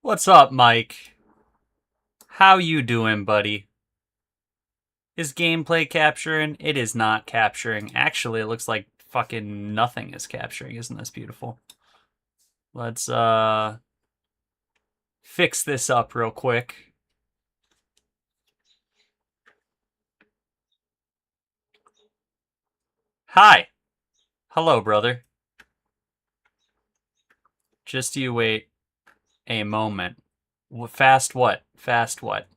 What's up, Mike? How you doing, buddy? Is gameplay capturing? It is not capturing. Actually, it looks like fucking nothing is capturing. Isn't this beautiful? Let's fix this up real quick. Hi. Hello, brother. Just you wait a moment. Fast what? Fast what?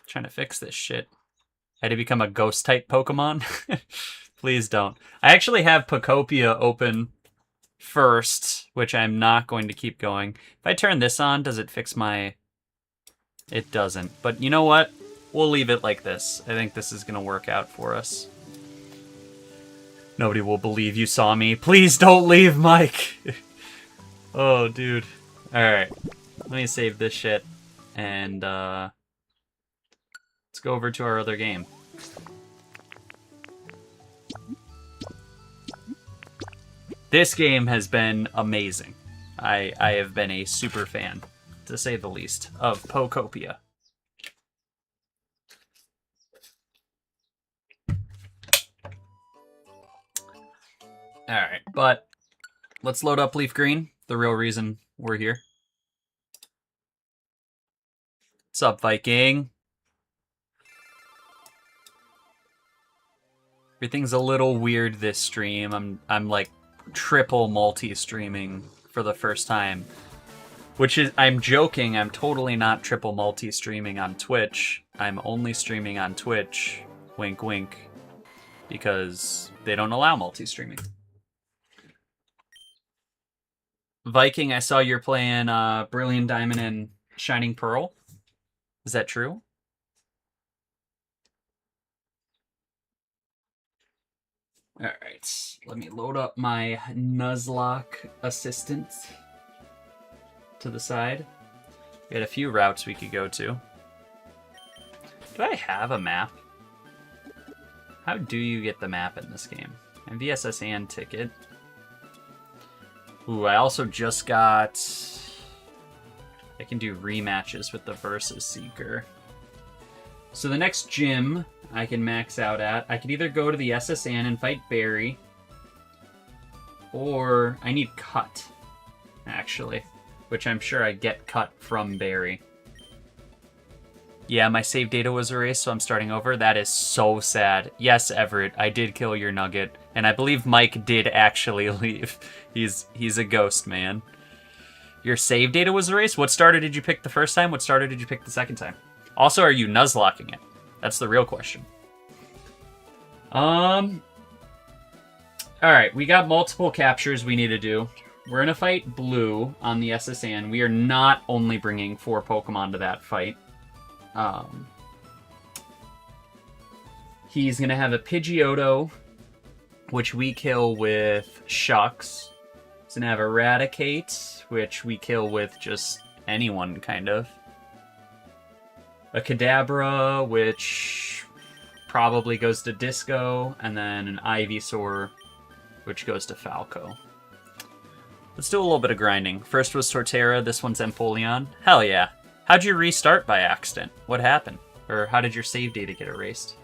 Trying to fix this shit. I had to become a ghost type Pokemon? Please don't. I actually have Pokopia open first, which I'm not going to keep going. If I turn this on, does it fix my... It doesn't. But you know what? We'll leave it like this. I think this is going to work out for us. Nobody will believe you saw me. Please don't leave, Mike! Oh, dude. Alright. Let me save this shit. And, let's go over to our other game. This game has been amazing. I have been a super fan, to say the least, of Pokopia. Alright, but let's load up LeafGreen, the real reason we're here. What's up, Viking? Everything's a little weird this stream. I'm like triple multi-streaming for the first time. Which is, I'm joking, I'm totally not triple multi-streaming on Twitch. I'm only streaming on Twitch, wink wink, because they don't allow multi-streaming. Viking, I saw you're playing Brilliant Diamond and Shining Pearl. Is that true? Alright, let me load up my Nuzlock assistant to the side. We had a few routes we could go to. Do I have a map? How do you get the map in this game? I have the SSN ticket. Ooh, I also just got... I can do rematches with the Versus Seeker. So the next gym I can max out at, I could either go to the SSN and fight Barry, or I need Cut, actually, which I'm sure I get Cut from Barry. Yeah, my save data was erased, so I'm starting over. That is so sad. Yes, Everett, I did kill your nugget, and I believe Mike did actually leave. He's a ghost, man. Your save data was erased? What starter did you pick the first time? What starter did you pick the second time? Also, are you Nuzlocking it? That's the real question. Alright, we got multiple captures we need to do. We're gonna fight Blue on the SSN. We are not only bringing 4 Pokemon to that fight. He's gonna have a Pidgeotto, which we kill with Shucks. He's gonna have Eradicate, which we kill with just anyone, kind of. A Kadabra, which probably goes to Disco, and then an Ivysaur, which goes to Falco. Let's do a little bit of grinding. First was Torterra, this one's Empoleon. Hell yeah. How'd you restart by accident? What happened? Or how did your save data get erased?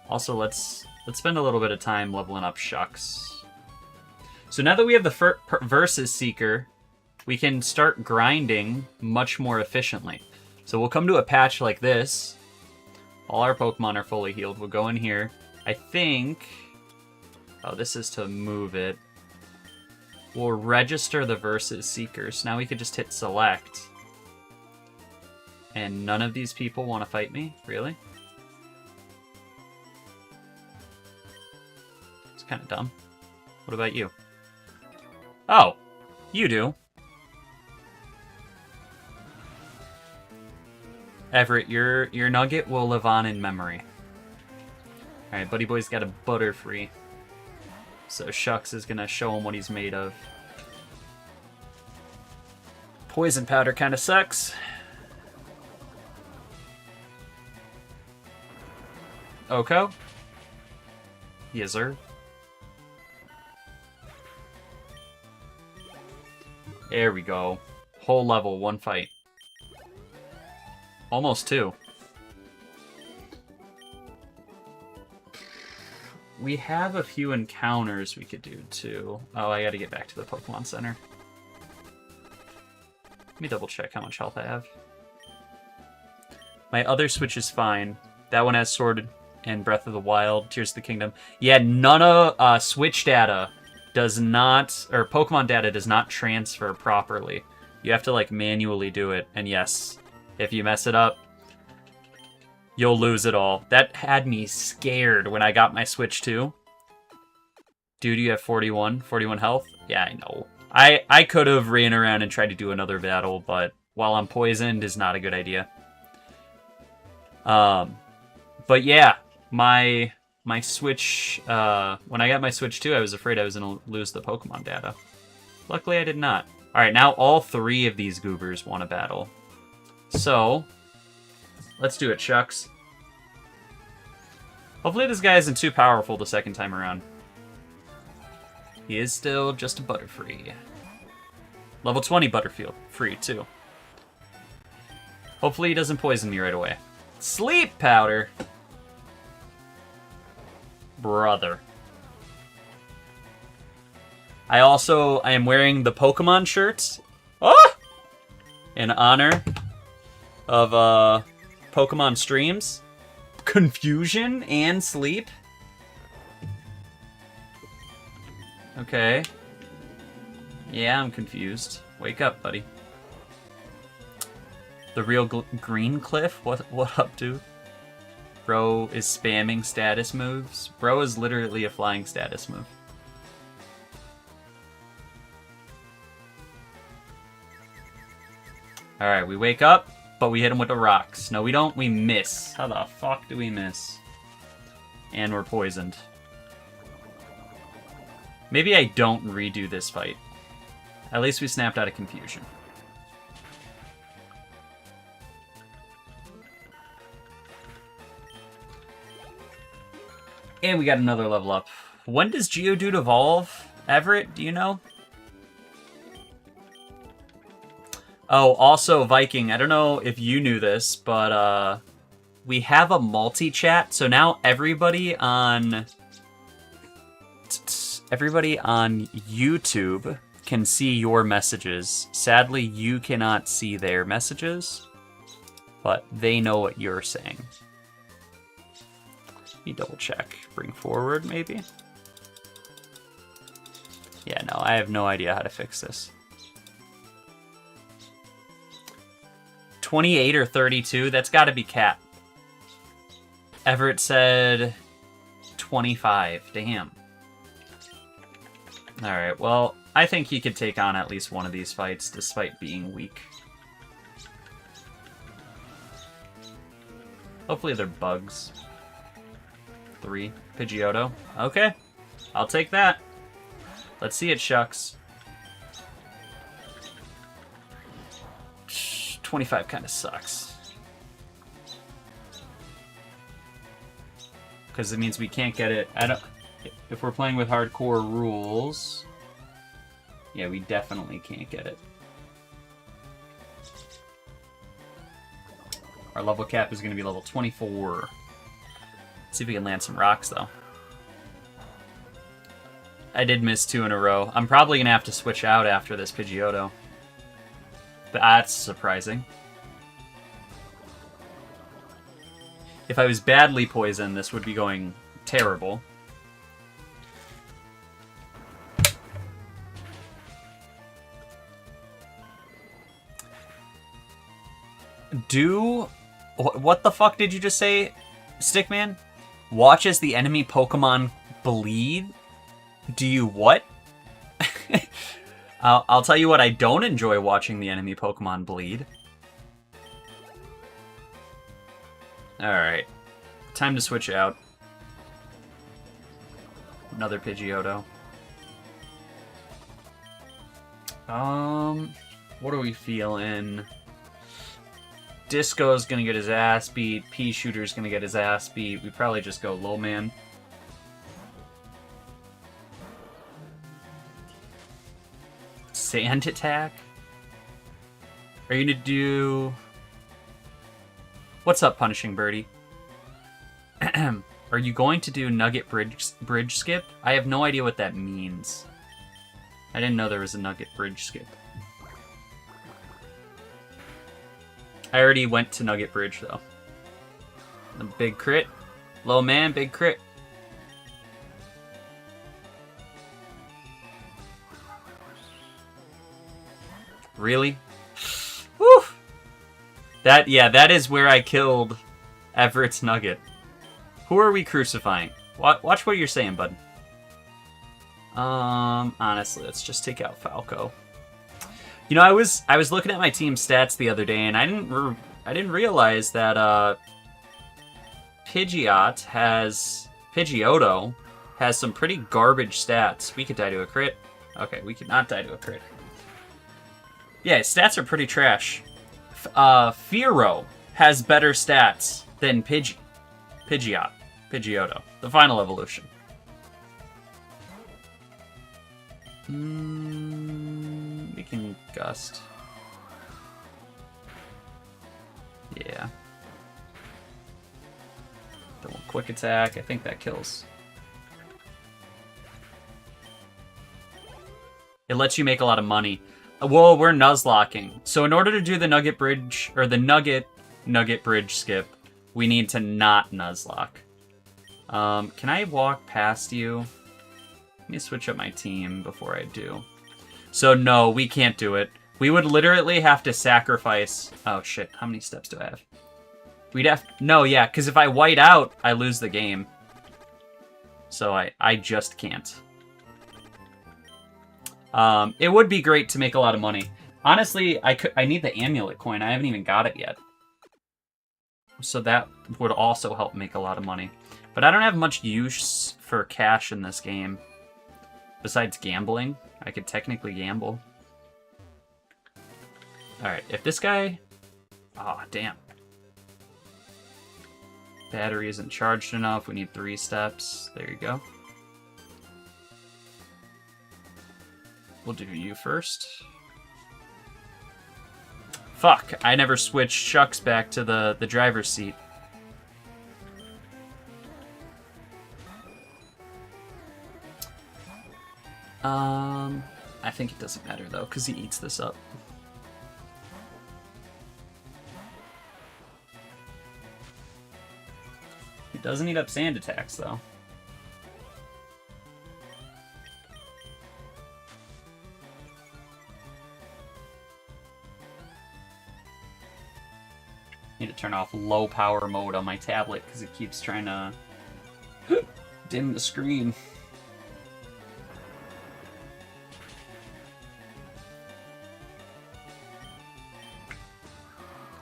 Also, let's spend a little bit of time leveling up Shucks. So now that we have the Versus Seeker, we can start grinding much more efficiently. So we'll come to a patch like this. All our Pokemon are fully healed. We'll go in here. I think... Oh, this is to move it. We'll register the Versus Seeker. So now we could just hit select. And none of these people want to fight me? Really? It's kind of dumb. What about you? Oh, you do. Everett, your nugget will live on in memory. Alright, Buddy Boy's got a Butterfree. So Shucks is going to show him what he's made of. Poison Powder kind of sucks. Oko? Yes, sir. There we go. Whole level, one fight. Almost two. We have a few encounters we could do, too. Oh, I gotta get back to the Pokemon Center. Let me double check how much health I have. My other Switch is fine. That one has Sword and Breath of the Wild, Tears of the Kingdom. Yeah, none of Switch data does not, or Pokemon data does not transfer properly. You have to, like, manually do it. And yes, if you mess it up, you'll lose it all. That had me scared when I got my Switch 2. Dude, you have 41 health? Yeah, I know. I could have ran around and tried to do another battle, but while I'm poisoned is not a good idea. But yeah, my Switch, when I got my Switch 2, I was afraid I was going to lose the Pokemon data. Luckily, I did not. Alright, now all three of these goobers want to battle. So, let's do it, Shucks. Hopefully this guy isn't too powerful the second time around. He is still just a Butterfree. Level 20 Butterfield. Free, too. Hopefully he doesn't poison me right away. Sleep Powder! Brother. I am wearing the Pokemon shirt. Ah! In honor of, Pokemon streams. Confusion and sleep. Okay. Yeah, I'm confused. Wake up, buddy. The real Green Cliff? What up, dude? Bro is spamming status moves. Bro is literally a flying status move. Alright, we wake up, but we hit him with the rocks. No, we don't. We miss. How the fuck do we miss? And we're poisoned. Maybe I don't redo this fight. At least we snapped out of confusion. And we got another level up. When does Geodude evolve? Everett, do you know? Oh, also, Viking, I don't know if you knew this, but we have a multi-chat, so now everybody on YouTube can see your messages. Sadly, you cannot see their messages, but they know what you're saying. Let me double check. Bring forward, maybe? Yeah, no, I have no idea how to fix this. 28 or 32? That's got to be Cap. Everett said 25. Damn. Alright, well, I think he could take on at least one of these fights, despite being weak. Hopefully they're bugs. 3. Pidgeotto. Okay. I'll take that. Let's see it, Shucks. 25 kind of sucks. Because it means we can't get it. If we're playing with hardcore rules, yeah, we definitely can't get it. Our level cap is going to be level 24. Let's see if we can land some rocks, though. I did miss 2 in a row. I'm probably going to have to switch out after this Pidgeotto. That's surprising. If I was badly poisoned, this would be going terrible. What the fuck did you just say, Stickman? Watch as the enemy Pokemon bleed? Do you what? I'll tell you what, I don't enjoy watching the enemy Pokemon bleed. Alright. Time to switch out. Another Pidgeotto. What are we feeling? Disco's gonna get his ass beat. Pea Shooter's gonna get his ass beat. We probably just go low man. Sand attack? Are you gonna do... What's up, Punishing Birdie? Are you going to do Nugget bridge skip? I have no idea what that means. I didn't know there was a Nugget bridge skip. I already went to Nugget Bridge, though. A big crit. Low man, big crit. Really? Whew! That is where I killed Everett's Nugget. Who are we crucifying? Watch what you're saying, bud. Honestly, let's just take out Falco. You know, I was looking at my team stats the other day, and I didn't realize that Pidgeotto has some pretty garbage stats. We could die to a crit. Okay, we could not die to a crit. Yeah, his stats are pretty trash. Fearow has better stats than Pidgeotto, the final evolution. We can Gust. Yeah. Then we'll Quick Attack. I think that kills. It lets you make a lot of money. Well, we're Nuzlocking. So in order to do the Nugget Bridge, or the Nugget Bridge skip, we need to not Nuzlock. Can I walk past you? Let me switch up my team before I do. So no, we can't do it. We would literally have to sacrifice... Oh shit, how many steps do I have? We'd have... No, yeah, because if I white out, I lose the game. So I just can't. It would be great to make a lot of money. Honestly, I need the amulet coin. I haven't even got it yet. So that would also help make a lot of money. But I don't have much use for cash in this game. Besides gambling. I could technically gamble. Alright, if this guy... Oh, damn. Battery isn't charged enough. We need 3 steps. There you go. We'll do you first. Fuck, I never switched Shucks back to the driver's seat. I think it doesn't matter though, because he eats this up. He doesn't eat up sand attacks though. Need to turn off low power mode on my tablet because it keeps trying to dim the screen.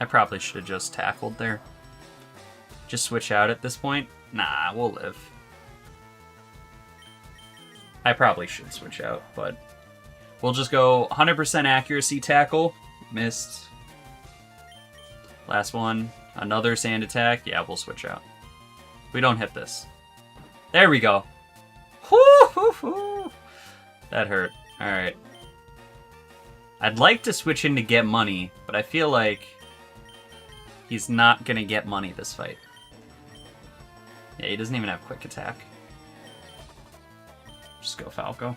I probably should have just tackled there. Just switch out at this point? Nah, we'll live. I probably should switch out, but we'll just go 100% accuracy tackle. Missed. Last one. Another sand attack. Yeah, we'll switch out. We don't hit this. There we go. That hurt. Alright. I'd like to switch in to get money, but I feel like he's not going to get money this fight. Yeah, he doesn't even have quick attack. Just go Falco.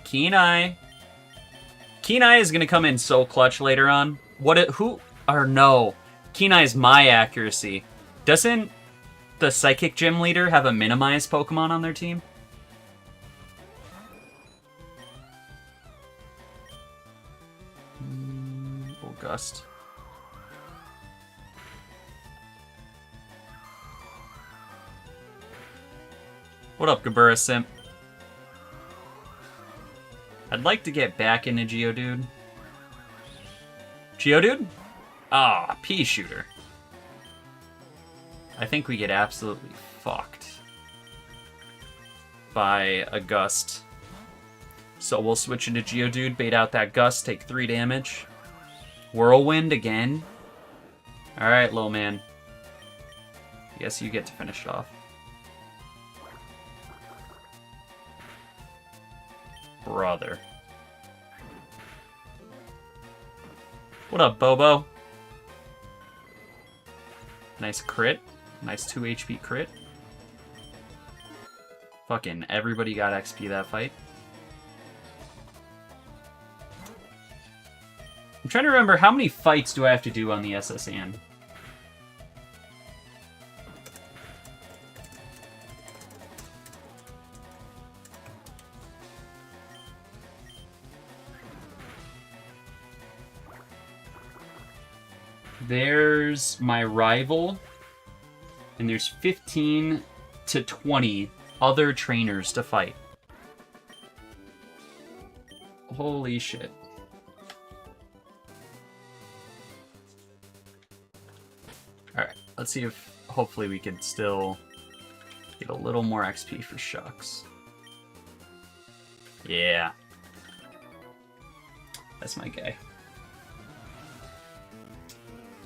Keen Eye. Keen Eye is going to come in so clutch later on. Who? Or no. Keen Eye is my accuracy. Doesn't the Psychic Gym leader have a minimized Pokemon on their team? Gust. What up, Gabura Simp? I'd like to get back into Geodude. Geodude? Ah, Pea Shooter. I think we get absolutely fucked by a Gust. So we'll switch into Geodude, bait out that Gust, take 3 damage. Whirlwind again? Alright, little man. I guess you get to finish it off. Brother. What up, Bobo? Nice crit. Nice 2 HP crit. Fucking everybody got XP that fight. I'm trying to remember how many fights do I have to do on the SSN? There's my rival, and there's 15 to 20 other trainers to fight. Holy shit. Alright, let's see if hopefully we can still get a little more XP for Shucks. Yeah. That's my guy.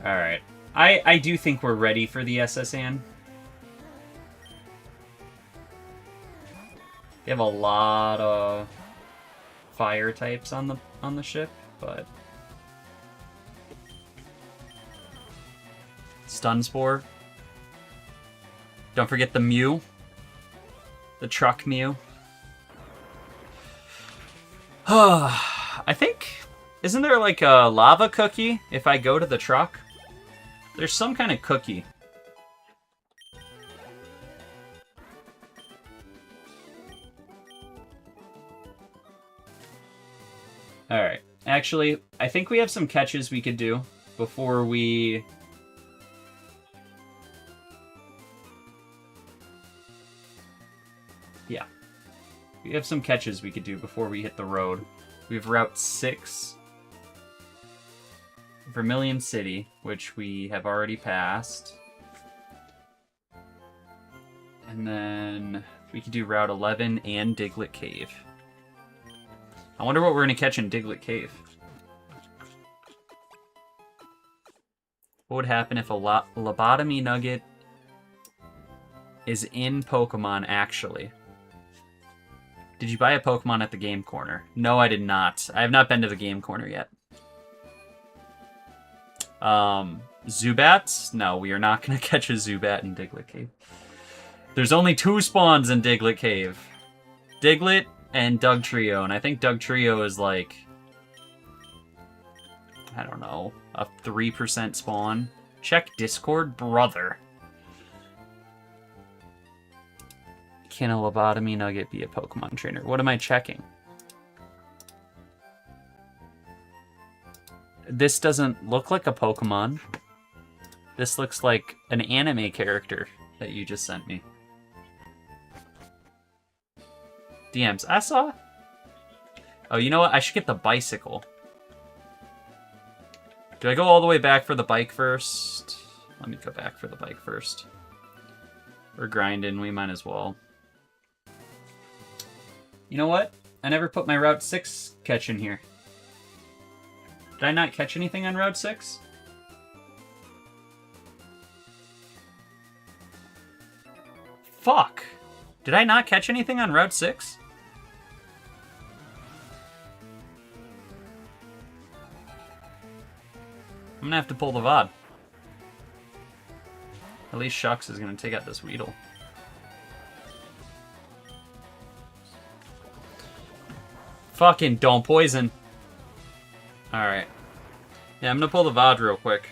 Alright. I do think we're ready for the SSN. We have a lot of fire types on the ship, but Stun Spore. Don't forget the Mew. The truck Mew. I think, isn't there like a lava cookie if I go to the truck? There's some kind of cookie. Alright. Actually, I think we have some catches we could do before we... Yeah. We have some catches we could do before we hit the road. We have Route 6. Vermilion City, which we have already passed. And then we could do Route 11 and Diglett Cave. I wonder what we're going to catch in Diglett Cave. What would happen if a lobotomy nugget is in Pokemon, actually? Did you buy a Pokemon at the Game Corner? No, I did not. I have not been to the Game Corner yet. Zubat? No, we are not going to catch a Zubat in Diglett Cave. There's only 2 spawns in Diglett Cave. Diglett and Dugtrio, and I think Dugtrio is like, I don't know, a 3% spawn. Check Discord, brother. Can a lobotomy nugget be a Pokemon trainer? What am I checking? This doesn't look like a Pokemon. This looks like an anime character that you just sent me. DMs. I saw. Oh, you know what? I should get the bicycle. Do I go all the way back for the bike first? Let me go back for the bike first. We're grinding. We might as well. You know what? I never put my Route 6 catch in here. Did I not catch anything on Route 6? Fuck. Did I not catch anything on Route 6? I'm gonna have to pull the VOD. At least Shucks is gonna take out this Weedle. Fucking don't poison. Alright. Yeah, I'm gonna pull the VOD real quick.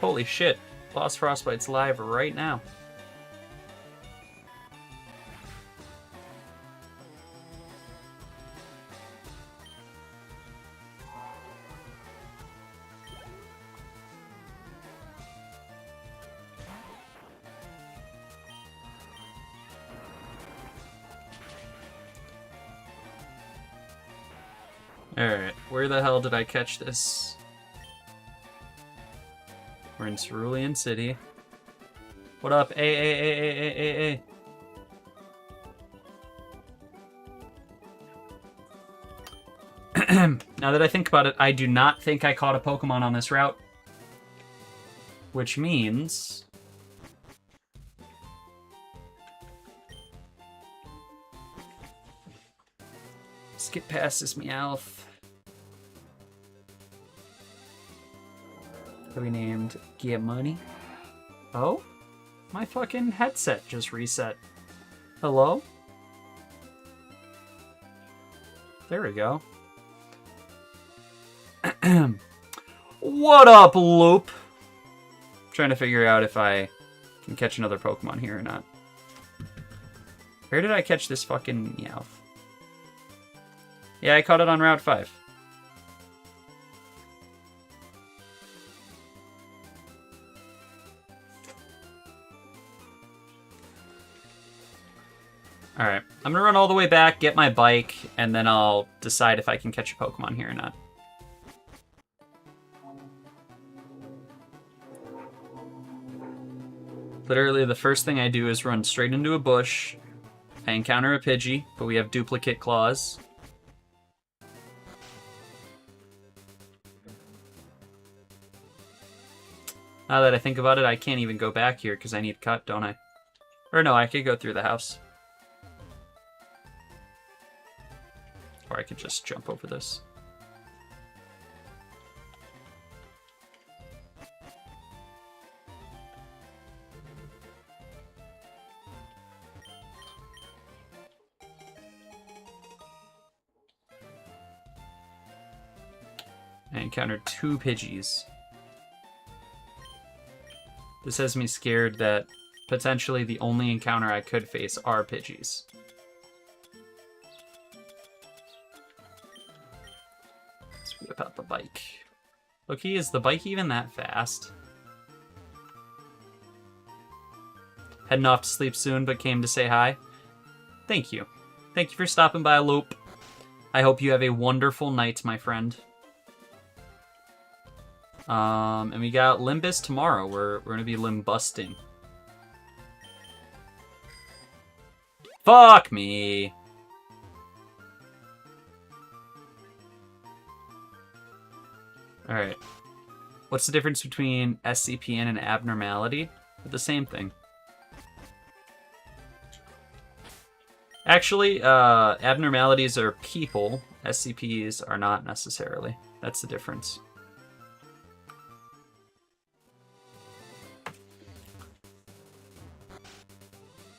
Holy shit. Lost Frostbite's live right now. Alright, where the hell did I catch this? We're in Cerulean City. What up? Hey. Now that I think about it, I do not think I caught a Pokemon on this route. Which means... let's get past this Meowth. That we named Get Money. Oh? My fucking headset just reset. Hello? There we go. What up, Loop? Trying to figure out if I can catch another Pokemon here or not. Where did I catch this fucking Meowth? Yeah, I caught it on Route 5. Alright, I'm gonna run all the way back, get my bike, and then I'll decide if I can catch a Pokemon here or not. Literally, the first thing I do is run straight into a bush. I encounter a Pidgey, but we have duplicate claws. Now that I think about it, I can't even go back here because I need cut, don't I? Or no, I could go through the house. Or I could just jump over this. I encountered 2 Pidgeys. This has me scared that potentially the only encounter I could face are Pidgeys. Let's whip out the bike. Okay, is the bike even that fast? Heading off to sleep soon, but came to say hi. Thank you. Thank you for stopping by, Loop. I hope you have a wonderful night, my friend. And we got Limbus tomorrow. We're gonna be limbusting. Fuck me. Alright. What's the difference between SCP and an abnormality? They're the same thing. Actually, abnormalities are people. SCPs are not necessarily. That's the difference.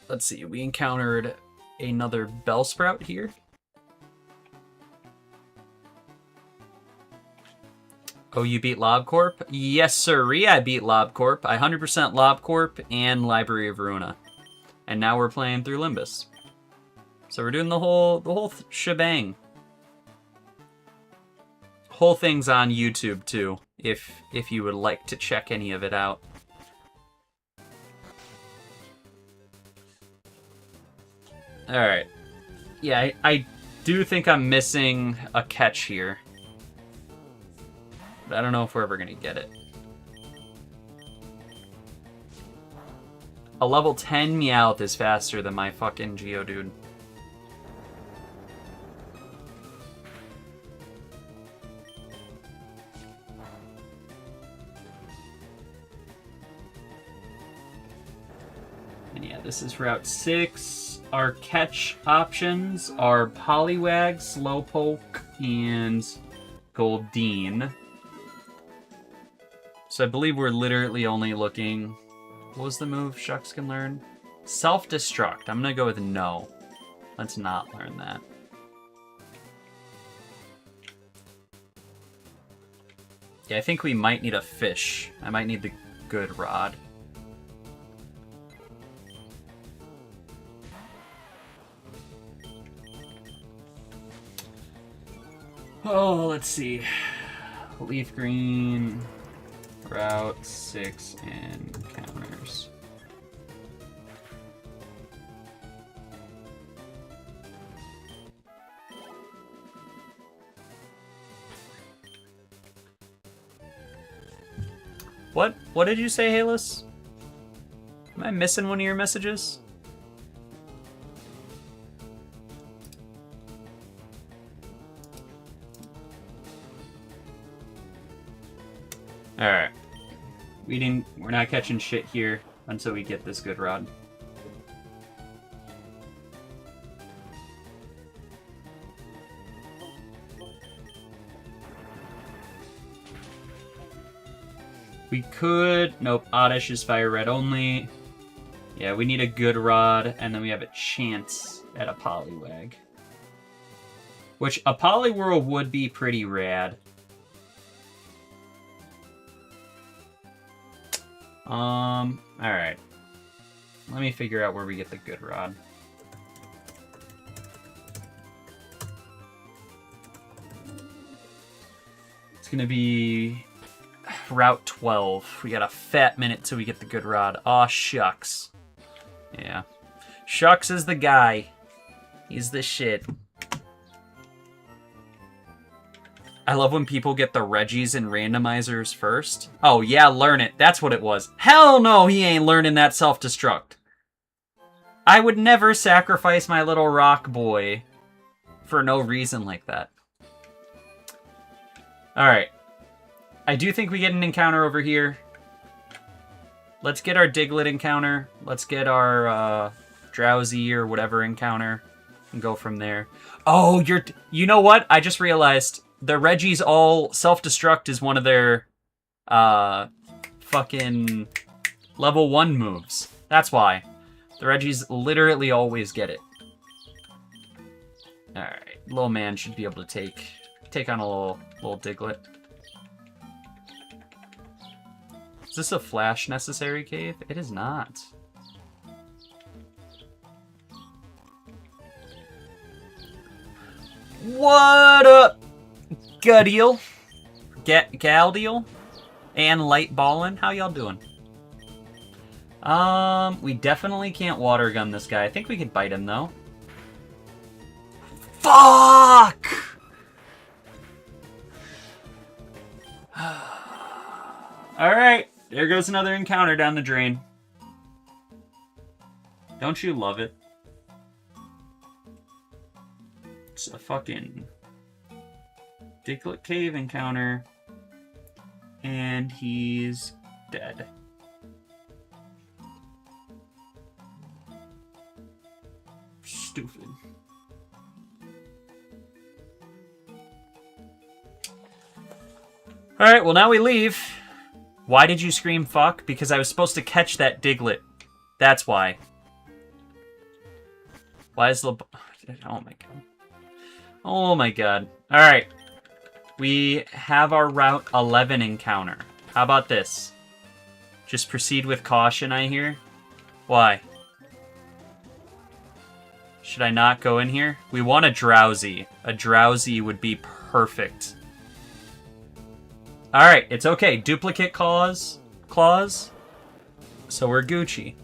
Let's see, we encountered another Bellsprout here. Oh, you beat LobCorp? Yes, sirree, I beat LobCorp. I 100% LobCorp and Library of Ruina. And now we're playing through Limbus. So we're doing the whole shebang. Whole thing's on YouTube too, if you would like to check any of it out. Alright. Yeah, I do think I'm missing a catch here. But I don't know if we're ever going to get it. A level 10 Meowth is faster than my fucking Geodude. And yeah, this is Route 6. Our catch options are Poliwag, Slowpoke, and Goldeen. So I believe we're literally only looking... What was the move Shucks can learn? Self-destruct. I'm going to go with no. Let's not learn that. Yeah, I think we might need a fish. I might need the good rod. Oh, let's see. LeafGreen, Route 6, and counters. What did you say, Halus? Am I missing one of your messages? Alright. We're not catching shit here until we get this good rod. We could... Nope, Oddish is fire red only. Yeah, we need a good rod, and then we have a chance at a Poliwag. Which, a Poliwhirl would be pretty rad. Alright. Let me figure out where we get the good rod. It's gonna be Route 12. We got a fat minute till we get the good rod. Aw, shucks. Yeah. Shucks is the guy. He's the shit. I love when people get the Reggies and randomizers first. Oh, yeah, learn it. That's what it was. Hell no, he ain't learning that self-destruct. I would never sacrifice my little rock boy for no reason like that. Alright. I do think we get an encounter over here. Let's get our Diglett encounter. Let's get our Drowsy or whatever encounter and go from there. Oh, you know what? I just realized the Reggies all self-destruct is one of their fucking level 1 moves. That's why. The Reggies literally always get it. Alright, little man should be able to take on a little Diglett. Is this a flash necessary cave? It is not. What up, Guddeal? Galdeal? And Light Ballin'? How y'all doing? We definitely can't water gun this guy. I think we could bite him, though. Fuck! Alright, there goes another encounter down the drain. Don't you love it? It's a fucking Diglett Cave encounter. And he's dead. Stupid. Alright, well now we leave. Why did you scream fuck? Because I was supposed to catch that Diglett. That's why. Why is oh my god. Oh my god. Alright. We have our Route 11 encounter. How about this? Just proceed with caution, I hear. Why? Should I not go in here? We want a Drowsy. A Drowsy would be perfect. Alright, it's okay. Duplicate claws. So we're Gucci.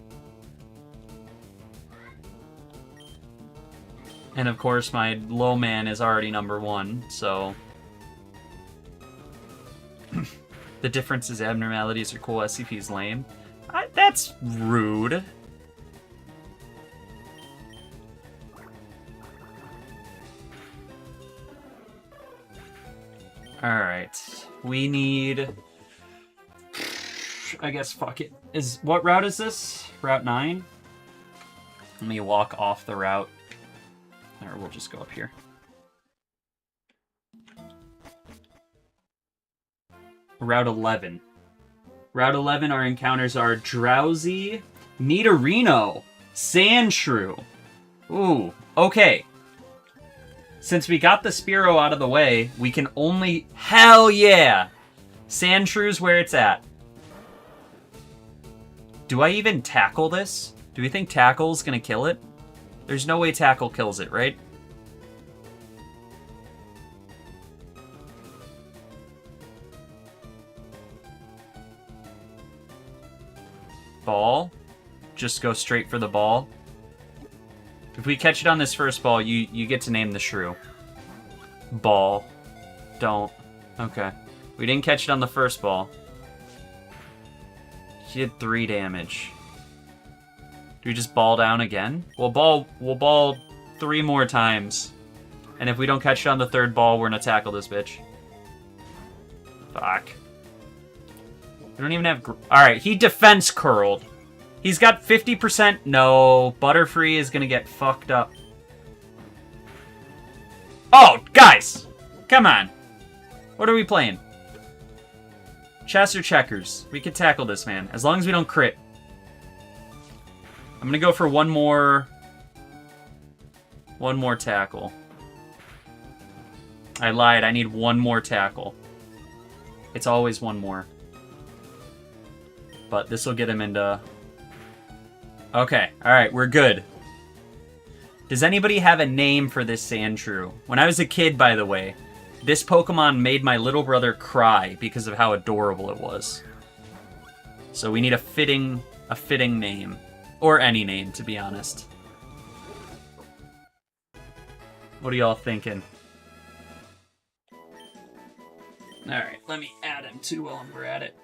And of course, my low man is already #1, so... The difference is abnormalities are cool, SCP's lame. That's rude. Alright. We need... I guess, fuck it. What route is this? Route 9? Let me walk off the route. Or we'll just go up here. Route 11. Route 11, our encounters are Drowsy, Nidorino, Sandshrew. Ooh, okay. Since we got the Spearow out of the way, we can only... Hell yeah! Sandshrew's where it's at. Do I even tackle this? Do we think Tackle's gonna kill it? There's no way Tackle kills it, right? Ball. Just go straight for the ball. If we catch it on this first ball, you get to name the shrew. Ball. Don't. Okay. We didn't catch it on the first ball. He did 3 damage. Do we just ball down again? We'll ball 3 more times. And if we don't catch it on the 3rd ball, we're gonna tackle this bitch. Fuck. We don't even have... Alright, he defense curled. He's got 50%. No, Butterfree is going to get fucked up. Oh, guys! Come on. What are we playing? Chess or checkers? We could tackle this, man. As long as we don't crit. I'm going to go for one more tackle. I lied. I need one more tackle. It's always one more. But this will get him into... Okay. Alright, we're good. Does anybody have a name for this Sandshrew? When I was a kid, by the way, this Pokemon made my little brother cry because of how adorable it was. So we need a fitting name. Or any name, to be honest. What are y'all thinking? Alright, let me add him too while we're at it.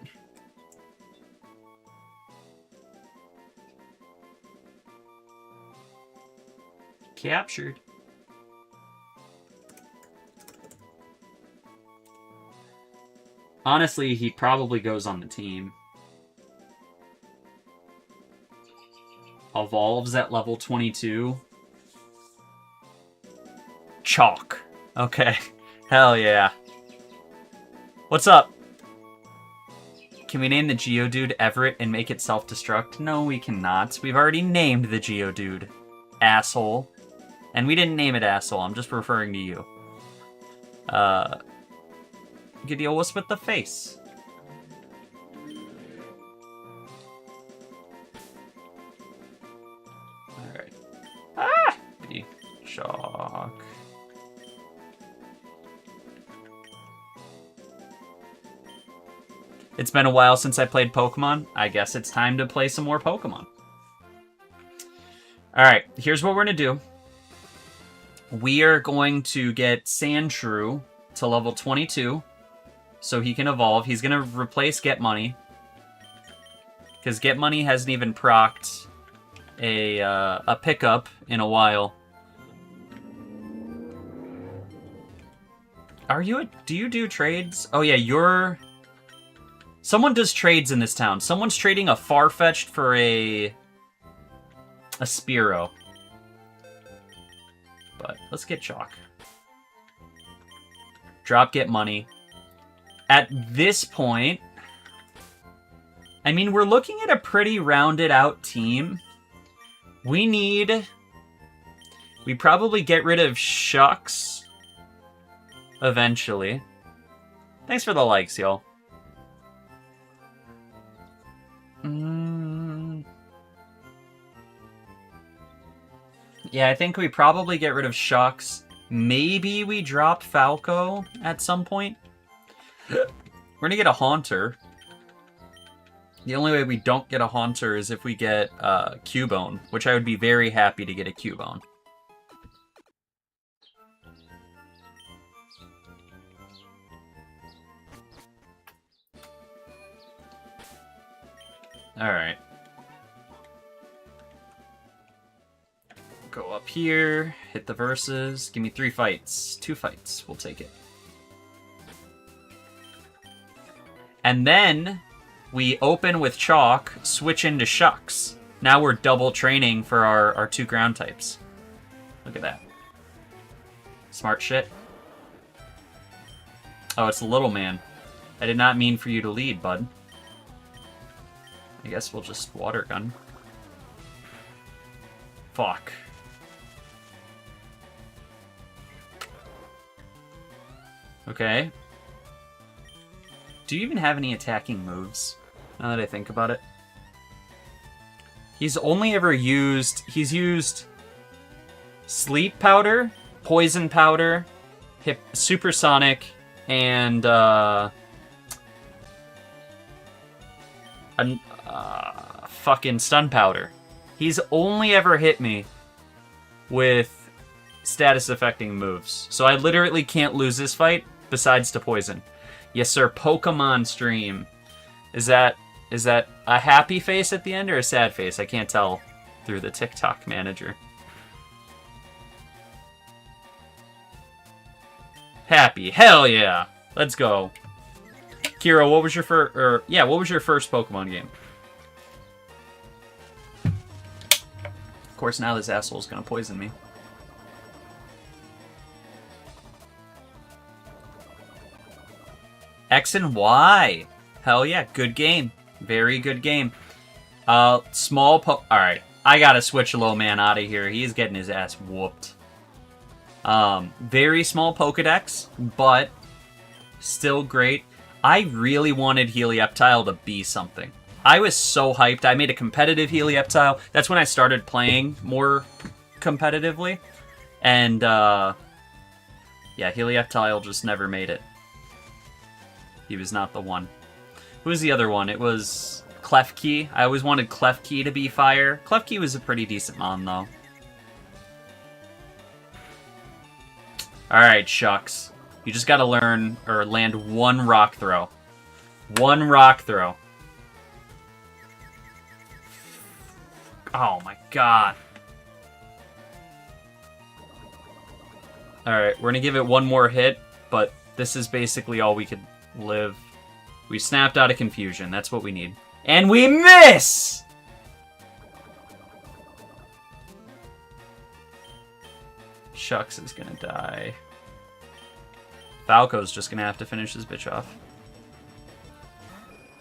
Captured. Honestly, he probably goes on the team. Evolves at level 22. Chalk. Okay. Hell yeah. What's up? Can we name the Geodude Everett and make it self-destruct? No, we cannot. We've already named the Geodude. Asshole. And we didn't name it asshole. I'm just referring to you. Gideon with the face. Alright. Ah! Shock. It's been a while since I played Pokemon. I guess it's time to play some more Pokemon. Alright, here's what we're going to do. We are going to get Sandshrew to level 22 so he can evolve. He's going to replace Get Money. Because Get Money hasn't even procced a pickup in a while. Do you do trades? Oh yeah, someone does trades in this town. Someone's trading a Farfetch'd for a Spearow. But let's get Chalk. Drop Get Money. At this point, I mean, we're looking at a pretty rounded out team. We probably get rid of Shucks eventually. Thanks for the likes, y'all. Yeah, I think we probably get rid of Shucks. Maybe we drop Falco at some point. We're gonna get a Haunter. The only way we don't get a Haunter is if we get Cubone, which I would be very happy to get a Cubone. Alright. Go up here, hit the verses. Give me 3 fights. 2 fights. We'll take it. And then we open with Chalk, switch into Shucks. Now we're double training for our 2 ground types. Look at that. Smart shit. Oh, it's the little man. I did not mean for you to lead, bud. I guess we'll just water gun. Fuck. Okay. Do you even have any attacking moves? Now that I think about it. He's only ever used... He's used... Sleep Powder, Poison Powder, Supersonic, and... fucking Stun Powder. He's only ever hit me with status-affecting moves. So I literally can't lose this fight, besides to Poison. Yes, sir. Pokemon stream. Is that a happy face at the end or a sad face? I can't tell through the TikTok manager. Happy. Hell yeah. Let's go. Kira, what was your first... what was your first Pokemon game? Of course, now this asshole's gonna poison me. X and Y. Hell yeah, good game. Very good game. Alright, I gotta switch Low Man out of here. He's getting his ass whooped. Very small Pokedex, but still great. I really wanted Helioptile to be something. I was so hyped. I made a competitive Helioptile. That's when I started playing more competitively. And, yeah, Helioptile just never made it. He was not the one. Who was the other one? It was Klefki. I always wanted Klefki to be fire. Klefki was a pretty decent mon, though. Alright, Shucks. You just gotta learn, or land one rock throw. One rock throw. Oh my god. Alright, we're gonna give it one more hit, but this is basically all we could live. We snapped out of confusion. That's what we need. And we miss! Shucks is gonna die. Falco's just gonna have to finish this bitch off.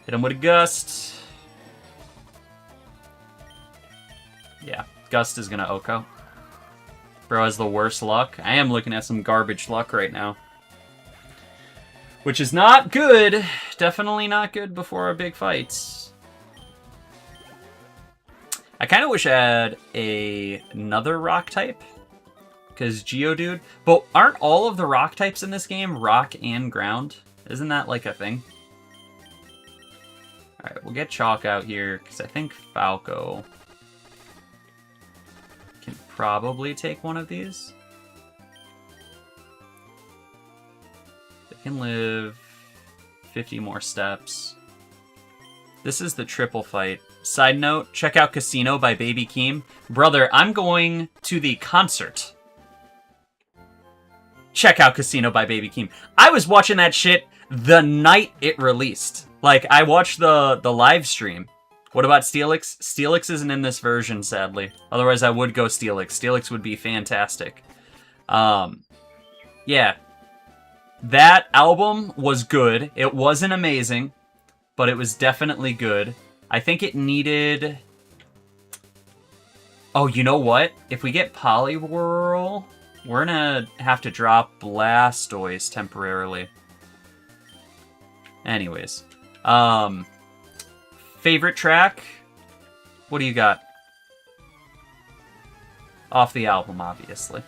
Hit him with a Gust. Yeah, Gust is gonna Oko. Bro has the worst luck. I am looking at some garbage luck right now. Which is not good. Definitely not good before our big fights. I kind of wish I had another rock type. Because Geodude... But aren't all of the rock types in this game rock and ground? Isn't that like a thing? Alright, we'll get Chalk out here. Because I think Falco can probably take one of these. They can live 50 more steps. This is the triple fight. Side note, check out Casino by Baby Keem. Brother, I'm going to the concert. Check out Casino by Baby Keem. I was watching that shit the night it released. Like, I watched the live stream. What about Steelix? Steelix isn't in this version, sadly. Otherwise, I would go Steelix. Steelix would be fantastic. Yeah. That album was good. It wasn't amazing, but it was definitely good. I think it needed... Oh, you know what? If we get Poliwhirl, we're gonna have to drop Blastoise temporarily. Anyways. Favorite track? What do you got? Off the album, obviously.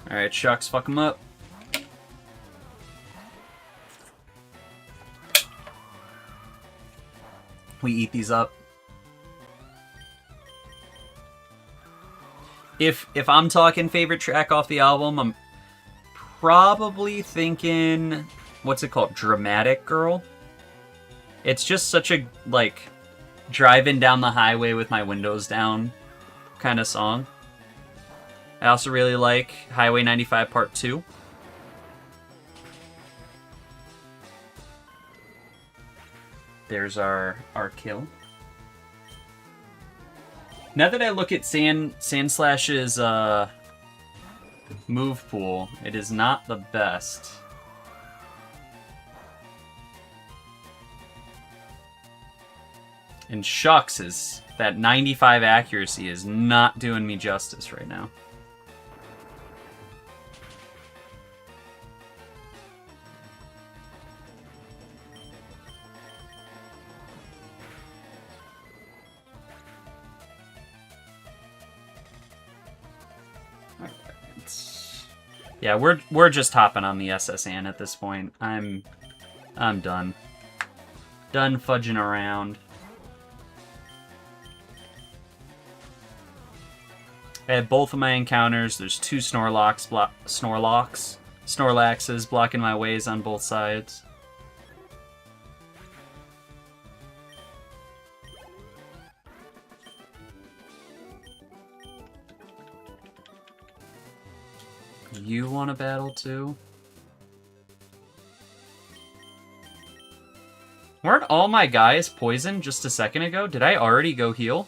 Alright, Shucks, fuck him up. We eat these up. If I'm talking favorite track off the album, I'm probably thinking, what's it called? Dramatic Girl. It's just such a, like, driving down the highway with my windows down kind of song. I also really like Highway 95 Part 2. There's our kill. Now that I look at Sandslash's move pool, it is not the best. And Shucks is... that 95 accuracy is not doing me justice right now. Yeah, we're just hopping on the SSN at this point. I'm done. Done fudging around. I had both of my encounters. There's two Snorlaxes blocking my ways on both sides. You want to battle too? Weren't all my guys poisoned just a second ago? Did I already go heal?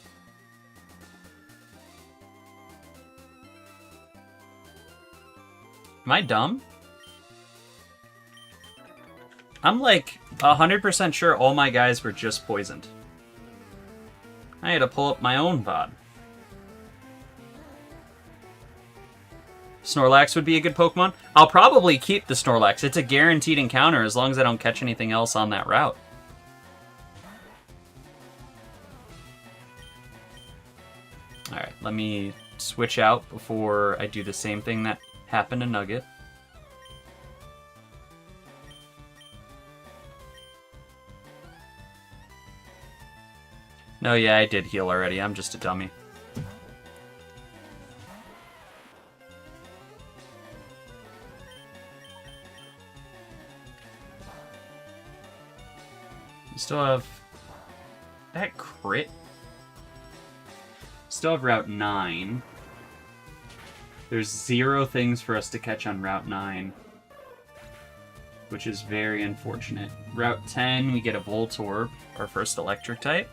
Am I dumb? I'm like 100% sure all my guys were just poisoned. I had to pull up my own VOD. Snorlax would be a good Pokemon. I'll probably keep the Snorlax. It's a guaranteed encounter as long as I don't catch anything else on that route. Alright, let me switch out before I do the same thing that happened to Nugget. No, yeah, I did heal already. I'm just a dummy. We still have that crit. Still have Route 9. There's 0 things for us to catch on Route 9, which is very unfortunate. Route 10, we get a Voltorb, our first electric type.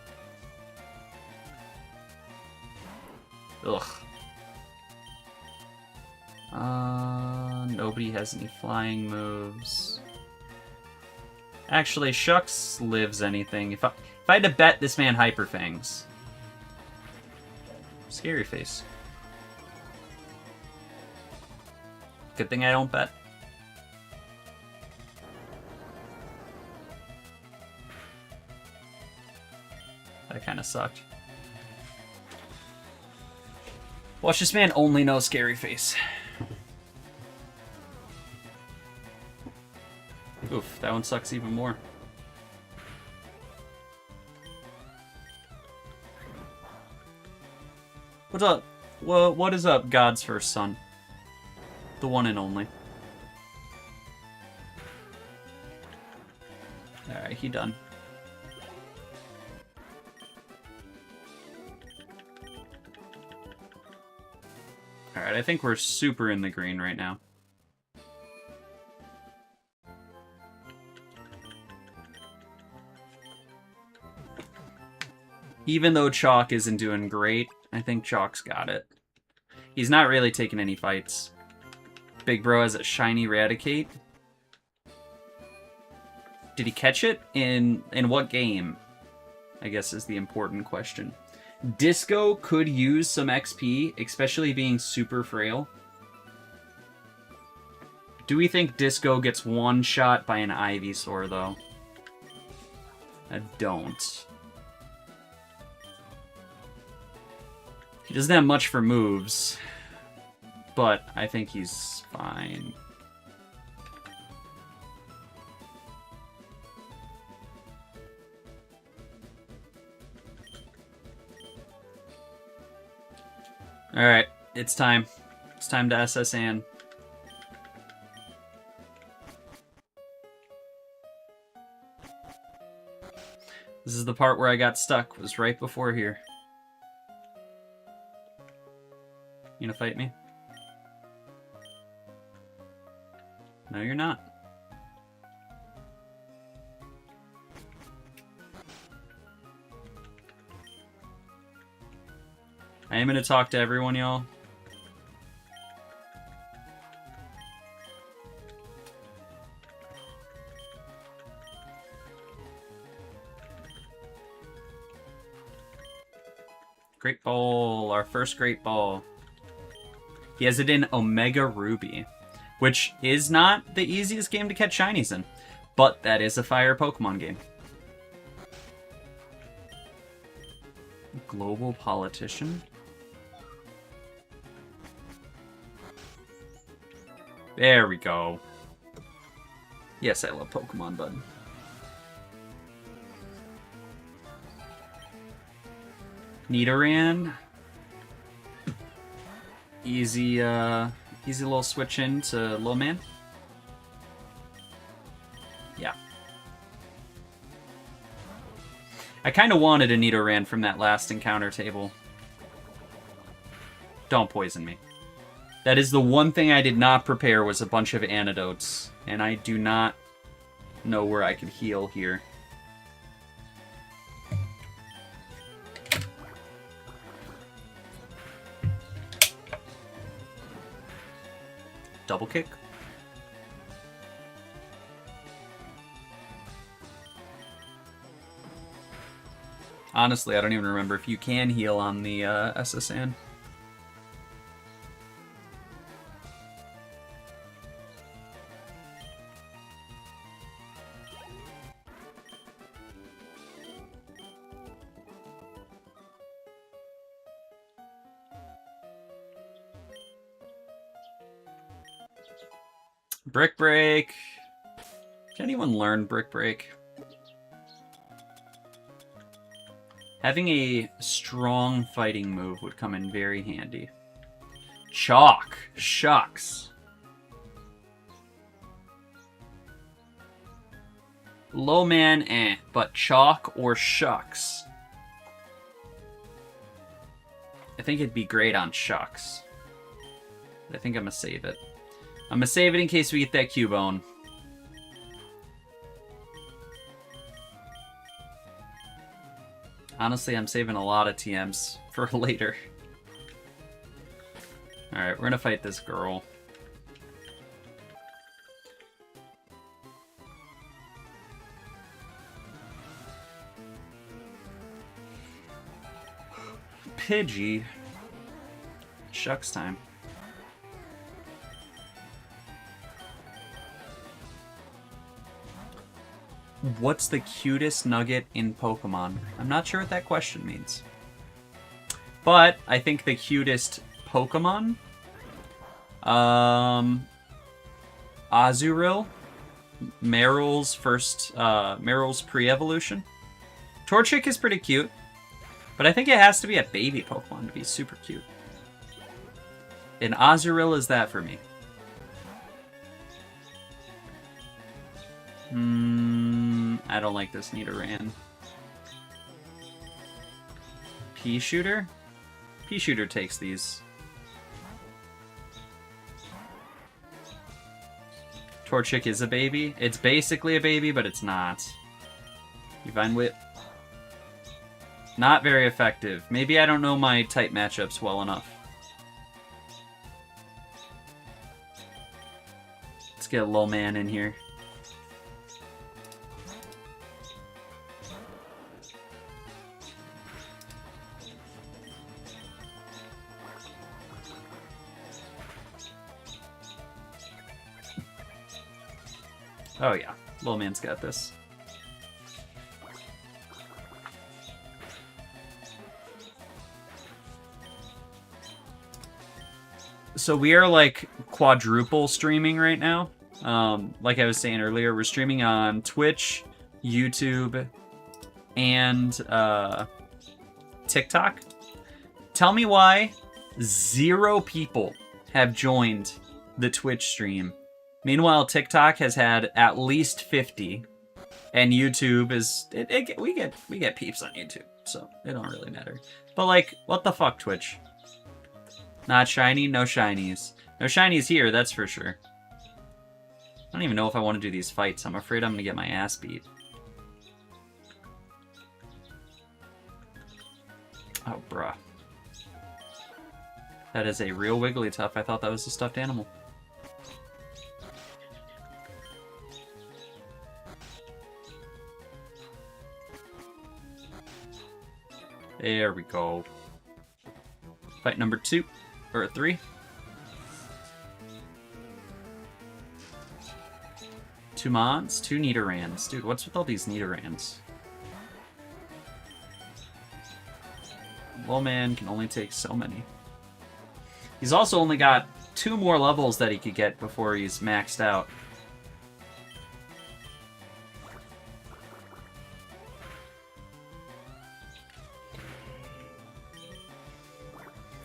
Ugh. Nobody has any flying moves. Actually, Shucks lives anything. If I had to bet, this man Hyper Fangs. Scary face. Good thing I don't bet. That kind of sucked. Watch this man only know Scary Face. Oof, that one sucks even more. What's up? Well, what is up, God's first son? The one and only. Alright, he done. Alright, I think we're super in the green right now. Even though Chalk isn't doing great, I think Chalk's got it. He's not really taking any fights. Big Bro has a shiny Raticate. Did he catch it? In what game? I guess is the important question. Disco could use some XP, especially being super frail. Do we think Disco gets one shot by an Ivysaur, though? I don't. He doesn't have much for moves, but I think he's fine. Alright, it's time. It's time to SS Ann. This is the part where I got stuck, was right before here. You gonna fight me? No, you're not. I am gonna talk to everyone, y'all. Great Ball, our first Great Ball. He has it in Omega Ruby, which is not the easiest game to catch shinies in, but that is a fire Pokemon game. Global politician? There we go. Yes, I love Pokemon, bud. Nidoran. Easy little switch in to Low Man. Yeah. I kind of wanted a Nidoran from that last encounter table. Don't poison me. That is the one thing I did not prepare was a bunch of antidotes. And I do not know where I could heal here. Double kick. Honestly, I don't even remember if you can heal on the SSN. Brick Break. Can anyone learn Brick Break? Having a strong fighting move would come in very handy. Chalk. Shucks. Low man, but chalk or shucks. I think it'd be great on shucks. I think I'm gonna save it. I'm gonna save it in case we get that Cubone. Honestly, I'm saving a lot of TMs for later. Alright, we're gonna fight this girl. Pidgey. Shucks time. What's the cutest nugget in Pokemon? I'm not sure what that question means. But I think the cutest Pokemon? Azurill? Meryl's pre-evolution? Torchic is pretty cute. But I think it has to be a baby Pokemon to be super cute. And Azurill is that for me. I don't like this Nidoran. Pea-Shooter? Pea-Shooter takes these. Torchic is a baby. It's basically a baby, but it's not. Divine Whip. Not very effective. Maybe I don't know my type matchups well enough. Let's get a low man in here. Oh yeah, little man's got this. So we are like quadruple streaming right now. Like I was saying earlier, we're streaming on Twitch, YouTube, and TikTok. Tell me why 0 people have joined the Twitch stream. Meanwhile, TikTok has had at least 50, and YouTube is we get peeps on YouTube, so it don't really matter. But like, what the fuck, Twitch? Not shiny, no shinies. No shinies here, that's for sure. I don't even know if I want to do these fights. I'm afraid I'm gonna get my ass beat. Oh, bruh. That is a real Wigglytuff. I thought that was a stuffed animal. There we go. Fight number 2. Or 3. 2 Mons, 2 Nidorans. Dude, what's with all these Nidorans? Well, man can only take so many. He's also only got 2 more levels that he could get before he's maxed out.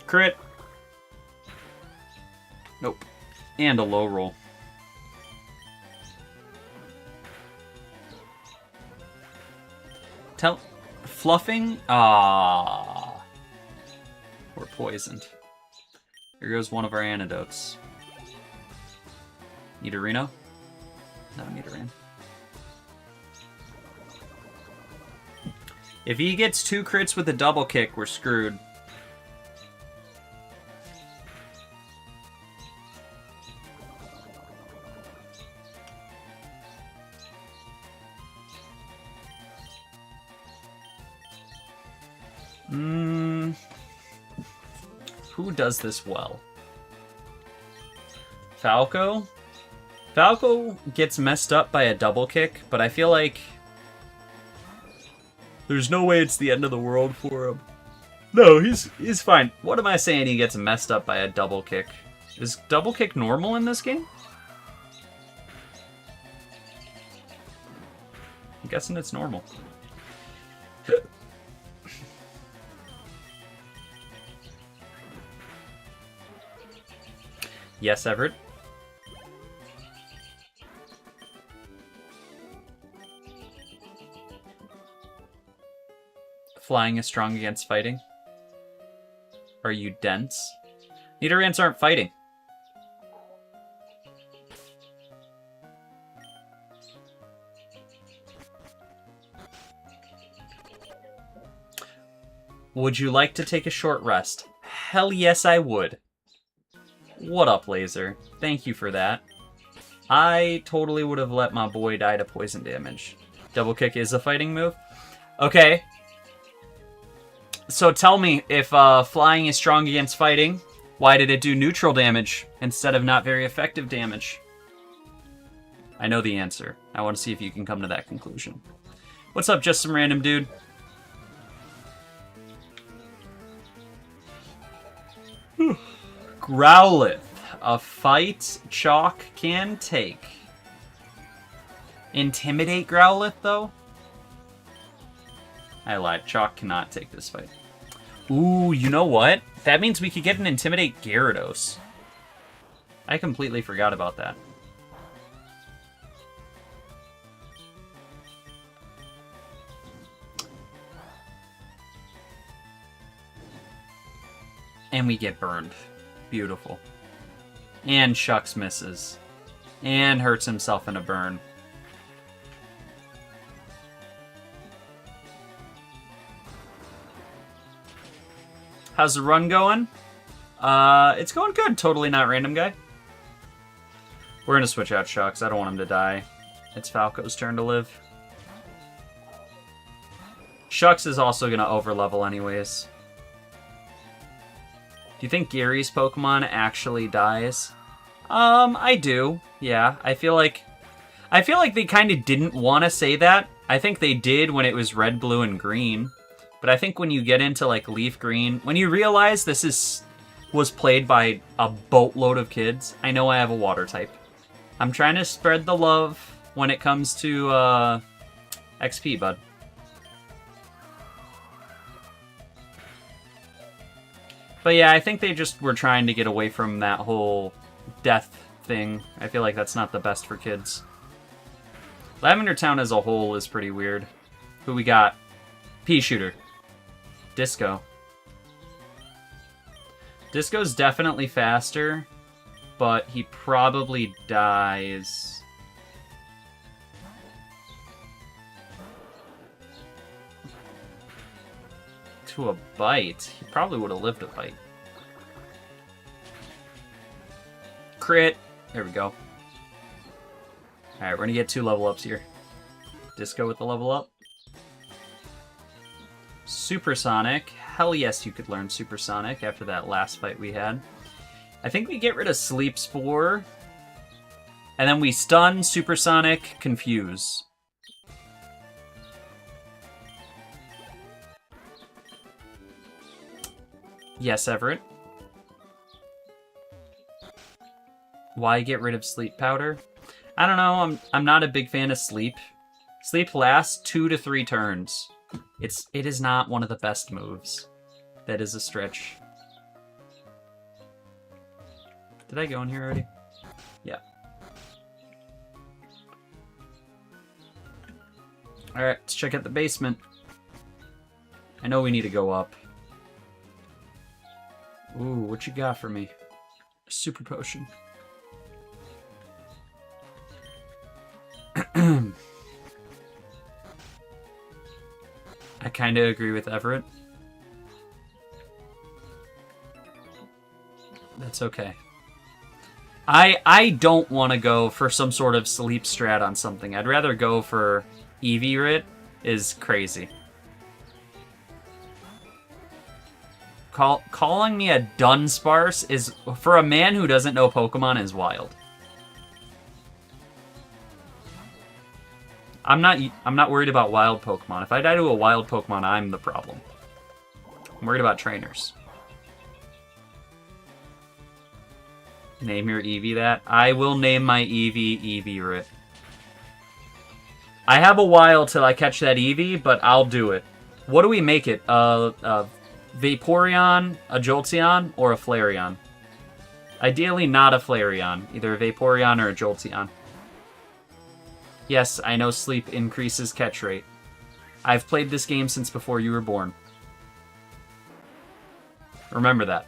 Crit. Nope. And a low roll. Fluffing? Ah. We're poisoned. Here goes one of our antidotes. Nidorino? No, Nidoran. If he gets 2 crits with a double kick, we're screwed. Who does this well? Falco? Falco gets messed up by a double kick, but I feel like there's no way it's the end of the world for him. No, he's fine. What am I saying he gets messed up by a double kick? Is double kick normal in this game? I'm guessing it's normal. Yes, Everett. Flying is strong against fighting. Are you dense? Nidorans aren't fighting. Would you like to take a short rest? Hell yes, I would. What up, Laser? Thank you for that. I totally would have let my boy die to poison damage. Double kick is a fighting move? Okay. So tell me, if flying is strong against fighting, why did it do neutral damage instead of not very effective damage? I know the answer. I want to see if you can come to that conclusion. What's up, just some random dude? Growlithe. A fight Chalk can take. Intimidate Growlithe, though? I lied. Chalk cannot take this fight. Ooh, you know what? That means we could get an Intimidate Gyarados. I completely forgot about that. And we get burned. Beautiful. And Shucks misses. And hurts himself in a burn. How's the run going? It's going good. Totally not random guy. We're going to switch out Shucks. I don't want him to die. It's Falco's turn to live. Shucks is also going to overlevel anyways. Do you think Gary's Pokemon actually dies? I do. Yeah, I feel like they kind of didn't want to say that. I think they did when it was red, blue, and green. But I think when you get into like LeafGreen, when you realize this was played by a boatload of kids, I know I have a water type. I'm trying to spread the love when it comes to XP, bud. But yeah, I think they just were trying to get away from that whole death thing. I feel like that's not the best for kids. Lavender Town as a whole is pretty weird. Who we got? Pea Shooter. Disco. Disco's definitely faster, but he probably dies. To a bite. He probably would have lived a bite. Crit. There we go. Alright, we're gonna get 2 level ups here. Disco with the level up. Supersonic. Hell yes, you could learn Supersonic after that last fight we had. I think we get rid of Sleep Spore. And then we stun, Supersonic, Confuse. Yes, Everett. Why get rid of Sleep Powder? I don't know. I'm not a big fan of Sleep. Sleep lasts 2 to 3 turns. It is not one of the best moves. That is a stretch. Did I go in here already? Yeah. Alright, let's check out the basement. I know we need to go up. Ooh, what you got for me? Super potion. I kind of agree with Everett. That's okay. I don't want to go for some sort of sleep strat on something. I'd rather go for Eevee Rit is crazy. Calling me a Dunsparce is, for a man who doesn't know Pokemon, is wild. I'm not worried about wild Pokemon. If I die to a wild Pokemon, I'm the problem. I'm worried about trainers. Name your Eevee that. I will name my Eevee Eevee Rit. I have a while till I catch that Eevee, but I'll do it. What do we make it? Vaporeon, a Jolteon, or a Flareon? Ideally not a Flareon. Either a Vaporeon or a Jolteon. Yes, I know sleep increases catch rate. I've played this game since before you were born. Remember that.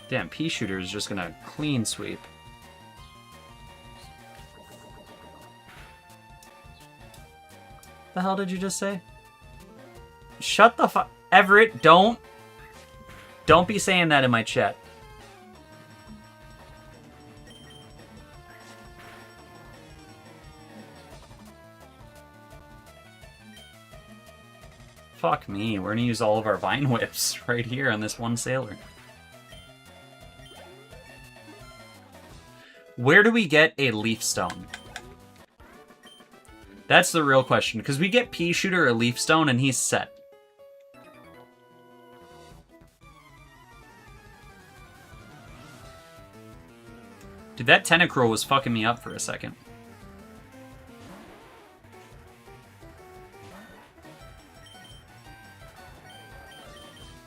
Damn, Pea Shooter is just gonna clean sweep. The hell did you just say? Shut the fuck... Everett, don't be saying that in my chat. Fuck me, we're gonna use all of our Vine Whips right here on this one Sailor. Where do we get a Leaf Stone? That's the real question, because we get Pea Shooter or Leaf Stone and he's set. Dude, that Tentacruel was fucking me up for a second.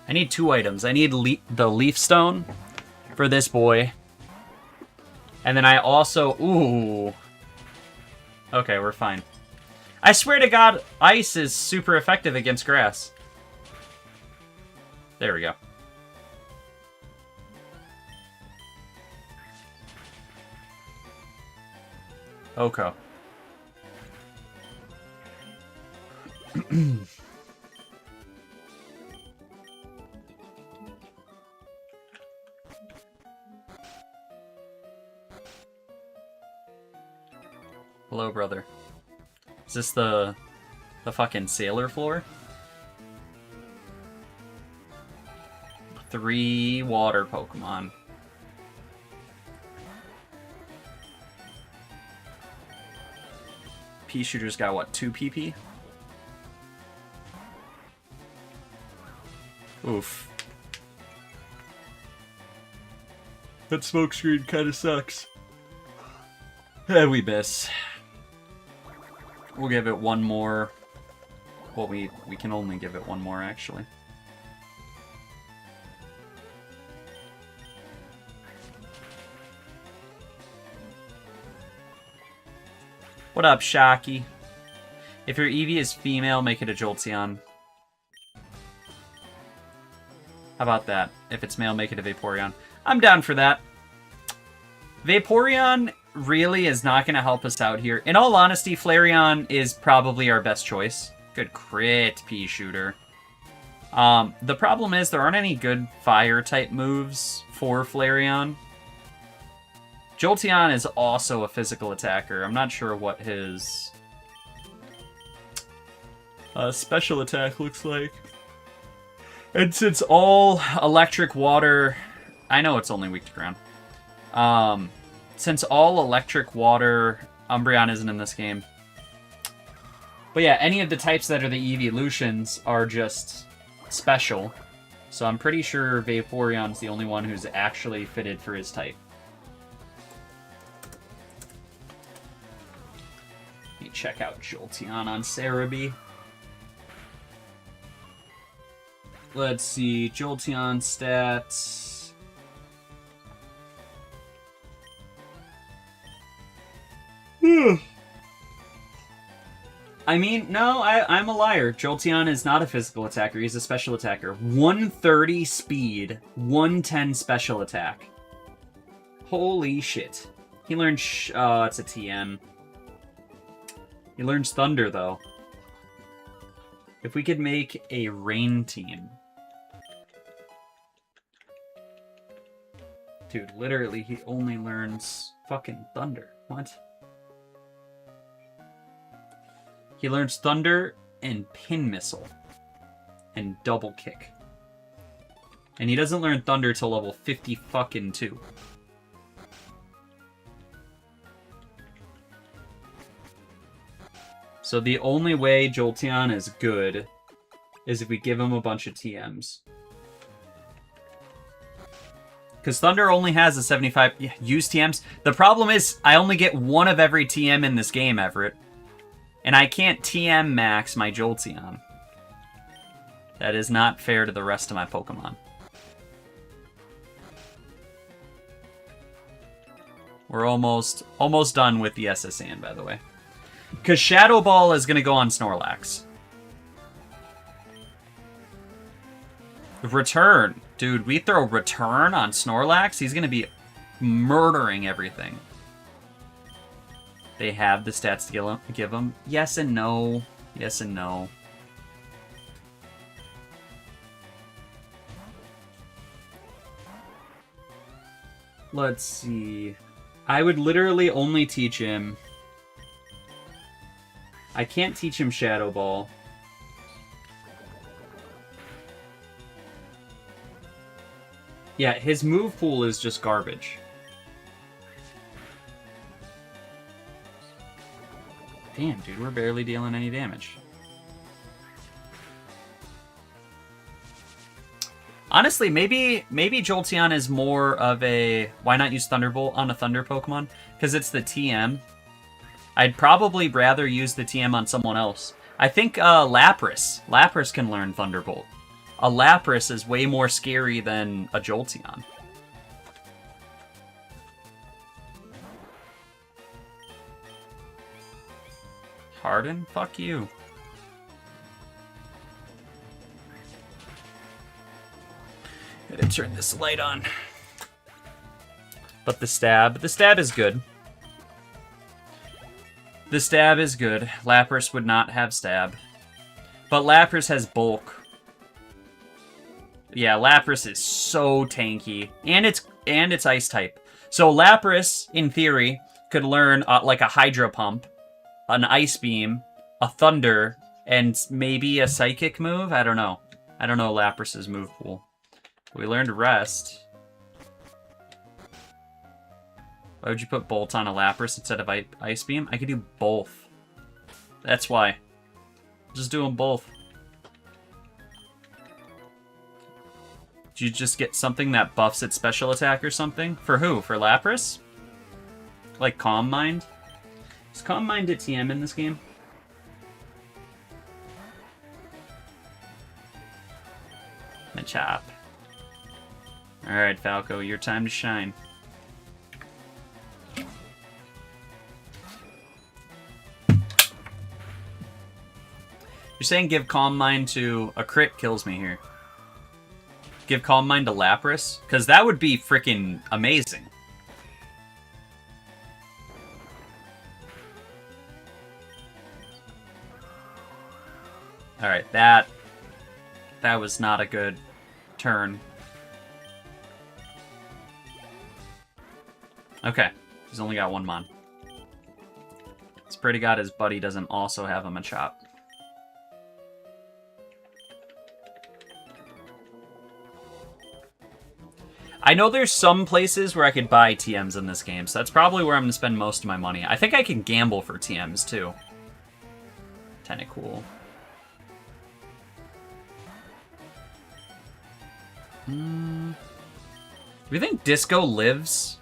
I need 2 items. I need the Leaf Stone for this boy. And then I also... Ooh. Okay, we're fine. I swear to God, Ice is super effective against Grass. There we go. Oko. Hello, brother. Is this the fucking sailor floor? 3 water Pokemon. Pea Shooter's got, what, 2 PP? Oof. That smokescreen kinda sucks. And we miss. We'll give it one more. Well, we can only give it one more, actually. What up, Shocky? If your Eevee is female, make it a Jolteon. How about that? If it's male, make it a Vaporeon. I'm down for that. Vaporeon really is not going to help us out here. In all honesty, Flareon is probably our best choice. Good crit, Pea Shooter. The problem is there aren't any good fire-type moves for Flareon. Jolteon is also a physical attacker. I'm not sure what his special attack looks like. And since all electric water... I know it's only weak to ground. Since all electric water... Umbreon isn't in this game. But yeah, any of the types that are the evolutions are just special. So I'm pretty sure Vaporeon's the only one who's actually fitted for his type. Let me check out Jolteon on Cerebi. Let's see, Jolteon stats. I mean, no, I'm a liar. Jolteon is not a physical attacker. He's a special attacker. 130 speed, 110 special attack. Holy shit. He learned... it's a TM. He learns Thunder, though. If we could make a Rain team. Dude, literally, he only learns fucking Thunder. What? He learns Thunder and Pin Missile. And Double Kick. And he doesn't learn Thunder till level 50 fucking 2. So the only way Jolteon is good is if we give him a bunch of TMs. Because Thunder only has a 75... use TMs. The problem is, I only get one of every TM in this game, Everett. And I can't TM max my Jolteon. That is not fair to the rest of my Pokemon. We're almost done with the SSN, by the way. Because Shadow Ball is going to go on Snorlax. Return. Dude, we throw Return on Snorlax, he's going to be murdering everything. They have the stats to give him. Yes and no. Yes and no. Let's see. I would literally only teach him... I can't teach him Shadow Ball. Yeah, his move pool is just garbage. Damn, dude, we're barely dealing any damage. Honestly, maybe Jolteon is more of a... Why not use Thunderbolt on a Thunder Pokemon? Because it's the TM. I'd probably rather use the TM on someone else. I think Lapras. Lapras can learn Thunderbolt. A Lapras is way more scary than a Jolteon. Harden? Fuck you. Gotta turn this light on. But the stab is good. The stab is good. Lapras would not have stab. But Lapras has bulk. Yeah, Lapras is so tanky. And it's ice type. So Lapras, in theory, could learn like a Hydro Pump, an Ice Beam, a Thunder, and maybe a Psychic move? I don't know. I don't know Lapras's move pool. We learned Rest. Why would you put Bolt on a Lapras instead of Ice Beam? I could do both. That's why. Just do them both. Did you just get something that buffs its special attack or something? For who? For Lapras? Like Calm Mind? Is Calm Mind a TM in this game? Machop. Alright, Falco, your time to shine. You're saying give Calm Mind to... A crit kills me here. Give Calm Mind to Lapras? Because that would be freaking amazing. Alright, that was not a good turn. Okay, he's only got one Mon. It's pretty god his buddy doesn't also have a Machop. I know there's some places where I could buy TMs in this game, so that's probably where I'm going to spend most of my money. I think I can gamble for TMs, too. Kinda cool. Do you think Disco lives?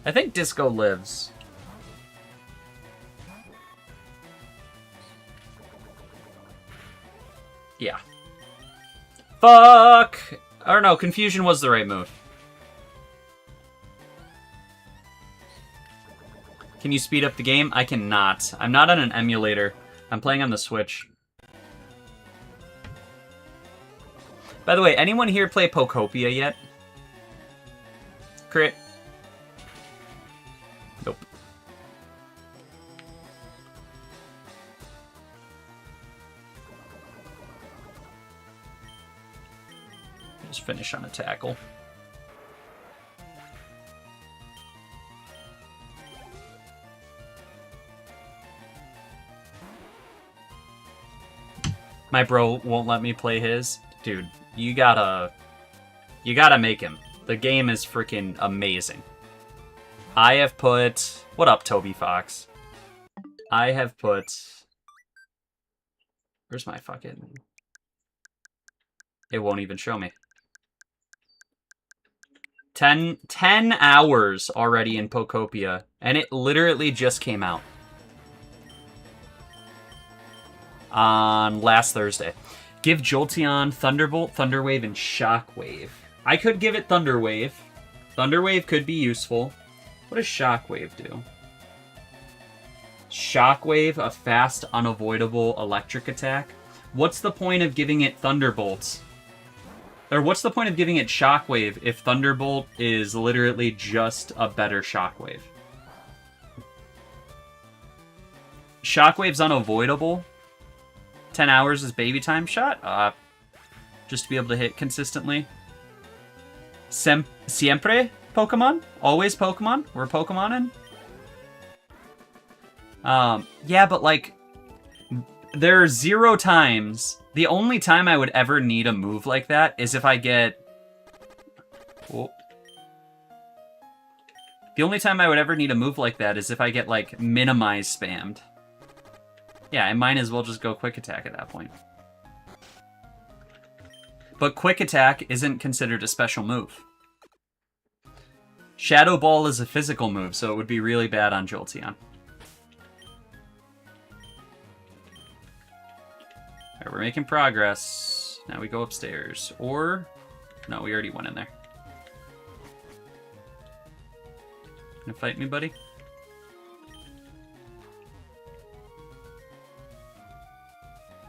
I think Disco lives. Yeah. Fuck! I don't know, Confusion was the right move. Can you speed up the game? I cannot. I'm not on an emulator. I'm playing on the Switch. By the way, anyone here play Pokopia yet? Crit. Nope. Just finish on a tackle. My bro won't let me play his. Dude, you gotta make him. The game is freaking amazing. I have put... What up, Toby Fox? I have put... Where's my fucking... It won't even show me. 10 hours already in Pokopia, and it literally just came out. On last Thursday. Give Jolteon Thunderbolt, Thunderwave, and Shockwave. I could give it Thunderwave. Thunderwave could be useful. What does Shockwave do? Shockwave, a fast, unavoidable electric attack. What's the point of giving it Thunderbolts? Or what's the point of giving it Shockwave if Thunderbolt is literally just a better Shockwave? Shockwave's unavoidable. 10 hours is baby time. Shut up. Just to be able to hit consistently. Siempre Pokemon? Always Pokemon? We're Pokemonin'? Yeah, but like, there are 0 times. The only time I would ever need a move like that is if I get... Whoa. The only time I would ever need a move like that is if I get, like, minimize spammed. Yeah, I might as well just go Quick Attack at that point. But Quick Attack isn't considered a special move. Shadow Ball is a physical move, so it would be really bad on Jolteon. Alright, we're making progress. Now we go upstairs. Or... No, we already went in there. Gonna fight me, buddy?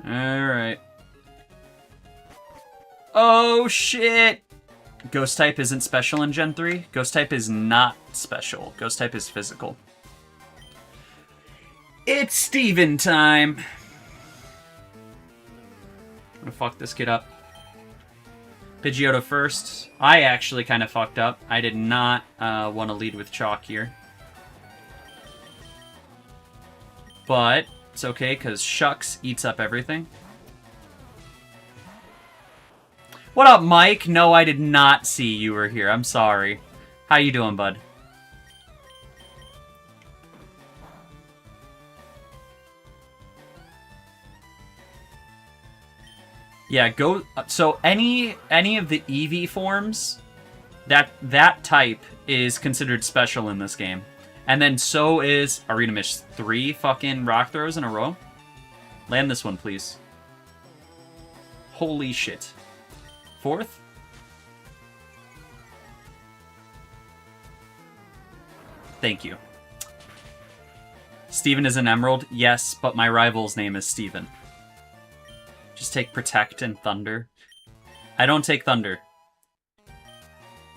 Alright. Oh, shit! Ghost type isn't special in Gen 3. Ghost type is not special. Ghost type is physical. It's Steven time! I'm gonna fuck this kid up. Pidgeotto first. I actually kind of fucked up. I did not want to lead with Chalk here. But it's okay, because Shucks eats up everything. What up, Mike? No, I did not see you were here. I'm sorry. How you doing, bud? Yeah, go... So any of the Eevee forms, that type is considered special in this game. And then so is... Arena Mish 3 fucking rock throws in a row. Land this one, please. Holy shit. 4th? Thank you. Steven is an Emerald? Yes, but my rival's name is Steven. Just take Protect and Thunder. I don't take Thunder.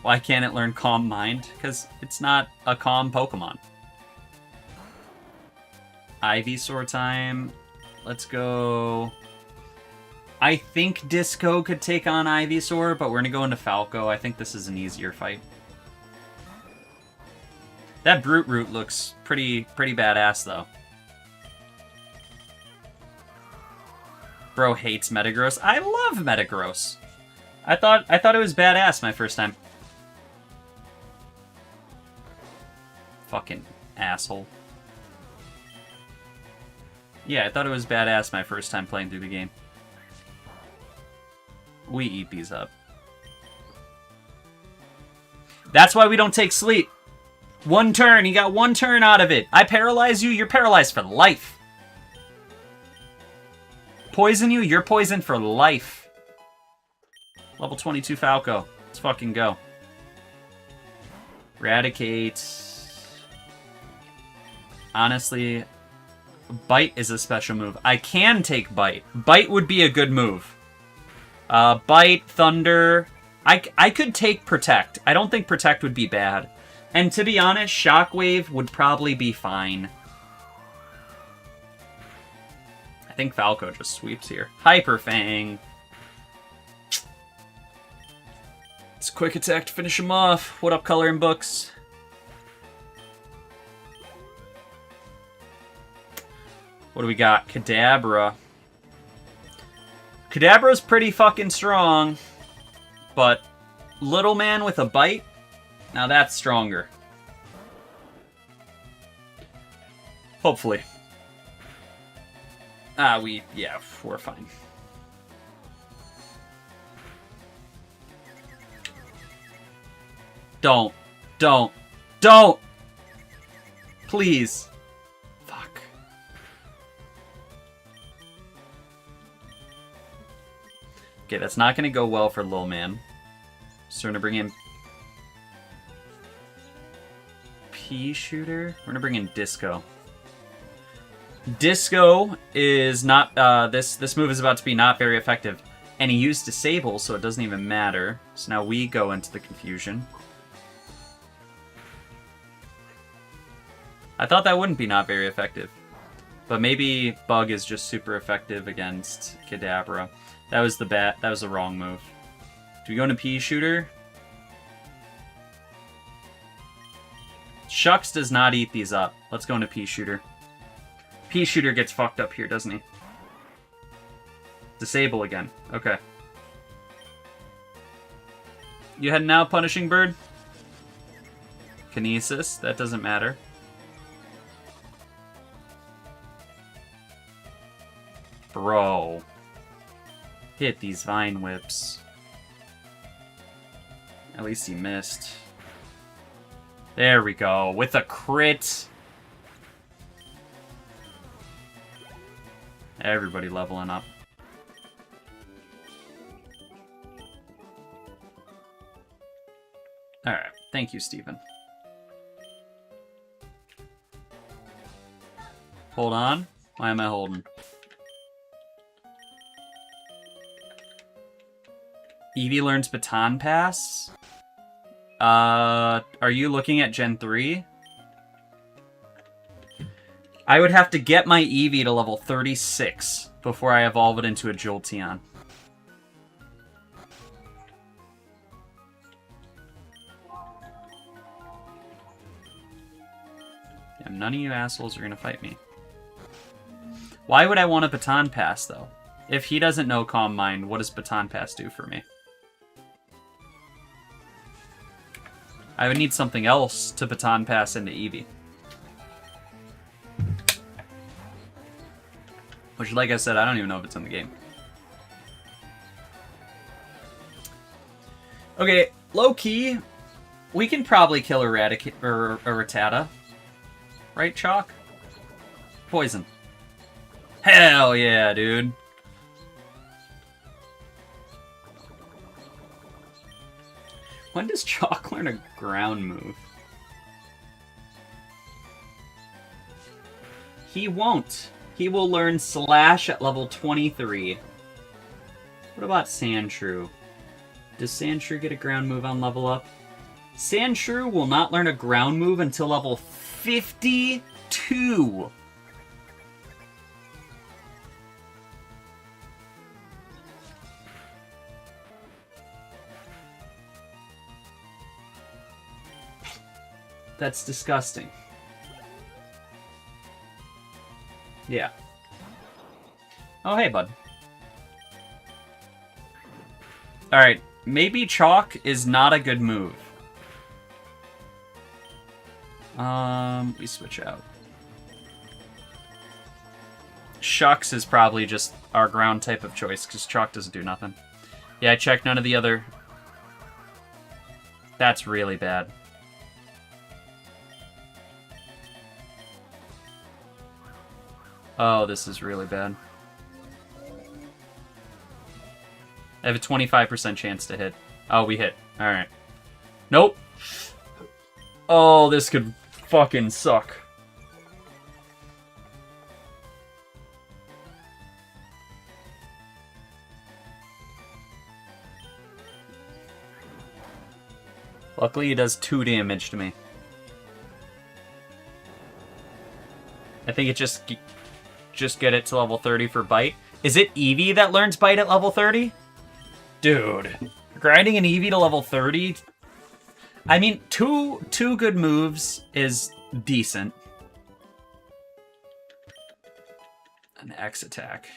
Why can't it learn Calm Mind? Because it's not a calm Pokemon. Ivysaur time. Let's go... I think Disco could take on Ivysaur, but we're going to go into Falco. I think this is an easier fight. That Brute Root looks pretty badass, though. Bro hates Metagross. I love Metagross. I thought it was badass my first time. Fucking asshole. Yeah, I thought it was badass my first time playing through the game. We eat these up. That's why we don't take sleep. 1 turn. You got 1 turn out of it. I paralyze you. You're paralyzed for life. Poison you. You're poisoned for life. Level 22 Falco. Let's fucking go. Eradicate. Honestly, Bite is a special move. I can take Bite. Bite would be a good move. Bite, Thunder. I could take Protect. I don't think Protect would be bad. And to be honest, Shockwave would probably be fine. I think Falco just sweeps here. Hyper Fang. It's a quick attack to finish him off. What up, Coloring Books? What do we got? Kadabra. Kadabra's pretty fucking strong. But Little Man with a Bite? Now that's stronger. Hopefully. Yeah, we're fine. Don't. Please. Fuck. Okay, that's not gonna go well for Lil Man. So we're gonna bring in Pea Shooter. We're gonna bring in Disco. Disco is not, this move is about to be not very effective. And he used Disable, so it doesn't even matter. So now we go into the confusion. I thought that wouldn't be not very effective. But maybe Bug is just super effective against Kadabra. That was the wrong move. Do we go into Pea Shooter? Shucks does not eat these up. Let's go into Pea Shooter. Pea Shooter gets fucked up here, doesn't he? Disable again. Okay. You heading out, Punishing Bird? Kinesis. That doesn't matter. Bro. Hit these Vine Whips. At least he missed. There we go. With a crit. Everybody leveling up. Alright. Thank you, Steven. Hold on. Why am I holding? Eevee learns Baton Pass? Are you looking at Gen 3? I would have to get my Eevee to level 36 before I evolve it into a Jolteon. Damn, none of you assholes are gonna fight me. Why would I want a Baton Pass, though? If he doesn't know Calm Mind, what does Baton Pass do for me? I would need something else to Baton Pass into Eevee. Which, like I said, I don't even know if it's in the game. Okay, low-key, we can probably kill Eradicate or Rattata. Right, Chalk? Poison. Hell yeah, dude. When does Chalk learn a ground move? He won't. He will learn Slash at level 23. What about Sandshrew? Does Sandshrew get a ground move on level up? Sandshrew will not learn a ground move until level 52. That's disgusting. Yeah. Oh, hey, bud. Alright, maybe Chalk is not a good move. We switch out. Shucks is probably just our ground type of choice, because Chalk doesn't do nothing. Yeah, I checked none of the other... That's really bad. Oh, this is really bad. I have a 25% chance to hit. Oh, we hit. Alright. Nope. Oh, this could fucking suck. Luckily, he does 2 damage to me. I think it just get it to level 30 for Bite. Is it Eevee that learns Bite at level 30? Dude, grinding an Eevee to level 30? I mean, two good moves is decent. An X attack.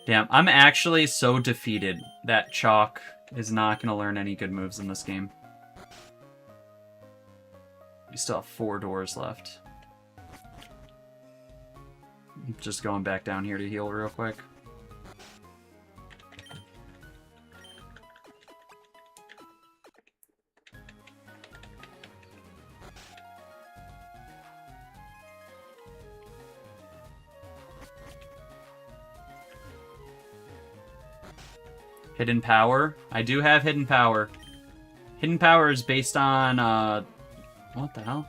Damn, I'm actually so defeated that Chalk is not going to learn any good moves in this game. We still have 4 doors left. Just going back down here to heal real quick. Hidden Power. I do have Hidden Power. Hidden Power is based on, what the hell?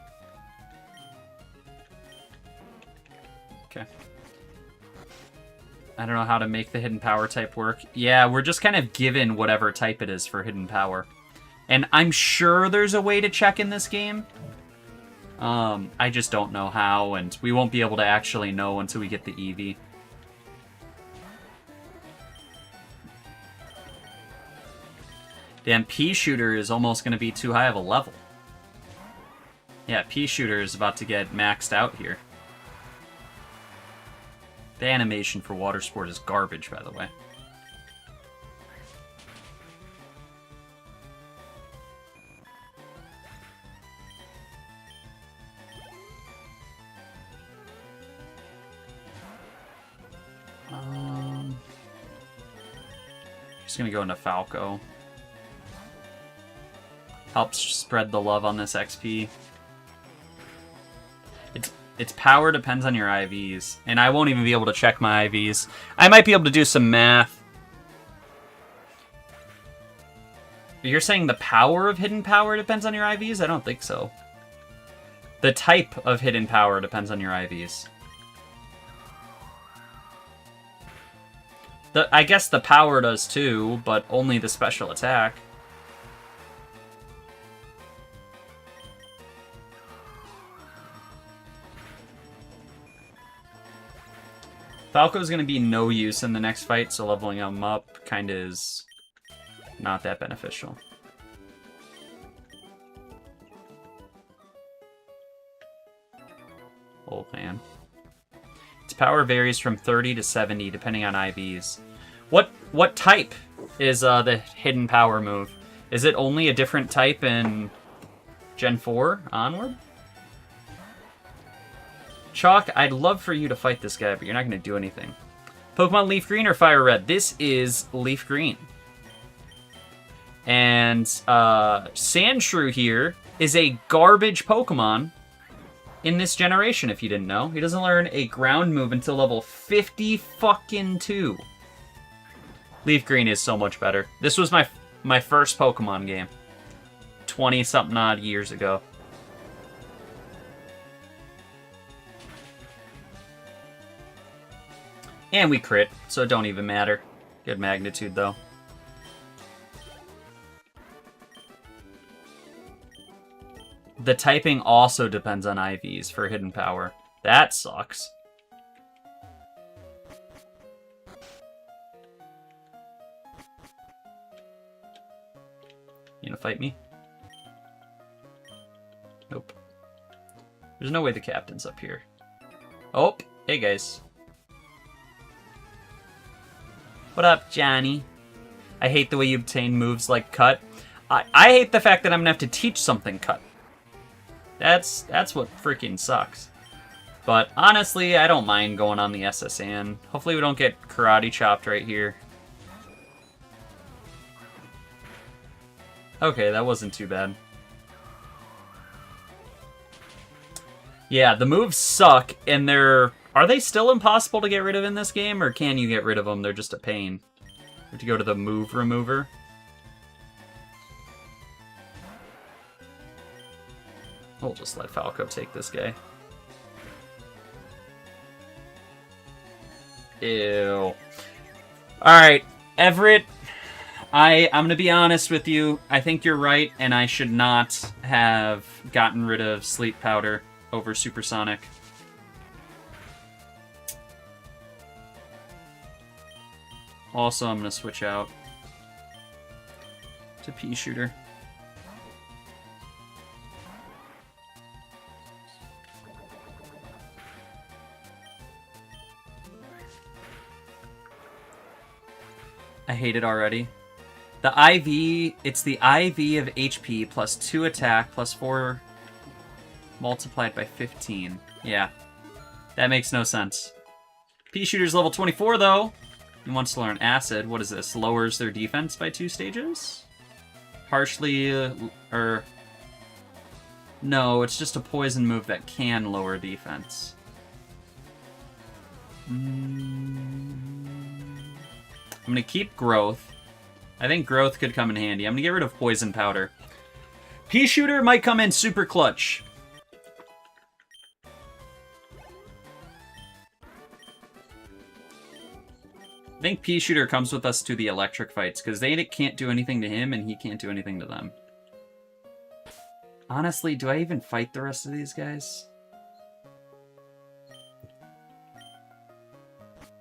Okay. I don't know how to make the Hidden Power type work. Yeah, we're just kind of given whatever type it is for Hidden Power. And I'm sure there's a way to check in this game. I just don't know how, and we won't be able to actually know until we get the Eevee. Damn, Pea Shooter is almost going to be too high of a level. Yeah, Pea Shooter is about to get maxed out here. The animation for Water Sport is garbage, by the way. Just going to go into Falco. Helps spread the love on this XP. Its power depends on your IVs, and I won't even be able to check my IVs. I might be able to do some math. You're saying the power of Hidden Power depends on your IVs? I don't think so. The type of Hidden Power depends on your IVs. I guess the power does too, but only the special attack. Falco's going to be no use in the next fight, so leveling him up kind of is not that beneficial. Old man. Its power varies from 30 to 70 depending on IVs. What type is the Hidden Power move? Is it only a different type in Gen 4 onward? Chalk, I'd love for you to fight this guy, but you're not going to do anything. Pokemon Leaf Green or Fire Red? This is Leaf Green. And Sandshrew here is a garbage Pokemon in this generation, if you didn't know. He doesn't learn a ground move until level 50-fucking-2. Leaf Green is so much better. This was my first Pokemon game. 20-something odd years ago. And we crit, so it don't even matter. Good magnitude, though. The typing also depends on IVs for Hidden Power. That sucks. You gonna fight me? Nope. There's no way the captain's up here. Oh, hey guys. What up, Johnny? I hate the way you obtain moves like Cut. I hate the fact that I'm gonna have to teach something Cut. That's what freaking sucks. But honestly, I don't mind going on the SSN. Hopefully we don't get karate chopped right here. Okay, that wasn't too bad. Yeah, the moves suck, and they're... Are they still impossible to get rid of in this game, or can you get rid of them? They're just a pain. You have to go to the move remover. We'll just let Falco take this guy. Ew. Alright, Everett. I'm going to be honest with you. I think you're right, and I should not have gotten rid of Sleep Powder over Supersonic. Also, I'm going to switch out to Pea Shooter. I hate it already. The IV, it's the IV of HP plus 2 attack plus 4 multiplied by 15. Yeah, that makes no sense. Pea Shooter's level 24, though. He wants to learn Acid. What is this? Lowers their defense by 2 stages? Partially, no, it's just a poison move that can lower defense. I'm going to keep Growth. I think Growth could come in handy. I'm going to get rid of Poison Powder. Pea Shooter might come in super clutch. I think Pea Shooter comes with us to the electric fights, because they can't do anything to him, and he can't do anything to them. Honestly, do I even fight the rest of these guys?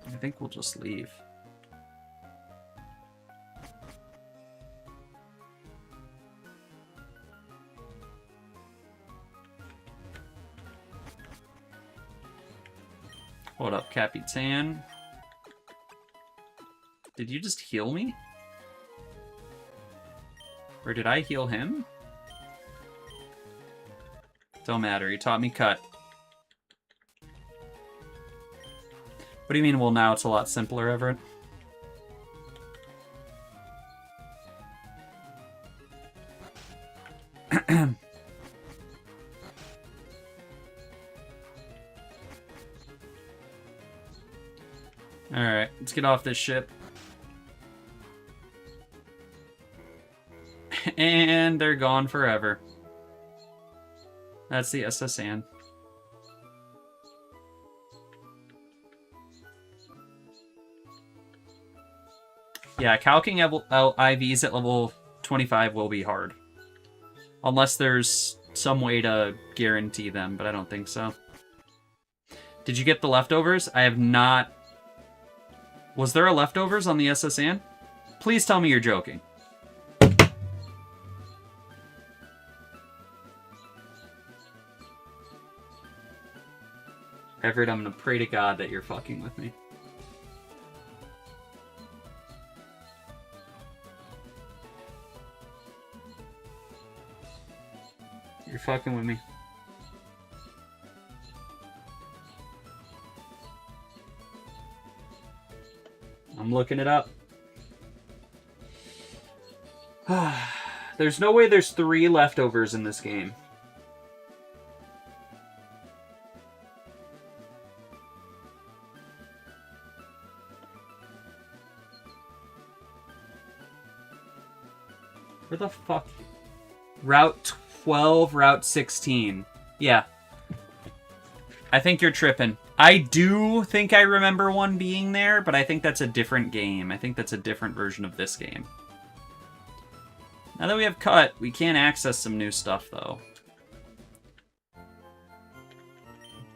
I think we'll just leave. Hold up, Capitan. Did you just heal me? Or did I heal him? Don't matter, he taught me cut. What do you mean, well, now it's a lot simpler, Everett? Alright, let's get off this ship. And they're gone forever. That's the SSN. Yeah, calcing IVs at level 25 will be hard. Unless there's some way to guarantee them, but I don't think so. Did you get the leftovers? I have not... Was there a leftovers on the SSN? Please tell me you're joking. Everett, I'm gonna pray to God that you're fucking with me. You're fucking with me. I'm looking it up. There's no way there's 3 leftovers in this game. Where the fuck? Route 12, Route 16. Yeah. I think you're tripping. I do think I remember one being there, but I think that's a different game. I think that's a different version of this game. Now that we have cut, we can access some new stuff, though.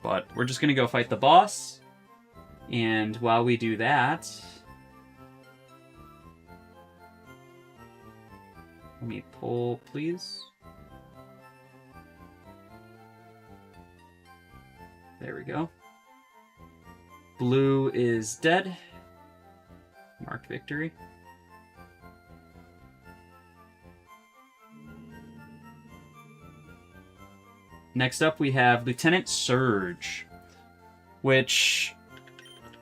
But we're just going to go fight the boss. And while we do that... Let me pull, please. There we go. Blue is dead. Mark victory. Next up, we have Lieutenant Surge, which,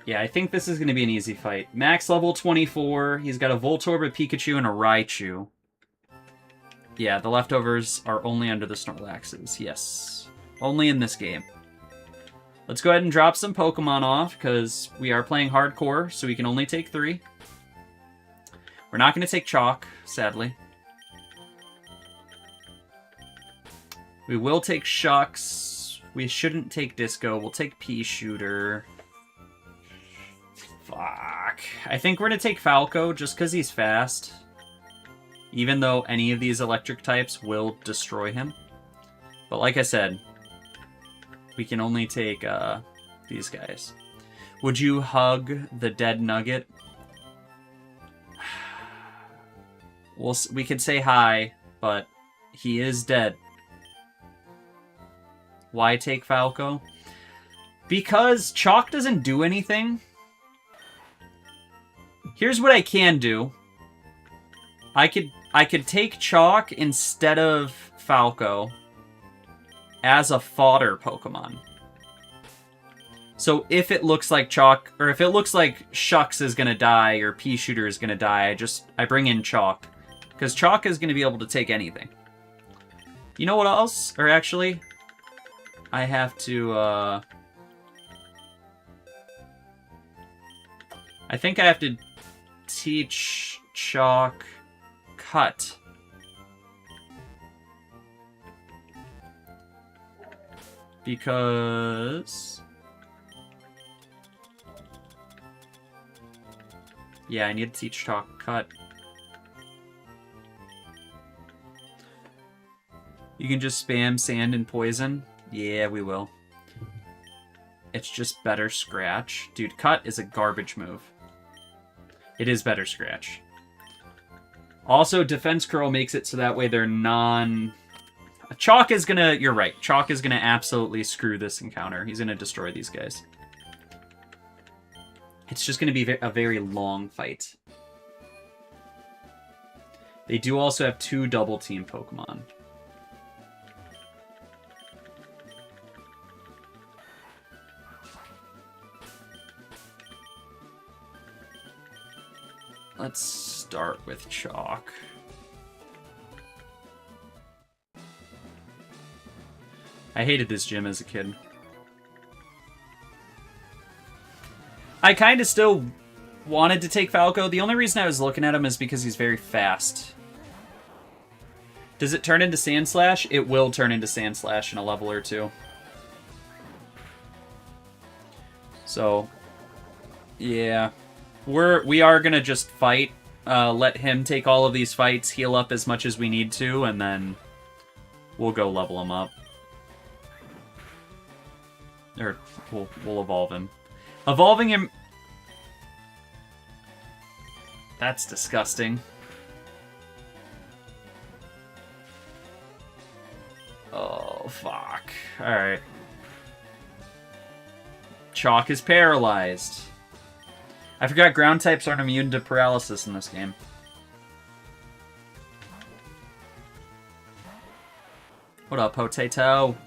yeah, I think this is going to be an easy fight. Max level 24. He's got a Voltorb, a Pikachu, and a Raichu. Yeah, the leftovers are only under the Snorlaxes. Yes, only in this game. Let's go ahead and drop some Pokemon off, because we are playing hardcore, so we can only take 3. We're not going to take Chalk, sadly. We will take Shucks. We shouldn't take Disco. We'll take Pea Shooter. Fuck. I think we're going to take Falco, just because he's fast. even though any of these electric types will destroy him. But like I said, we can only take these guys. Would you hug the dead nugget? We could say hi, but he is dead. Why take Falco? Because Chalk doesn't do anything. Here's what I can do. I could take Chalk instead of Falco as a fodder Pokemon. So if it looks like Chalk, or if it looks like Shucks is gonna die or Pea Shooter is gonna die, I bring in Chalk. Because Chalk is gonna be able to take anything. You know what else? Or actually, I have to, I think I have to teach Chalk Cut. Because... yeah, I need to teach Chalk Cut. You can just spam Sand and Poison? Yeah, we will. It's just better Scratch. Dude, Cut is a garbage move. It is better Scratch. Also, Defense Curl makes it so that way they're non... Chalk is gonna... You're right. Chalk is gonna absolutely screw this encounter. He's gonna destroy these guys. It's just gonna be a very long fight. They do also have 2 double team Pokemon. Let's start with Chalk. I hated this gym as a kid. I kind of still wanted to take Falco. The only reason I was looking at him is because he's very fast. Does it turn into Sandslash? It will turn into Sandslash in a level or 2. So, yeah. We are gonna just fight. Let him take all of these fights, heal up as much as we need to, and then we'll go level him up. Or we'll evolve him. Evolving him... That's disgusting. Oh, fuck. Alright. Chalk is paralyzed. I forgot ground types aren't immune to paralysis in this game. What up, Potato?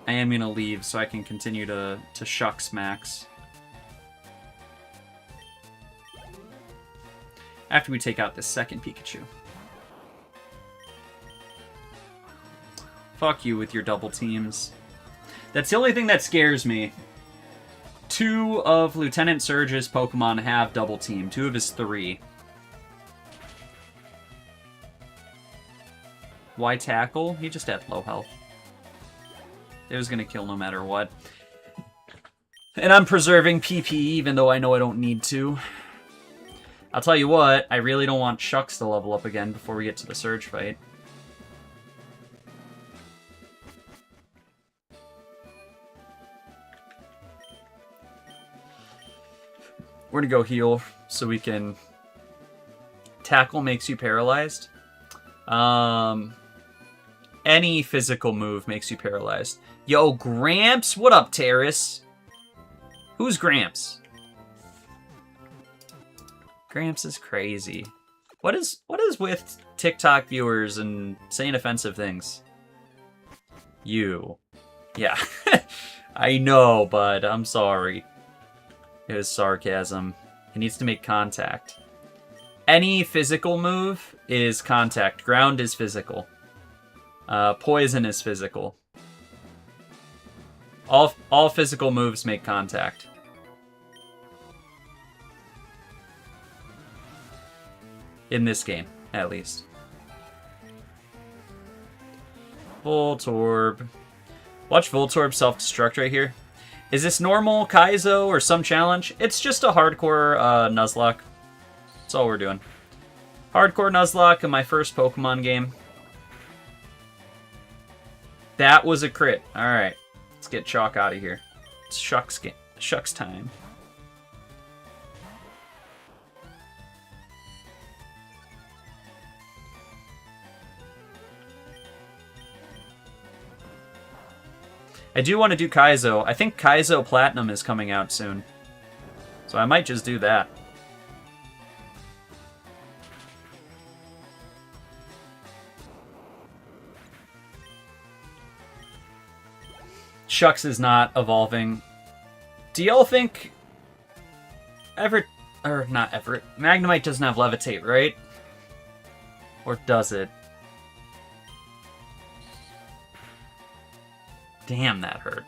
I am gonna leave so I can continue to Shucks Max. After we take out this second Pikachu. Fuck you with your double teams. That's the only thing that scares me. 2 of Lieutenant Surge's Pokemon have double team. 2 of his 3. Why tackle? He just had low health. It was gonna kill no matter what. And I'm preserving PP even though I know I don't need to. I'll tell you what, I really don't want Shucks to level up again before we get to the Surge fight. We're gonna go heal so we can... Tackle makes you paralyzed. Any physical move makes you paralyzed. Yo, Gramps! What up, Terrace? Who's Gramps? Gramps is crazy. What is with TikTok viewers and saying offensive things? You. Yeah. I know, bud. I'm sorry. It was sarcasm. He needs to make contact. Any physical move is contact. Ground is physical. Poison is physical. All physical moves make contact. In this game, at least. Voltorb. Watch Voltorb self-destruct right here. Is this normal, Kaizo, or some challenge? It's just a hardcore Nuzlock. That's all we're doing. Hardcore Nuzlock in my first Pokemon game. That was a crit. Alright. Let's get Chalk out of here. It's Shucks time. I do want to do Kaizo. I think Kaizo Platinum is coming out soon. So I might just do that. Shucks is not evolving. Do y'all think Everett, or not Everett, Magnemite doesn't have Levitate, right? Or does it? Damn, that hurt.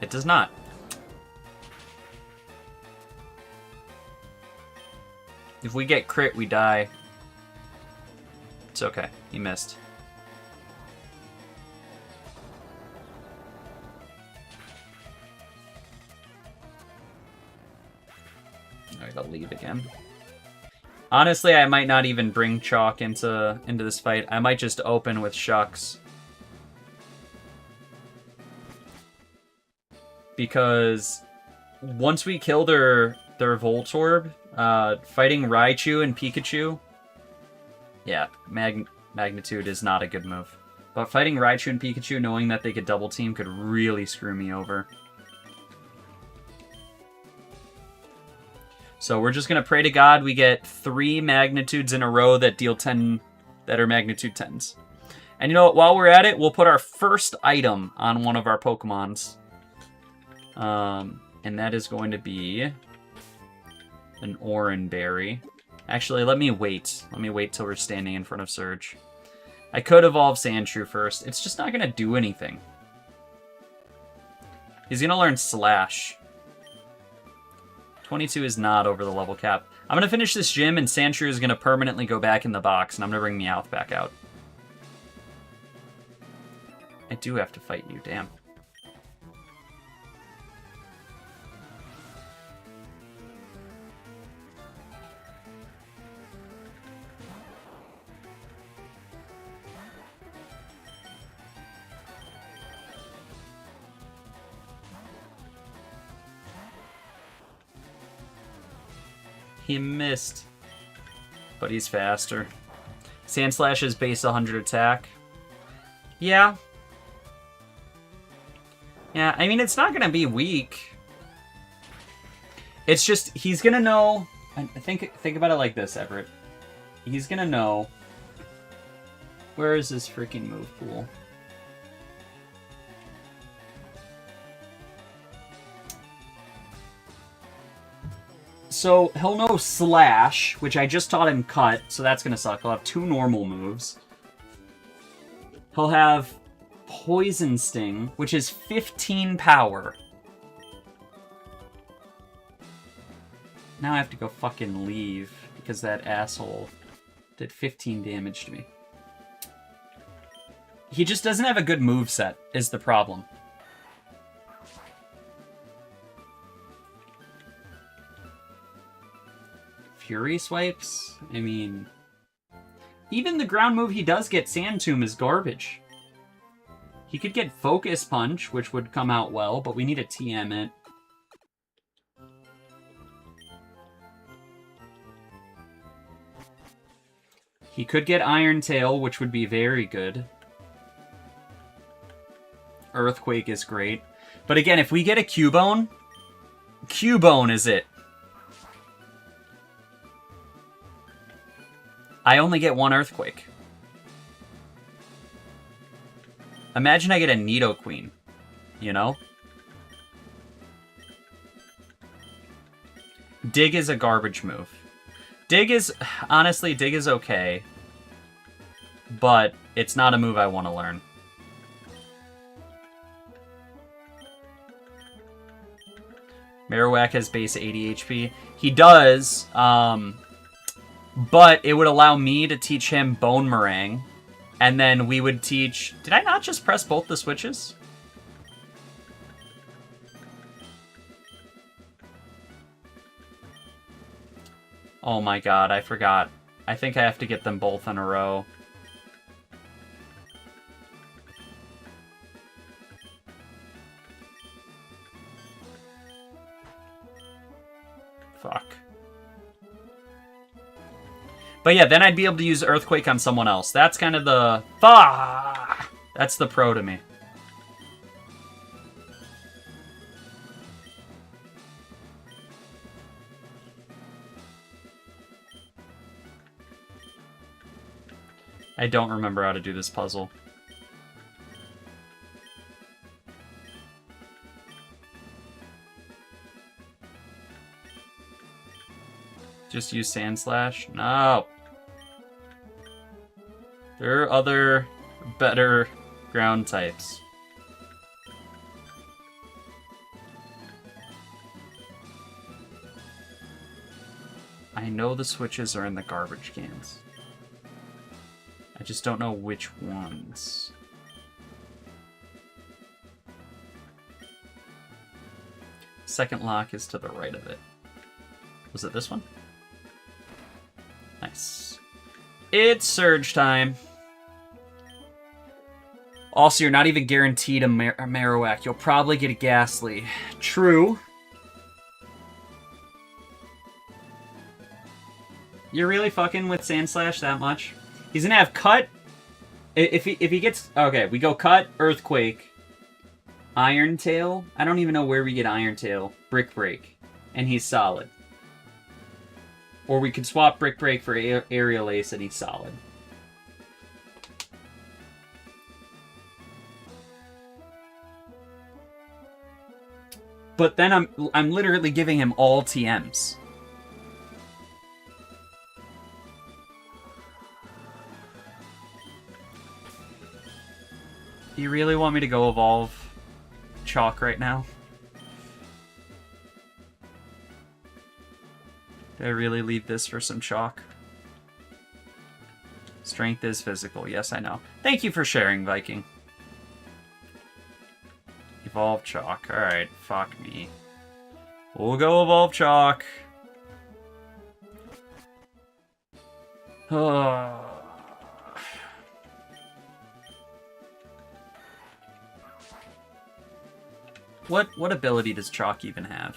It does not. If we get crit, we die. It's okay. He missed. I gotta leave again. Honestly, I might not even bring Chalk into this fight. I might just open with Shucks. Because once we kill their Voltorb, fighting Raichu and Pikachu, yeah, Magnitude is not a good move. But fighting Raichu and Pikachu, knowing that they could double team, could really screw me over. So we're just gonna pray to God we get 3 Magnitudes in a row that deal 10, that are Magnitude 10s. And you know what? While we're at it, we'll put our first item on one of our Pokemons. And that is going to be an Oranberry. Actually, let me wait. Let me wait till we're standing in front of Surge. I could evolve Sandshrew first. It's just not going to do anything. He's going to learn Slash. 22 is not over the level cap. I'm going to finish this gym, and Sandshrew is going to permanently go back in the box, and I'm going to bring Meowth back out. I do have to fight you, damn. He missed. But he's faster. Sandslash is base 100 attack. Yeah. Yeah, I mean, it's not going to be weak. It's just, he's going to know... Think about it like this, Everett. He's going to know... Where is his freaking move pool? So, he'll know Slash, which I just taught him Cut, so that's going to suck. He'll have 2 normal moves. He'll have Poison Sting, which is 15 power. Now I have to go fucking leave, because that asshole did 15 damage to me. He just doesn't have a good moveset, is the problem. Fury Swipes? I mean... Even the ground move he does get, Sand Tomb, is garbage. He could get Focus Punch, which would come out well, but we need a TM it. He could get Iron Tail, which would be very good. Earthquake is great. But again, if we get a Cubone, Cubone is it. I only get 1 Earthquake. Imagine I get a Nidoqueen, you know? Dig is a garbage move. Dig is, honestly, Dig is okay. But it's not a move I want to learn. Marowak has base 80 HP. He does, but it would allow me to teach him Bone Meringue And then we would teach... Did I not just press both the switches? Oh my god, I forgot. I think I have to get them both in a row. Fuck. But yeah, then I'd be able to use Earthquake on someone else. That's kind of the... Fuck! That's the pro to me. I don't remember how to do this puzzle. Just use Sand Slash? No! There are other, better ground types. I know the switches are in the garbage cans. I just don't know which ones. Second lock is to the right of it. Was it this one? Nice. It's surge time. Also, you're not even guaranteed a Marowak. You'll probably get a Ghastly. True. You're really fucking with Sand Slash that much? He's gonna have Cut. If he gets... Okay, we go Cut, Earthquake, Iron Tail. I don't even know where we get Iron Tail. Brick Break. And he's solid. Or we could swap Brick Break for Aerial Ace and he's solid. But then I'm literally giving him all TMs. Do you really want me to go evolve Chalk right now? Did I really leave this for some Chalk? Strength is physical. Yes, I know. Thank you for sharing, Viking. Evolve Chalk. Alright, fuck me. We'll go evolve Chalk. What ability does Chalk even have?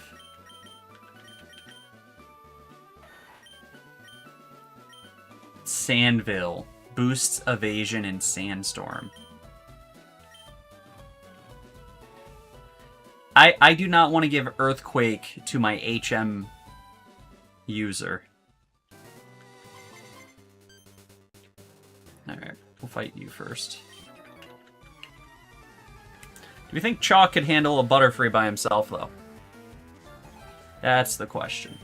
Sandville. Boosts evasion in Sandstorm. I do not want to give Earthquake to my HM user. Alright, we'll fight you first. Do we think Chalk could handle a Butterfree by himself, though? That's the question.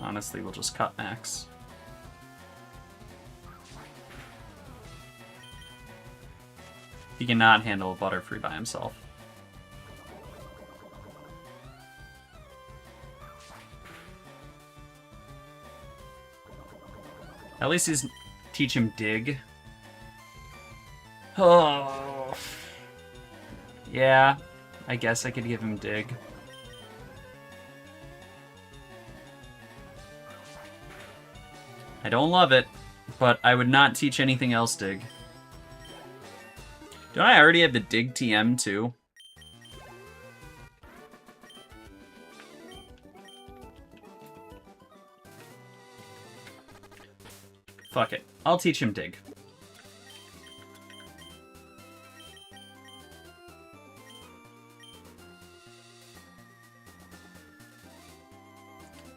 Honestly, we'll just cut Max. He cannot handle a Butterfree by himself. At least he's teach him Dig. Oh. Yeah, I guess I could give him Dig. I don't love it, but I would not teach anything else Dig. Don't I already have the Dig TM too? Fuck it. I'll teach him Dig.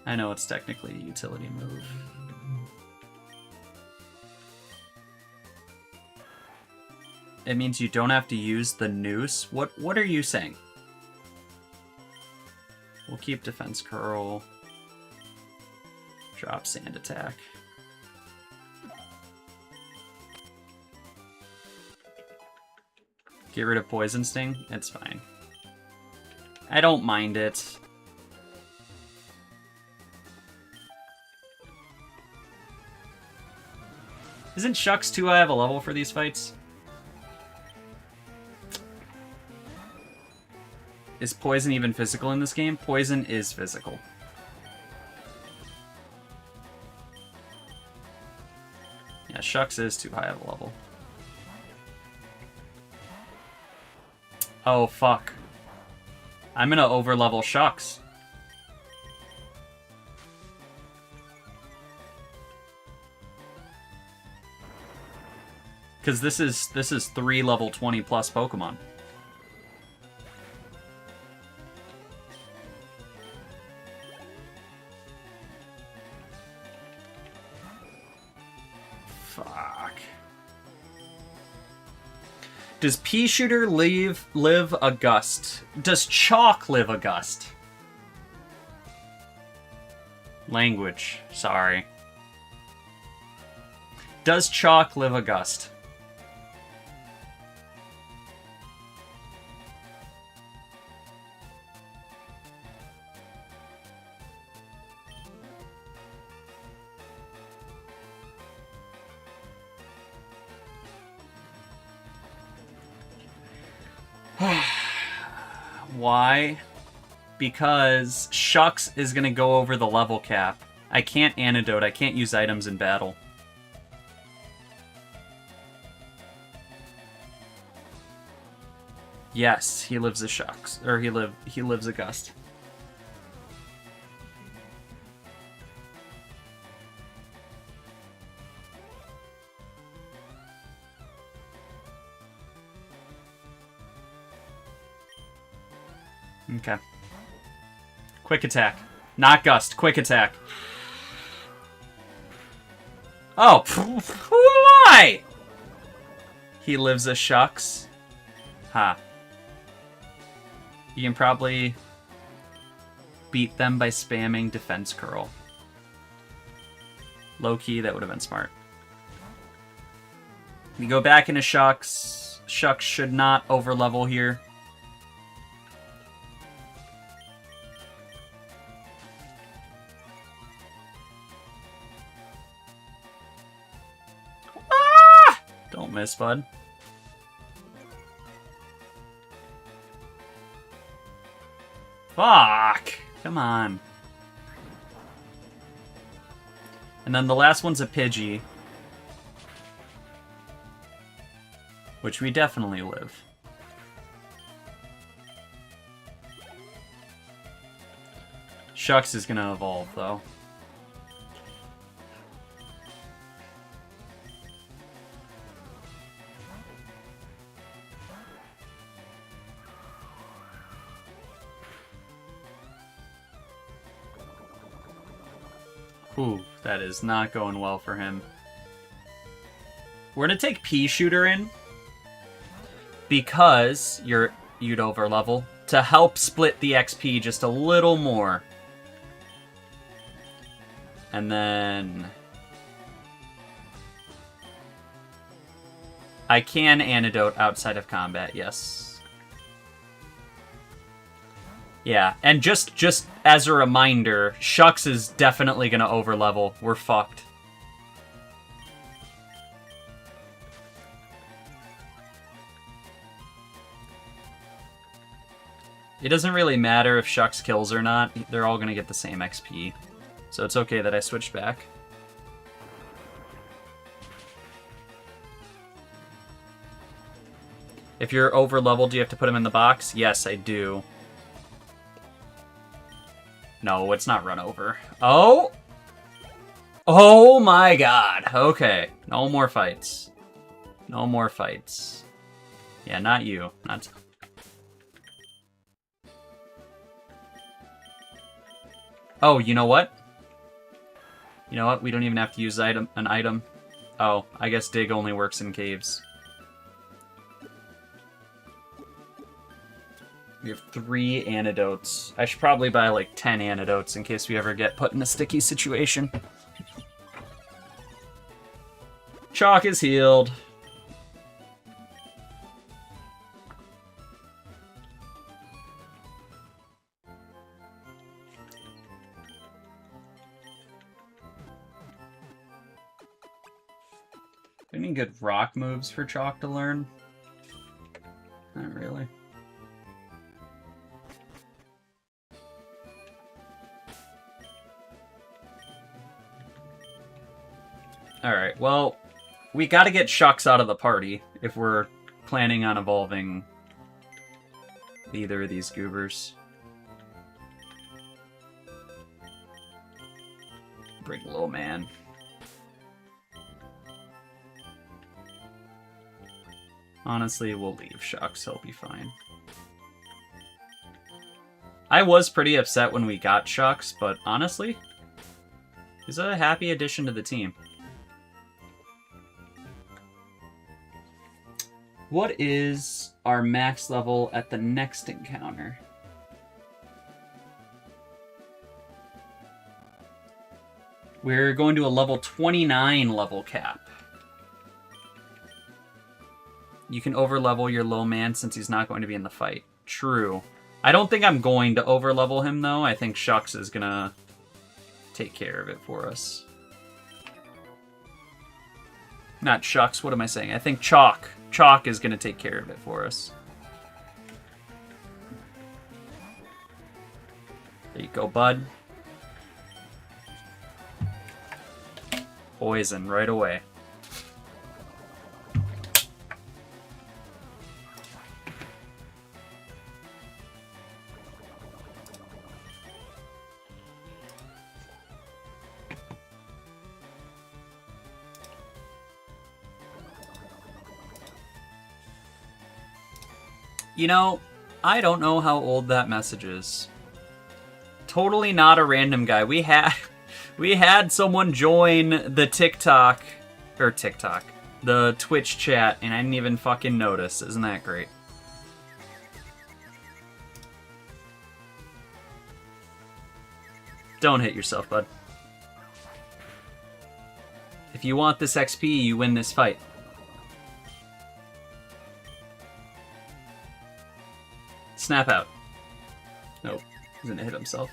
I know it's technically a utility move. It means you don't have to use the Noose. What are you saying? We'll keep Defense Curl. Drop Sand Attack. Get rid of Poison Sting? It's fine. I don't mind it. Isn't Shucks too high of a level for these fights? Is Poison even physical in this game? Poison is physical. Yeah, Shucks is too high of a level. Oh, fuck. I'm gonna overlevel Shucks. Because this is 3 level 20 plus Pokemon. Fuck. Does Pea Shooter live a gust? Does Chalk live a gust? Language. Sorry. Does Chalk live a gust? Why? Because Shucks is going to go over the level cap. I can't antidote. I can't use items in battle. Yes, he lives a Shucks. Or he lives a Gust. Okay. Quick attack. Not Gust. Quick attack. Oh, who am I? He lives a Shucks. Ha. Huh. You can probably beat them by spamming Defense Curl. Low-key, that would have been smart. We go back into Shucks. Shucks should not overlevel here. Ah! Don't miss, bud. Fuck! Come on. And then the last one's a Pidgey. Which we definitely live. Shucks is gonna evolve, though. Ooh, that is not going well for him. We're gonna take Pea Shooter in because you'd overlevel to help split the XP just a little more. And then I can antidote outside of combat, yes. Yeah, and just as a reminder, Shucks is definitely gonna overlevel. We're fucked. It doesn't really matter if Shucks kills or not. They're all gonna get the same XP. So it's okay that I switched back. If you're overleveled, do you have to put him in the box? Yes, I do. No, it's not run over. Oh! Oh my god. Okay. No more fights. No more fights. Yeah, not you. Not... Oh, you know what? You know what? We don't even have to use an item. Oh, I guess Dig only works in caves. We have 3 antidotes. I should probably buy like 10 antidotes in case we ever get put in a sticky situation. Chalk is healed. Any good rock moves for Chalk to learn? Not really. Alright, well, we gotta get Shucks out of the party if we're planning on evolving either of these goobers. Bring low man. Honestly, we'll leave Shucks. He'll be fine. I was pretty upset when we got Shucks, but honestly, he's a happy addition to the team. What is our max level at the next encounter? We're going to a level 29 level cap. You can overlevel your low man since he's not going to be in the fight. True. I don't think I'm going to overlevel him, though. I think Shucks is going to take care of it for us. Not Shucks, what am I saying? I think Chalk. Chalk is going to take care of it for us. There you go, bud. Poison right away. You know, I don't know how old that message is. Totally not a random guy. We had someone join the the Twitch chat, and I didn't even fucking notice. Isn't that great? Don't hit yourself, bud. If you want this XP, you win this fight. Snap out. Nope. He's gonna hit himself.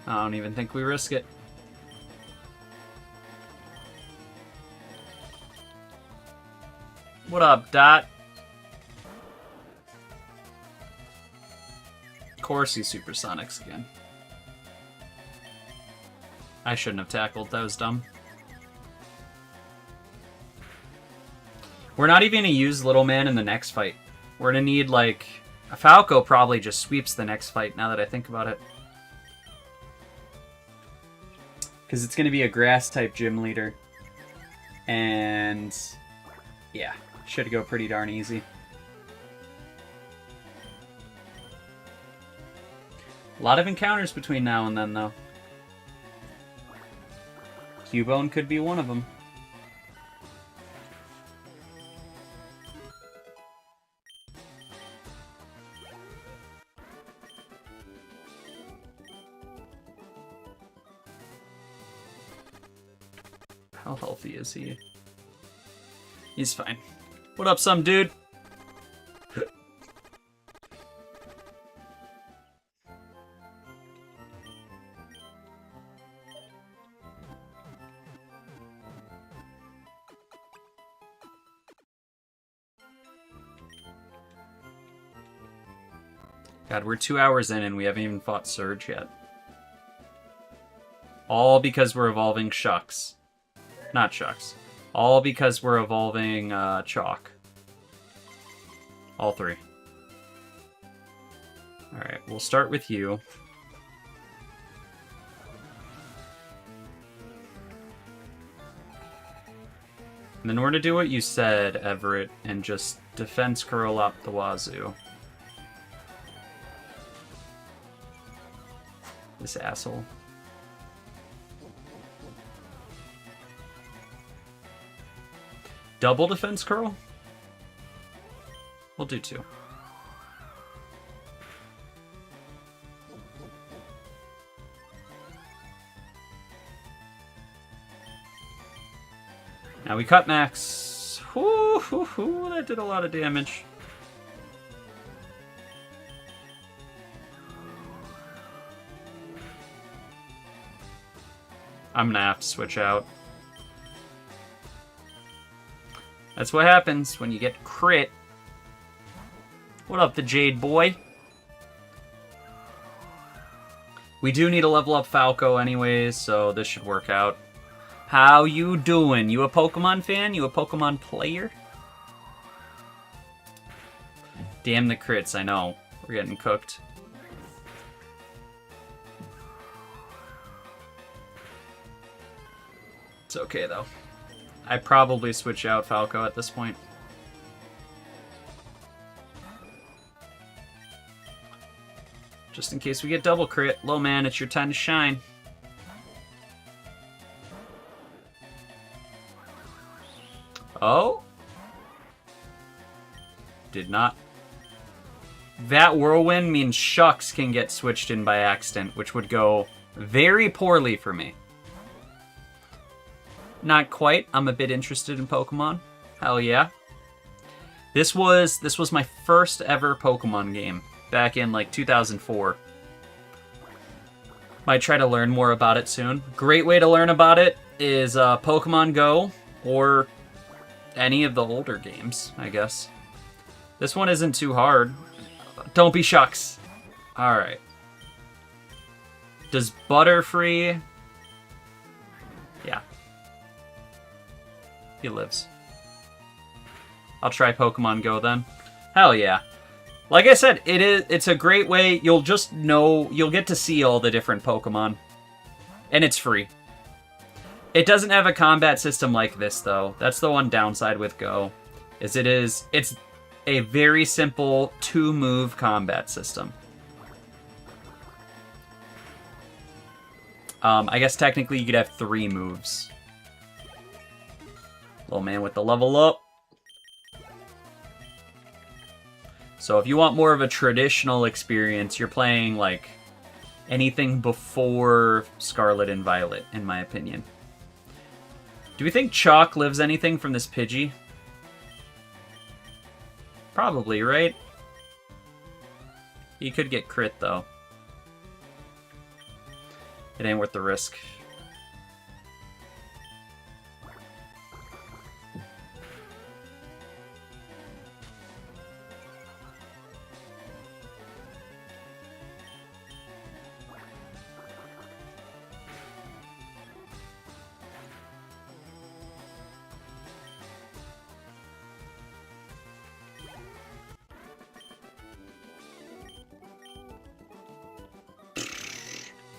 I don't even think we risk it. What up, Dot? Of course he's Supersonics again. I shouldn't have tackled. That was dumb. We're not even going to use Little Man in the next fight. We're going to need, like... A Falco probably just sweeps the next fight, now that I think about it. Because it's going to be a Grass-type gym leader. And... yeah, should go pretty darn easy. A lot of encounters between now and then, though. Cubone could be one of them. How healthy is he? He's fine. What up, some dude? God, we're 2 hours in and we haven't even fought Surge yet. All because we're evolving Shucks. Not Shucks. All because we're evolving Chalk. All three. Alright, we'll start with you. And then we're going to do what you said, Everett, and just defense curl up the wazoo. This asshole. Double defense curl? We'll do 2. Now we cut max. Whoo, that did a lot of damage. I'm gonna have to switch out. That's what happens when you get crit. What up, the Jade boy? We do need to level up Falco anyways, so this should work out. How you doing? You a Pokemon fan? You a Pokemon player? Damn the crits, I know. We're getting cooked. It's okay, though. I'd probably switch out Falco at this point. Just in case we get double crit. Low man, it's your time to shine. Oh? Did not. That whirlwind means Shucks can get switched in by accident, which would go very poorly for me. Not quite. I'm a bit interested in Pokemon. Hell yeah. This was my first ever Pokemon game back in like 2004. Might try to learn more about it soon. Great way to learn about it is Pokemon Go or any of the older games, I guess. This one isn't too hard. Don't be Shucks. Alright. Does Butterfree... Yeah. He lives. I'll try Pokemon Go then. Hell yeah. Like I said, it's a great way. You'll just know, you'll get to see all the different Pokemon. And it's free. It doesn't have a combat system like this, though. That's the one downside with Go. It's a very simple 2-move combat system. I guess technically you could have 3 moves. Little man with the level up. So if you want more of a traditional experience, you're playing like anything before Scarlet and Violet, in my opinion. Do we think Chalk lives anything from this Pidgey? Probably, right? He could get crit, though. It ain't worth the risk.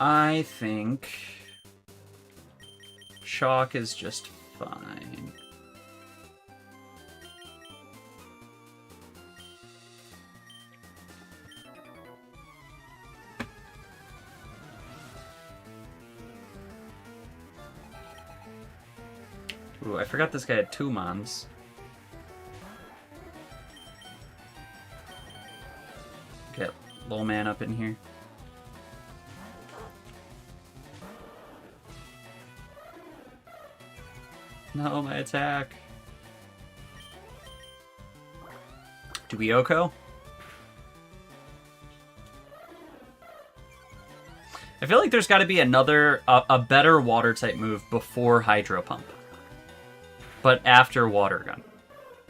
I think Chalk is just fine. Ooh, I forgot this guy had 2 Mons. Get low man up in here. No, my attack. Do we Oko? I feel like there's got to be a better water type move before Hydro Pump. But after Water Gun.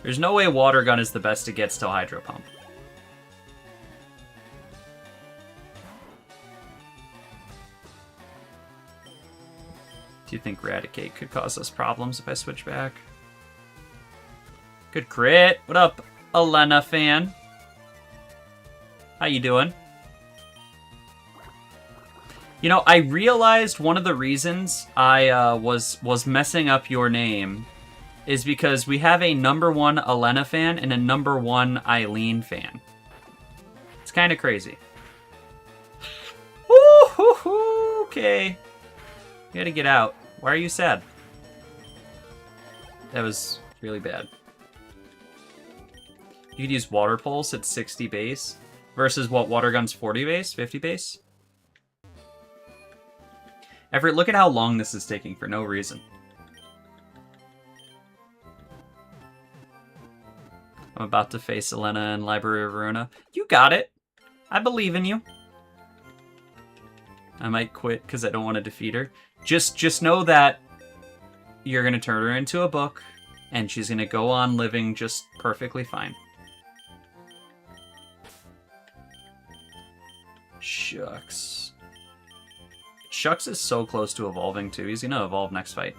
There's no way Water Gun is the best it gets till Hydro Pump. Do you think Raticate could cause us problems if I switch back? Good crit. What up, Elena fan? How you doing? You know, I realized one of the reasons I was messing up your name is because we have a #1 Elena fan and a #1 Eileen fan. It's kind of crazy. Woo-hoo-hoo. Okay. You gotta get out. Why are you sad? That was really bad. You could use Water Pulse at 60 base. Versus what, Water Gun's 40 base? 50 base? Everett, look at how long this is taking for no reason. I'm about to face Elena in Library of Ruina. You got it. I believe in you. I might quit because I don't want to defeat her. Just know that you're going to turn her into a book, and she's going to go on living just perfectly fine. Shucks. Shucks is so close to evolving, too. He's going to evolve next fight.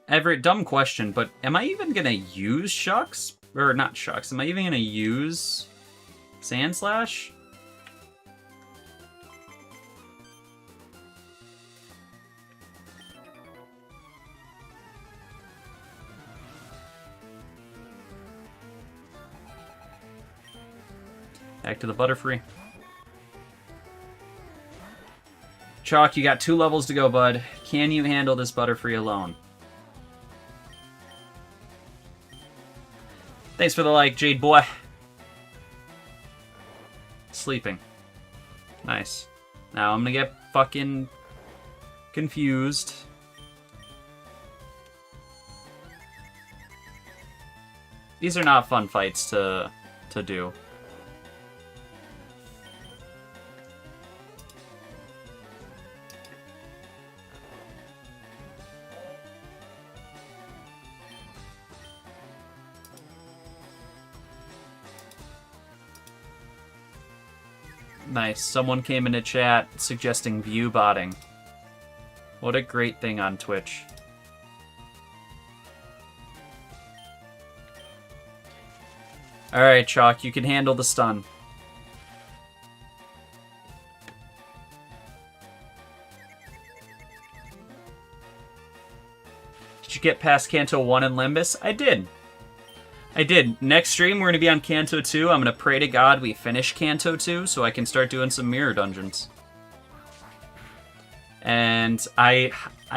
Everett, dumb question, but am I even gonna use Shucks? Or not Shucks, am I even gonna use Sandslash? Back to the Butterfree. Chalk, you got 2 levels to go, bud. Can you handle this Butterfree alone? Thanks for the like, Jade boy. Sleeping. Nice. Now I'm gonna get fucking confused. These are not fun fights to do. Nice. Someone came into chat suggesting view botting. What a great thing on Twitch. Alright, Chalk, you can handle the stun. Did you get past Kanto 1 and Limbus? I did. I did. Next stream, we're going to be on Kanto 2. I'm going to pray to God we finish Kanto 2 so I can start doing some mirror dungeons. And I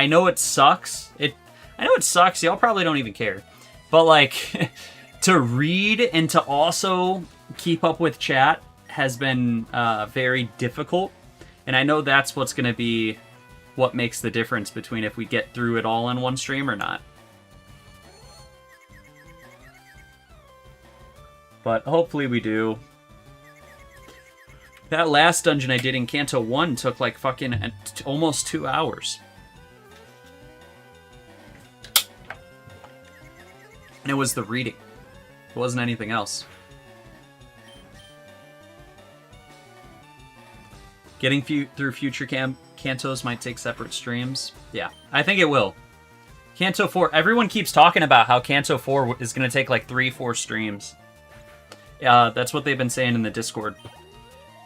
know it sucks. I know it sucks. Y'all probably don't even care. But, like, to read and to also keep up with chat has been very difficult. And I know that's what's going to be what makes the difference between if we get through it all in one stream or not. But hopefully we do. That last dungeon I did in Kanto 1 took like fucking almost 2 hours. And it was the reading. It wasn't anything else. Getting through future Kantos might take separate streams. Yeah, I think it will. Kanto 4, everyone keeps talking about how Kanto 4 is going to take like 3-4 streams. That's what they've been saying in the Discord.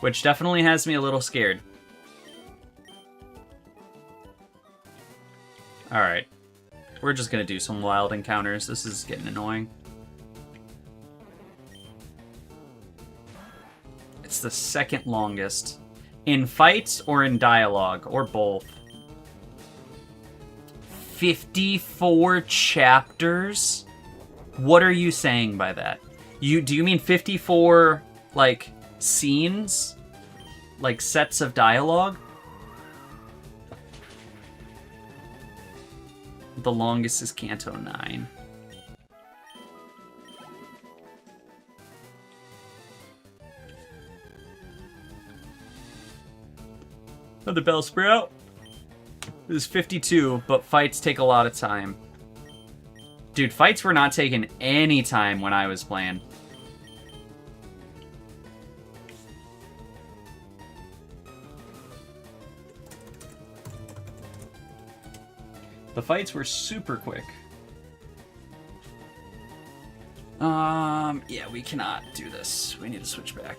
Which definitely has me a little scared. Alright. We're just gonna do some wild encounters. This is getting annoying. It's the second longest. In fights or in dialogue, or both. 54 chapters? What are you saying by that? Do you mean 54, like, scenes? Like, sets of dialogue? The longest is Kanto 9. Oh, the Bellsprout is 52, but fights take a lot of time. Dude, fights were not taking any time when I was playing. The fights were super quick. Yeah, we cannot do this. We need to switch back.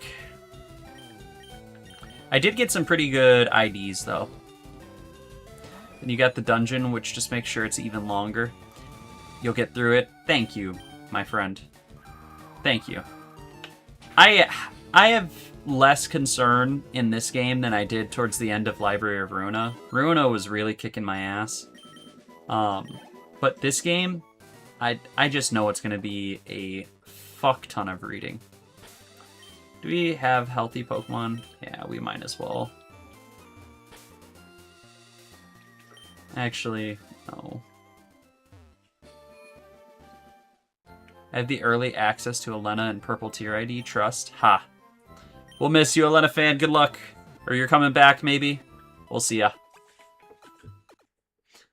I did get some pretty good IDs, though. And you got the dungeon, which just makes sure it's even longer. You'll get through it. Thank you, my friend. Thank you. I have less concern in this game than I did towards the end of Library of Ruina. Ruina was really kicking my ass. But this game, I just know it's going to be a fuck ton of reading. Do we have healthy Pokemon? Yeah, we might as well. Actually, no. I have the early access to Elena and purple tier ID. Trust. Ha. We'll miss you, Elena fan. Good luck. Or you're coming back, maybe? We'll see ya.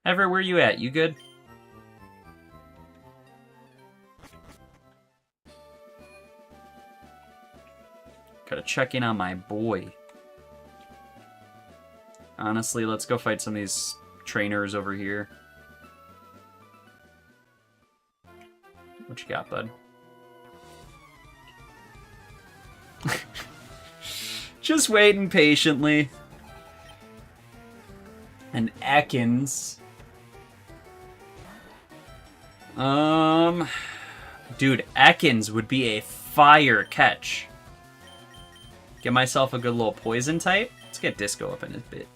Everett, where you at? You good? Gotta check in on my boy. Honestly, let's go fight some of these trainers over here. What you got, bud? Just waiting patiently. And Ekans. Dude, Ekans would be a fire catch. Get myself a good little poison type. Let's get Disco up in a bit.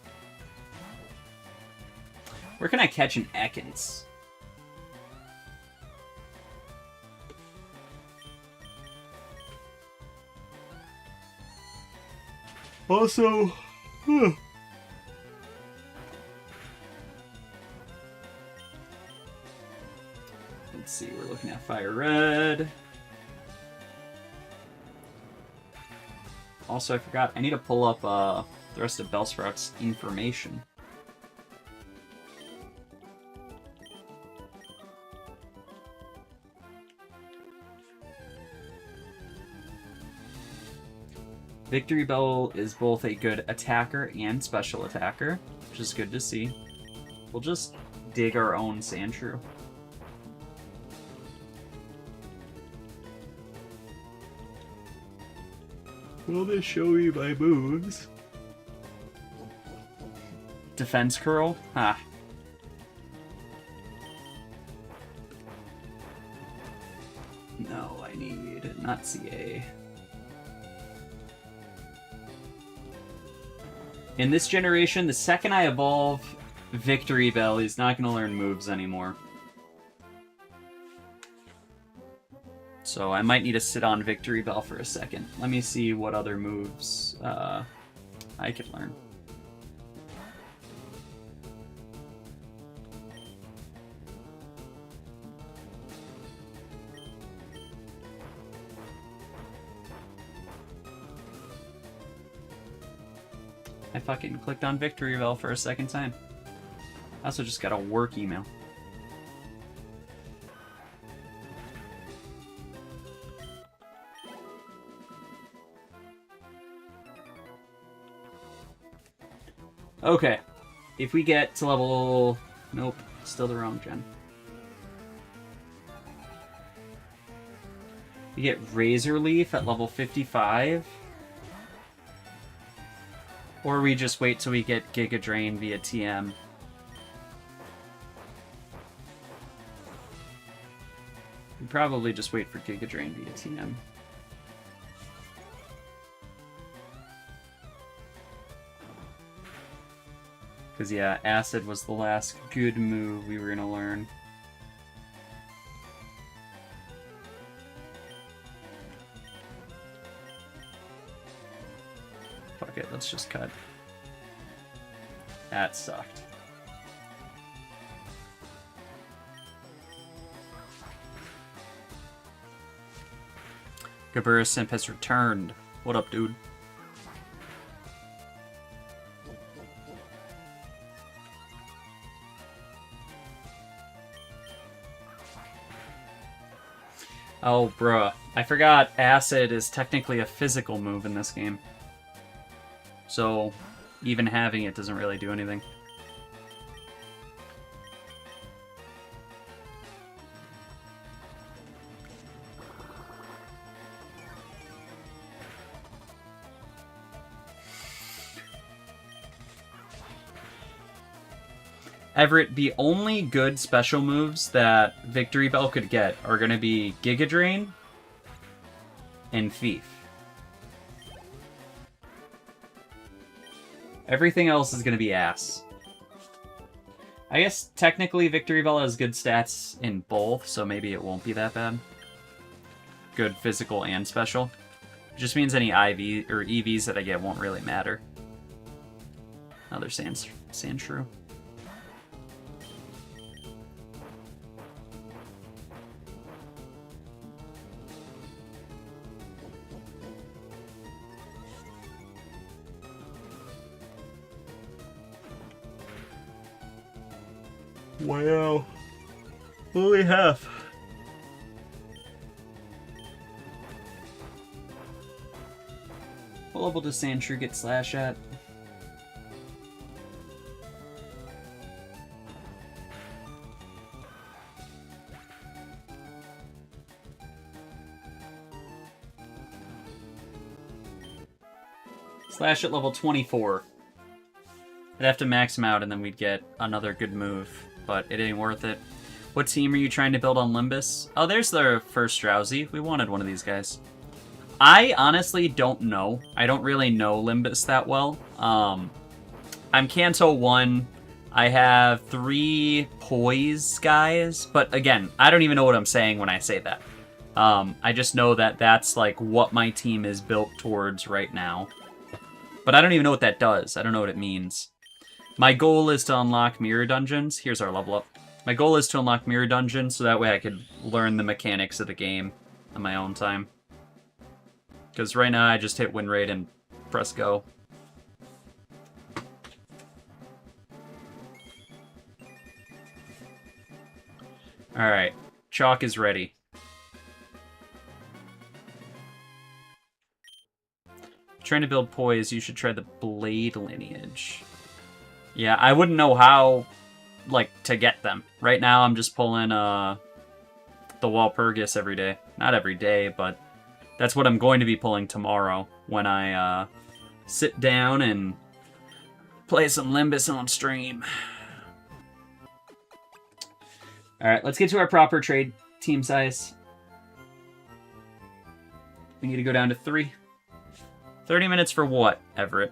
Where can I catch an Ekans? Also, let's see, we're looking at Fire Red. Also, I forgot, I need to pull up the rest of Bellsprout's information. Victory Bell is both a good attacker and special attacker, which is good to see. We'll just dig our own Sandshrew. Will they show me my moves? Defense curl? Ha. No, I need not CA. In this generation, the second I evolve Victory Bell, he's not going to learn moves anymore. So I might need to sit on Victory Bell for a second. Let me see what other moves I could learn. I fucking clicked on Victory Bell for a second time. I also just got a work email. Okay. If we get to level... Nope. Still the wrong gen. We get Razor Leaf at level 55. Or we just wait till we get Giga Drain via TM. We probably just wait for Giga Drain via TM. Because, yeah, Acid was the last good move we were going to learn. Fuck it, let's just cut. That sucked. Gabura Simp has returned. What up, dude? Oh, bruh. I forgot Acid is technically a physical move in this game. So, even having it doesn't really do anything. Everett, the only good special moves that Victory Bell could get are going to be Giga Drain and Thief. Everything else is going to be ass. I guess technically Victory Bell has good stats in both, so maybe it won't be that bad. Good physical and special. It just means any IV or EVs that I get won't really matter. Another Sandshrew. Wow. Only half. What level does Sandshrew get Slash at? Slash at level 24. I'd have to max him out and then we'd get another good move, but it ain't worth it. What team are you trying to build on Limbus? Oh, there's their first Drowsy. We wanted one of these guys. I honestly don't know. I don't really know Limbus that well. I'm Kanto 1. I have 3 Poise guys, but again, I don't even know what I'm saying when I say that. I just know that that's like what my team is built towards right now. But I don't even know what that does. I don't know what it means. My goal is to unlock Mirror Dungeons. Here's our level up. My goal is to unlock Mirror Dungeons so that way I can learn the mechanics of the game on my own time. Because right now I just hit win rate and press go. Alright, Chalk is ready. Trying to build Poise, you should try the Blade lineage. Yeah, I wouldn't know how, like, to get them. Right now, I'm just pulling the Walpurgis every day. Not every day, but that's what I'm going to be pulling tomorrow when I sit down and play some Limbus on stream. Alright, let's get to our proper trade team size. We need to go down to 3. 30 minutes for what, Everett?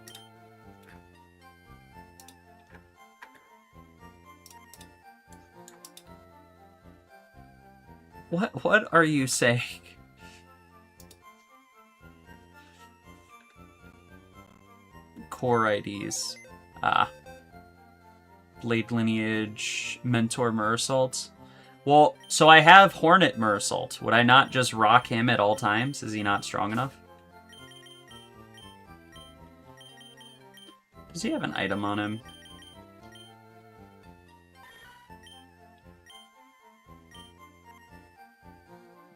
What are you saying? Core IDs. Blade Lineage, Mentor Mersault. Well, so I have Hornet Mersault. Would I not just rock him at all times? Is he not strong enough? Does he have an item on him?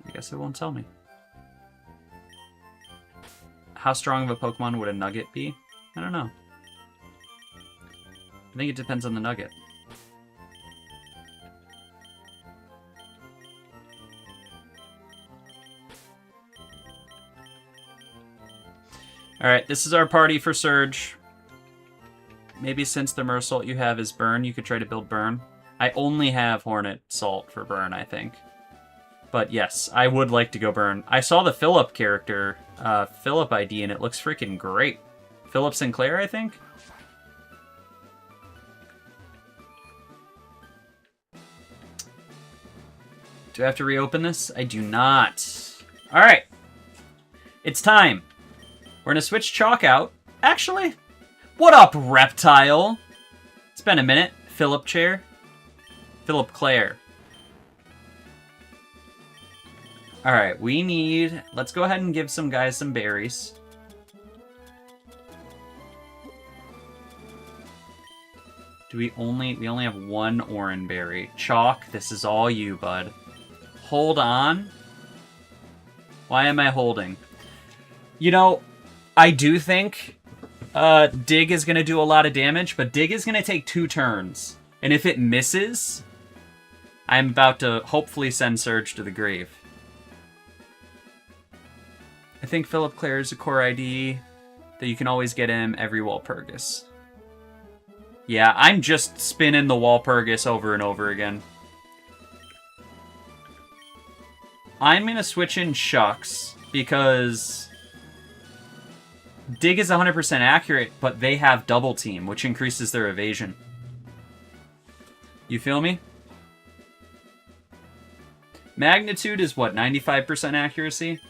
I guess it won't tell me. How strong of a Pokemon would a Nugget be? I don't know. I think it depends on the Nugget. Alright, this is our party for Surge. Maybe since the Mersault you have is Burn, you could try to build Burn. I only have Hornet Salt for Burn, I think. But yes, I would like to go Burn. I saw the Philip character, Philip ID, and it looks freaking great. Philip Sinclair, I think? Do I have to reopen this? I do not. Alright. It's time. We're going to switch Chalk out. Actually, what up, Reptile? It's been a minute. Philip Chair. Philip Clare. Alright, we need... Let's go ahead and give some guys some berries. We only have 1 Oran berry. Chalk, this is all you, bud. Hold on. Why am I holding? You know, I do think Dig is going to do a lot of damage, but Dig is going to take 2 turns. And if it misses, I'm about to hopefully send Surge to the grave. I think Philip Clare is a core ID that you can always get him every Walpurgis. Yeah, I'm just spinning the Walpurgis over and over again. I'm going to switch in Shucks because Dig is 100% accurate, but they have Double Team, which increases their evasion. You feel me? Magnitude is what, 95% accuracy?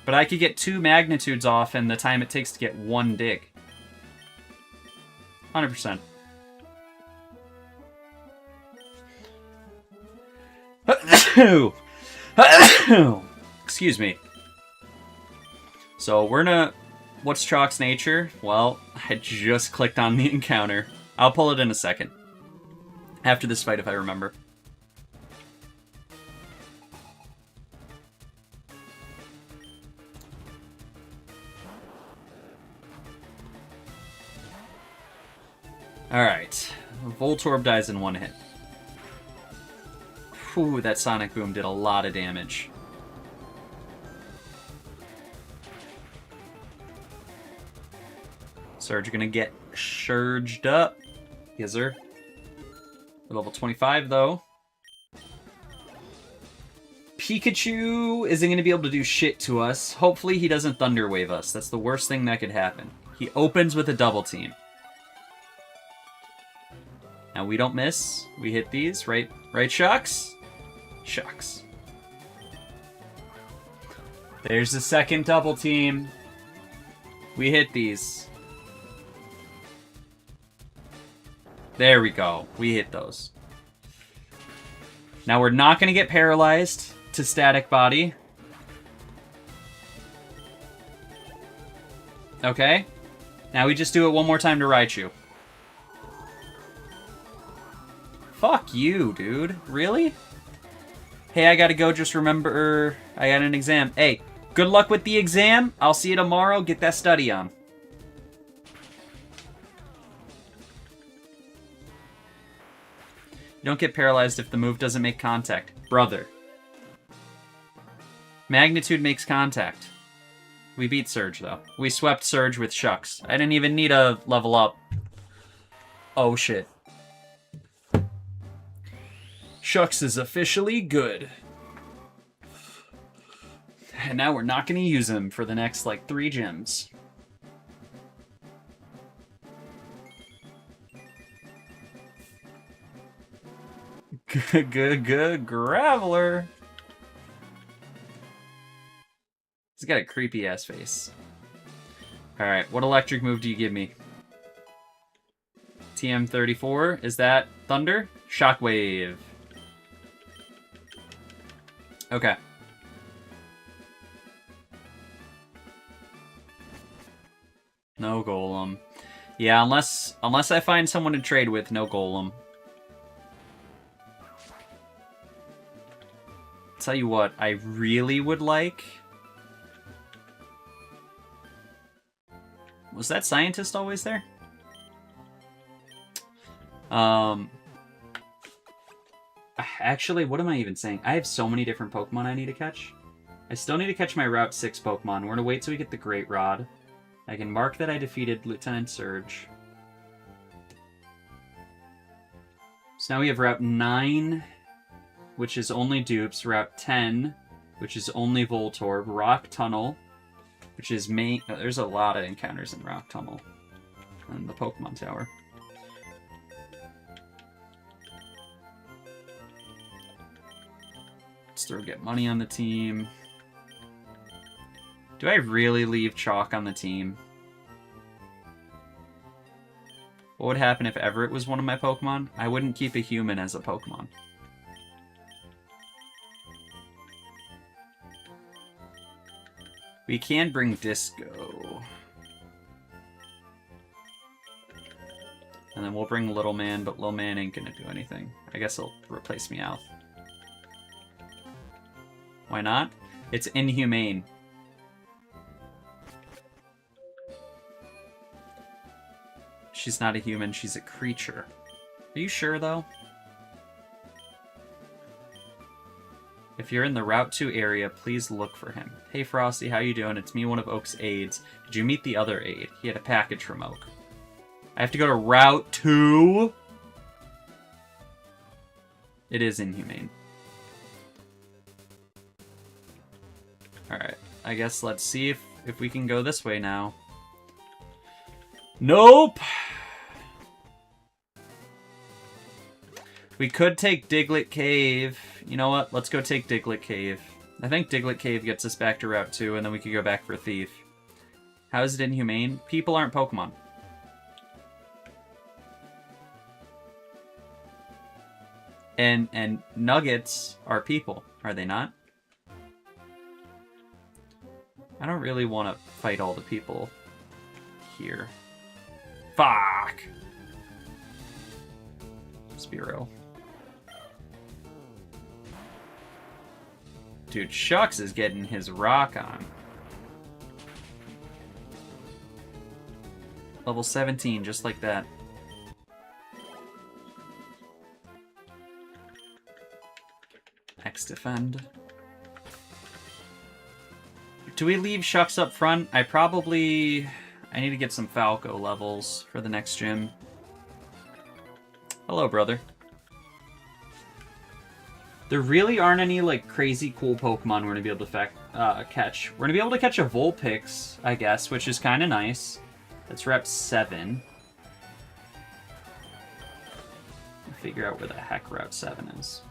But I could get 2 Magnitudes off in the time it takes to get 1 Dig. 100%. Excuse me. So we're gonna... What's Chalk's nature? Well, I just clicked on the encounter. I'll pull it in a second. After this fight, if I remember. Alright. Voltorb dies in one hit. Whew, that Sonic Boom did a lot of damage. Surge gonna get surged up. Gizzer. Level 25, though. Pikachu isn't going to be able to do shit to us. Hopefully he doesn't Thunder Wave us. That's the worst thing that could happen. He opens with a double team. Now we don't miss. We hit these, right? Right, Shucks? Shucks. There's the second double team. We hit these. There we go. We hit those. Now we're not going to get paralyzed to Static Body. Okay. Now we just do it one more time to Raichu. Fuck you, dude. Really? Hey, I gotta go. Just remember, I got an exam. Hey, good luck with the exam. I'll see you tomorrow. Get that study on. You don't get paralyzed if the move doesn't make contact. Brother. Magnitude makes contact. We beat Surge, though. We swept Surge with Shucks. I didn't even need a level up. Oh, shit. Shucks is officially good. And now we're not going to use him for the next, like, 3 gyms. Good Graveler. He's got a creepy ass face. Alright, what electric move do you give me? TM34, is that Thunder? Shockwave. Okay. No Golem. Yeah, unless I find someone to trade with, no Golem. Tell you what, I really would like... Was that Scientist always there? Actually, what am I even saying? I have so many different Pokemon I need to catch. I still need to catch my Route 6 Pokemon. We're gonna wait till we get the Great Rod. I can mark that I defeated Lieutenant Surge. So now we have Route 9... which is only dupes, Route 10, which is only Voltorb, Rock Tunnel, which is main... Oh, there's a lot of encounters in Rock Tunnel, and the Pokemon Tower. Let's throw Get Money on the team. Do I really leave Chalk on the team? What would happen if Everett was one of my Pokemon? I wouldn't keep a human as a Pokemon. We can bring Disco. And then we'll bring Little Man, but Little Man ain't gonna do anything. I guess he'll replace Meowth. Why not? It's inhumane. She's not a human, she's a creature. Are you sure, though? If you're in the Route 2 area, please look for him. Hey Frosty, how you doing? It's me, one of Oak's aides. Did you meet the other aide? He had a package from Oak. I have to go to Route 2? It is inhumane. Alright, I guess let's see if we can go this way now. Nope! We could take Diglett Cave. You know what? Let's go take Diglett Cave. I think Diglett Cave gets us back to Route 2, and then we could go back for Thief. How is it inhumane? People aren't Pokemon. And nuggets are people, are they not? I don't really want to fight all the people here. Fuck! Spearow. Dude, Shucks is getting his rock on. Level 17, just like that. defend. Do we leave Shucks up front? I need to get some Falco levels for the next gym. Hello, brother. There really aren't any, like, crazy cool Pokemon we're going to be able to catch. We're going to be able to catch a Vulpix, I guess, which is kind of nice. That's rep 7. Figure out where the heck Route 7 is.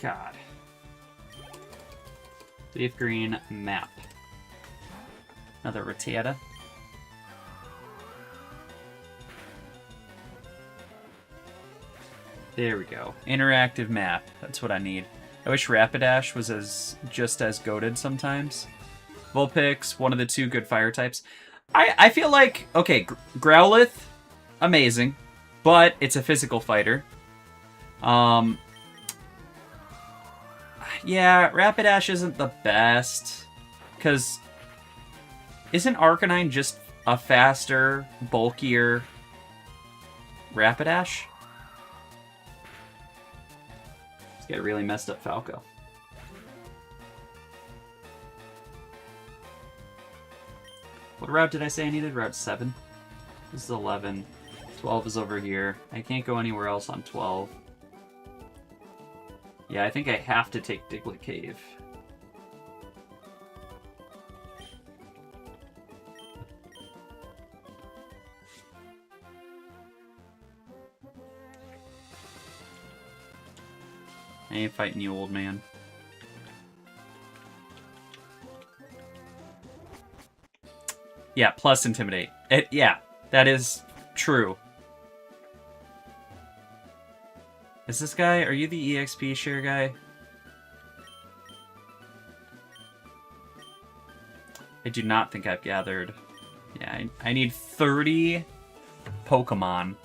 God. LeafGreen map. Another Rattata. There we go. Interactive map. That's what I need. I wish Rapidash was just as goated sometimes. Vulpix, one of the 2 good fire types. I feel like, okay, Growlithe, amazing, but it's a physical fighter. Yeah, Rapidash isn't the best, because isn't Arcanine just a faster, bulkier Rapidash? Let's get a really messed up Falco. What route did I say I needed? Route 7? This is 11. 12 is over here. I can't go anywhere else on 12. Yeah, I think I have to take Diglett Cave. I ain't fighting you, old man. Yeah, plus Intimidate. Yeah, that is true. Is this guy, are you the EXP share guy? I do not think I've gathered. Yeah, I need 30 Pokemon.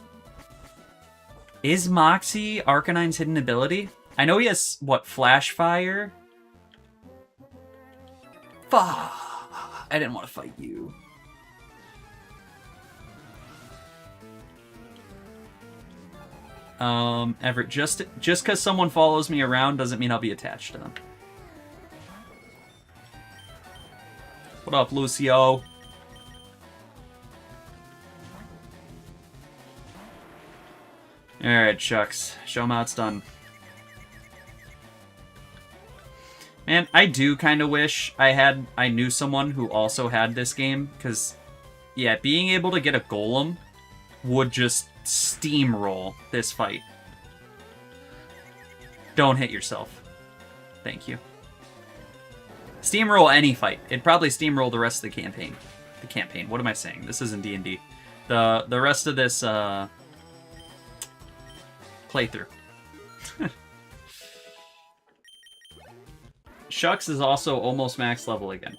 Is Moxie Arcanine's hidden ability? I know he has, what, Flash Fire? Fuck! I didn't want to fight you. Everett, just because someone follows me around doesn't mean I'll be attached to them. What up, Lucio? Alright, Shucks. Show 'em how it's done. Man, I do kind of wish I knew someone who also had this game, because, yeah, being able to get a Golem would just steamroll this fight. Don't hit yourself. Thank you. Steamroll any fight. It'd probably steamroll the rest of the campaign. The campaign. What am I saying? This isn't D&D. The rest of this playthrough. Shucks is also almost max level again.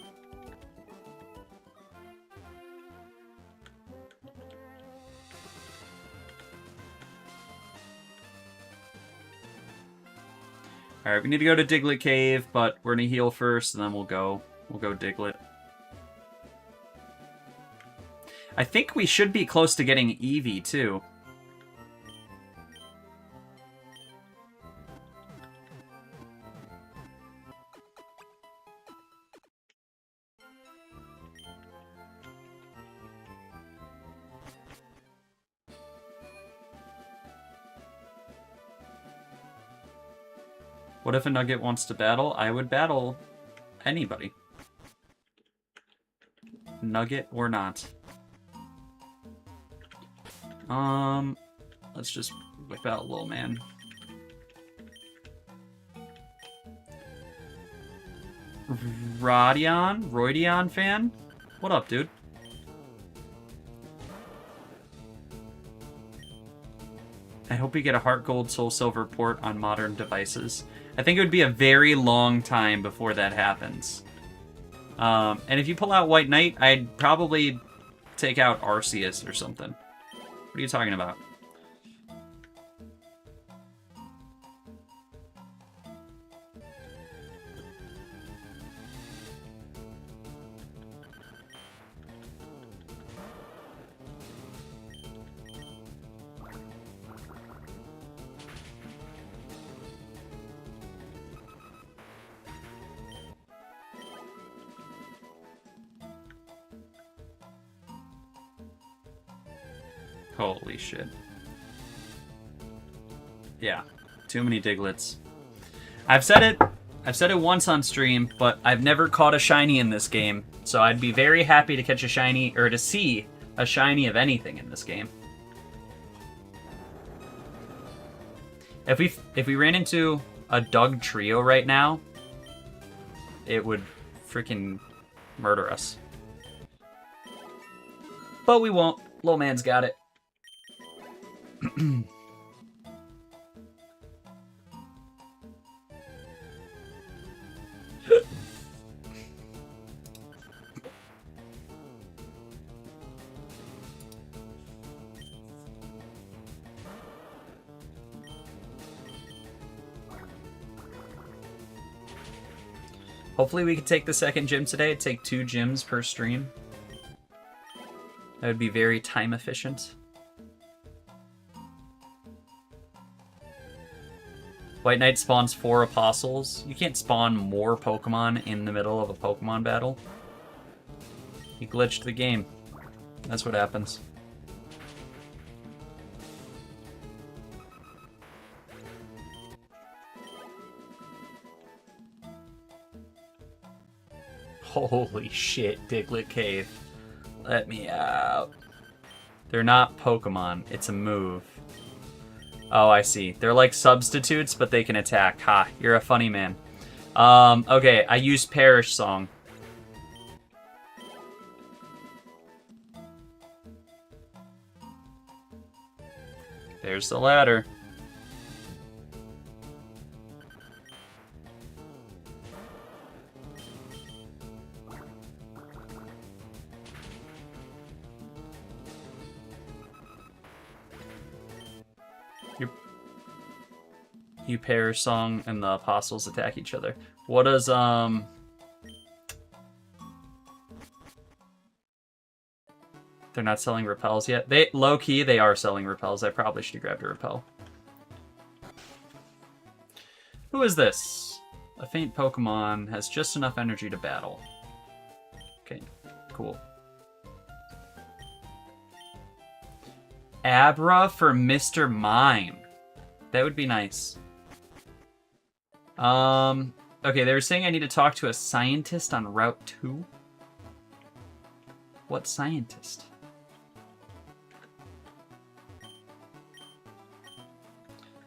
Alright, we need to go to Diglett Cave, but we're gonna heal first, and then we'll go Diglett. I think we should be close to getting Eevee, too. What if a Nugget wants to battle? I would battle anybody. Nugget or not. Let's just whip out Lil Man. Roydion fan? What up, dude? I hope we get a Heart Gold Soul Silver port on modern devices. I think it would be a very long time before that happens. And if you pull out White Knight, I'd probably take out Arceus or something. What are you talking about? Holy shit. Yeah, too many Diglets. I've said it once on stream, but I've never caught a shiny in this game, so I'd be very happy to catch a shiny, or to see a shiny of anything in this game. If we ran into a Doug trio right now, it would freaking murder us. But we won't. Low man's got it. Hopefully we can take the second gym today. It'd take 2 gyms per stream. That would be very time efficient. White Knight spawns 4 apostles. You can't spawn more Pokemon in the middle of a Pokemon battle. You glitched the game. That's what happens. Holy shit, Diglett Cave. Let me out. They're not Pokemon, it's a move. Oh, I see. They're like substitutes, but they can attack. Ha, you're a funny man. Okay, I used Perish Song. There's the ladder. You Perish Song and the apostles attack each other. What does They're not selling repels yet. They low key they are selling repels. I probably should have grabbed a repel. Who is this? A faint Pokemon has just enough energy to battle. Okay, cool. Abra for Mr. Mime. That would be nice. Okay, they were saying I need to talk to a scientist on Route 2. What scientist?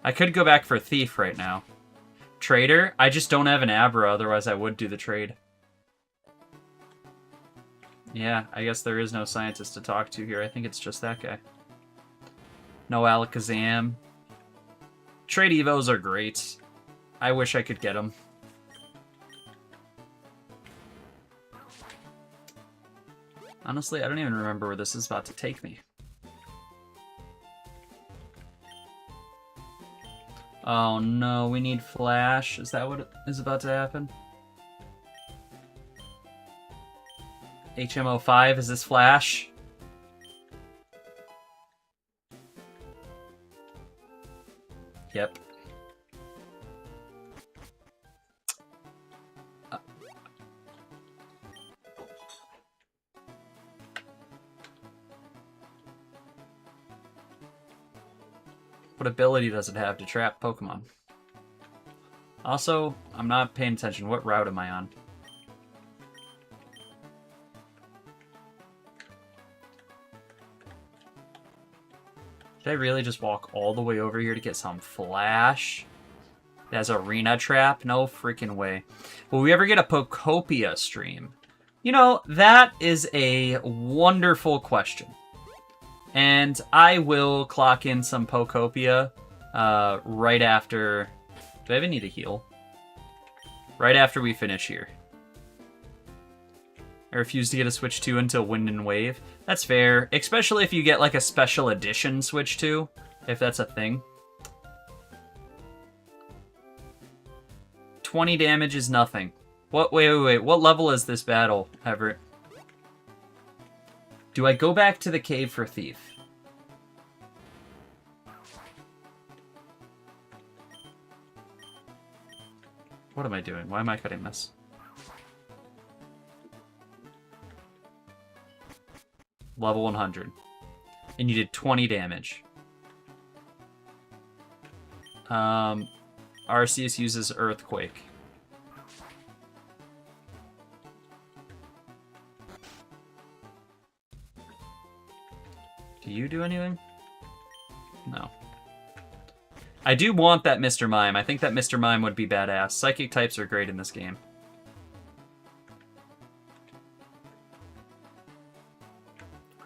I could go back for Thief right now. Trader? I just don't have an Abra, otherwise I would do the trade. Yeah, I guess there is no scientist to talk to here. I think it's just that guy. No Alakazam. Trade Evos are great. I wish I could get them. Honestly, I don't even remember where this is about to take me. Oh no, we need Flash. Is that what is about to happen? HMO5, is this Flash? Yep. What ability does it have to trap Pokemon? Also, I'm not paying attention. What route am I on? Did I really just walk all the way over here to get some Flash? It has Arena Trap? No freaking way. Will we ever get a Pokopia stream? You know, that is a wonderful question. And I will clock in some Pokopia right after... Do I even need a heal? Right after we finish here. I refuse to get a Switch 2 until Wind and Wave. That's fair, especially if you get like a special edition Switch 2, if that's a thing. 20 damage is nothing. What? Wait. What level is this battle, Everett? Do I go back to the cave for Thief? What am I doing? Why am I cutting this? Level 100. And you did 20 damage. Arceus uses Earthquake. Do you do anything? No. I do want that Mr. Mime. I think that Mr. Mime would be badass. Psychic types are great in this game.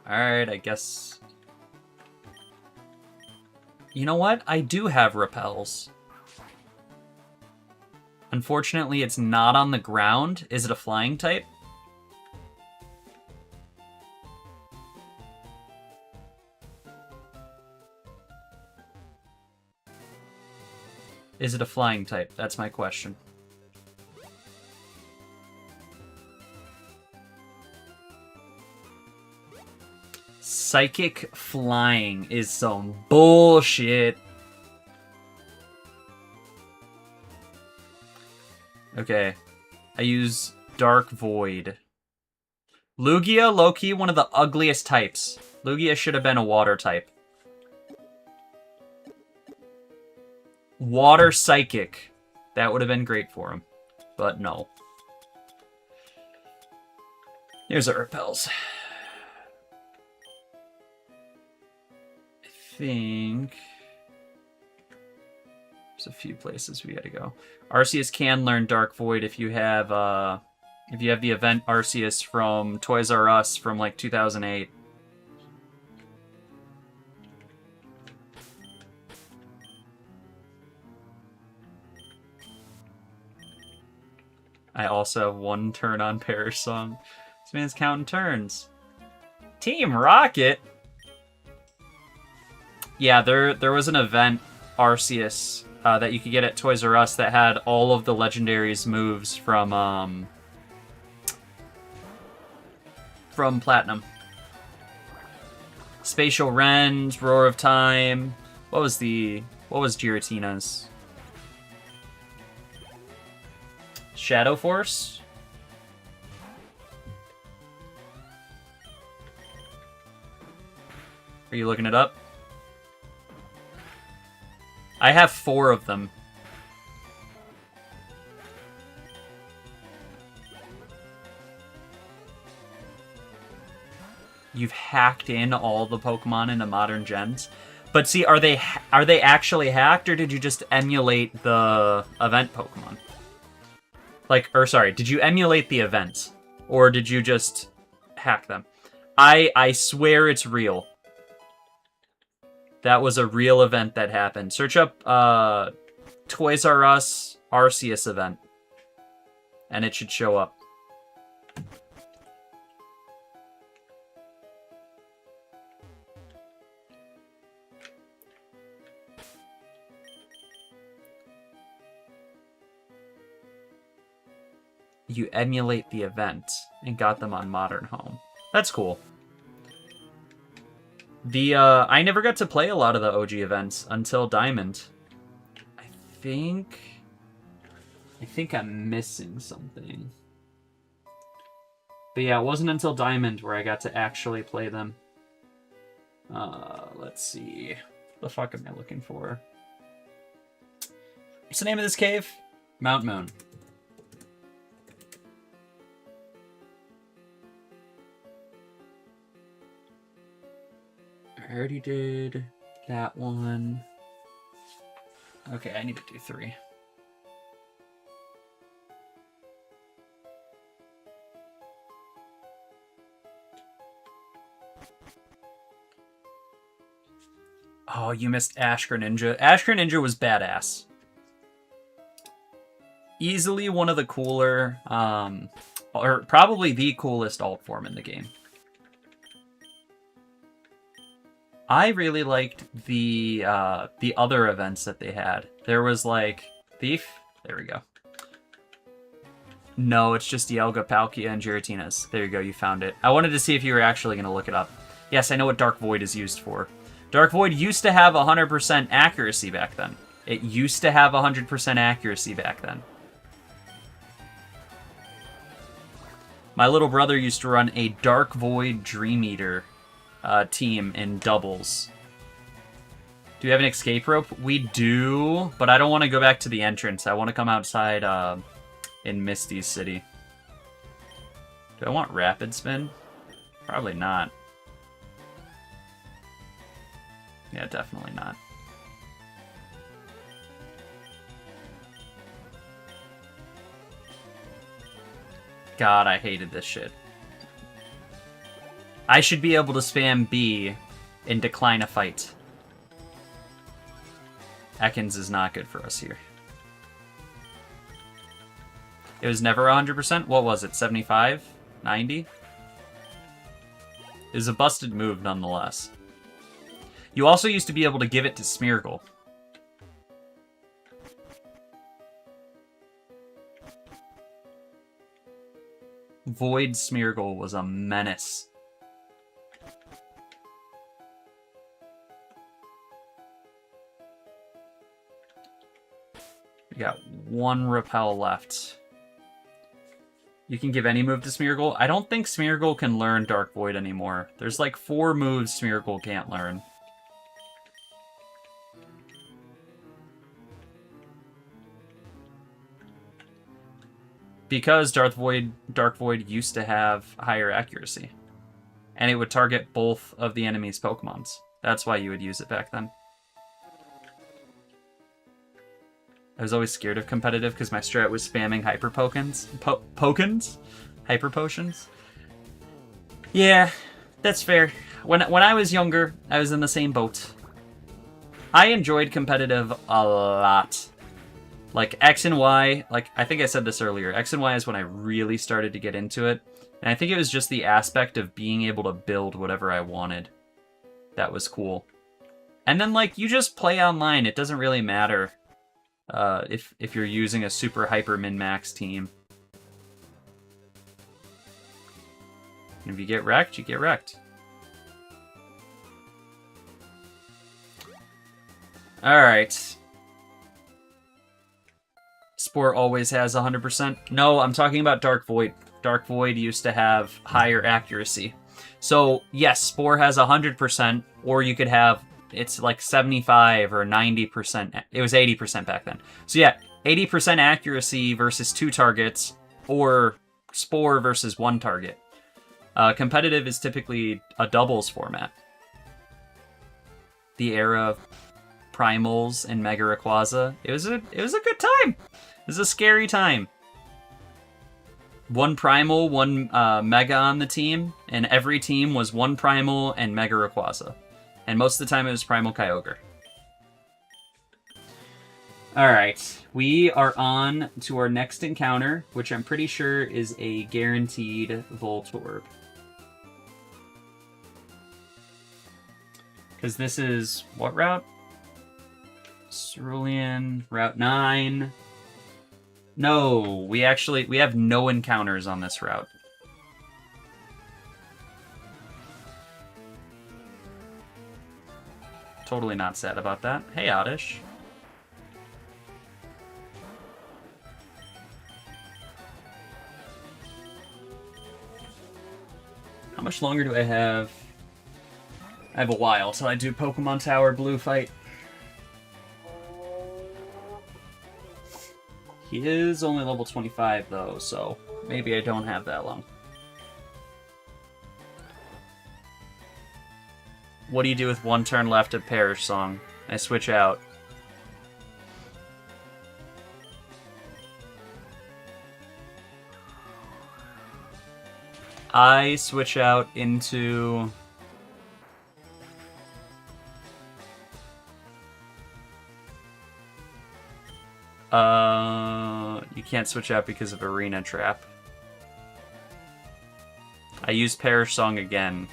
Alright, I guess... You know what? I do have repels. Unfortunately, it's not on the ground. Is it a flying type? Is it a flying type? That's my question. Psychic flying is some bullshit. Okay. I use Dark Void. Lugia, low-key, one of the ugliest types. Lugia should have been a water type. Water Psychic. That would have been great for him. But no. Here's our repels. I think there's a few places we gotta go. Arceus can learn Dark Void if you have the event Arceus from Toys R Us from like 2008. I also have one turn on Perish Song. This man's counting turns. Team Rocket? Yeah, there was an event, Arceus, that you could get at Toys R Us that had all of the Legendary's moves from Platinum. Spatial Rend, Roar of Time. What was Giratina's? Shadow Force? Are you looking it up? I have 4 of them. You've hacked in all the Pokemon into modern gens. But see, are they actually hacked, or did you just emulate the event Pokemon? Did you emulate the events? Or did you just hack them? I swear it's real. That was a real event that happened. Search up Toys R Us Arceus event. And it should show up. You emulate the event and got them on Modern Home. That's cool. I never got to play a lot of the OG events until Diamond. I think I'm missing something. But yeah, it wasn't until Diamond where I got to actually play them. Let's see. What the fuck am I looking for? What's the name of this cave? Mount Moon. I already did that one. Okay, I need to do 3. Oh, you missed Ash Greninja. Ash Greninja was badass. Easily one of the cooler, or probably the coolest alt form in the game. I really liked the other events that they had. There was like Thief. There we go. No, it's just Dialga, Palkia, and Giratina's. There you go, you found it. I wanted to see if you were actually going to look it up. Yes, I know what Dark Void is used for. Dark Void used to have 100% accuracy back then. It used to have 100% accuracy back then. My little brother used to run a Dark Void Dream Eater team in doubles. Do we have an escape rope? We do, but I don't want to go back to the entrance. I want to come outside in Misty's city. Do I want rapid spin? Probably not. Yeah, definitely not. God, I hated this shit. I should be able to spam B and decline a fight. Ekans is not good for us here. It was never 100%? What was it, 75? 90? It was a busted move nonetheless. You also used to be able to give it to Smeargle. Void Smeargle was a menace. We got one repel left. You can give any move to Smeargle. I don't think Smeargle can learn Dark Void anymore. There's like 4 moves Smeargle can't learn. Because Dark Void used to have higher accuracy. And it would target both of the enemy's Pokemons. That's why you would use it back then. I was always scared of competitive because my strat was spamming Hyper Pokens. Hyper Potions? Yeah, that's fair. When I was younger, I was in the same boat. I enjoyed competitive a lot. Like, X and Y, like, I think I said this earlier, X and Y is when I really started to get into it. And I think it was just the aspect of being able to build whatever I wanted. That was cool. And then, like, you just play online. It doesn't really matter if you're using a super hyper min-max team. And if you get wrecked, you get wrecked. Alright. Spore always has 100%. No, I'm talking about Dark Void. Dark Void used to have higher accuracy. So, yes, Spore has 100%, or you could have, it's like 75 or 90%. It was 80% back then. So yeah, 80% accuracy versus 2 targets, or Spore versus 1 target. Competitive is typically a doubles format. The era of Primals and Mega Rayquaza. It was a good time. It was a scary time. 1 Primal, 1 Mega on the team, and every team was 1 Primal and Mega Rayquaza. And most of the time it was Primal Kyogre. Alright, we are on to our next encounter, which I'm pretty sure is a guaranteed Voltorb. Because this is, what route? Cerulean, Route 9. No, we have no encounters on this route. Totally not sad about that. Hey, Oddish. How much longer do I have? I have a while till I do Pokemon Tower Blue fight. He is only level 25 though, so maybe I don't have that long. What do you do with 1 turn left of Perish Song? I switch out. I switch out into... You can't switch out because of Arena Trap. I use Perish Song again.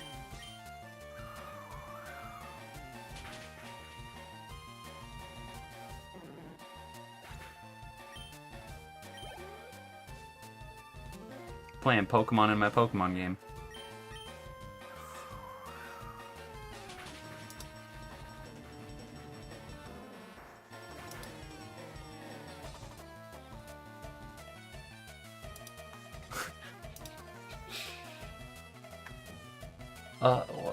Playing Pokemon in my Pokemon game.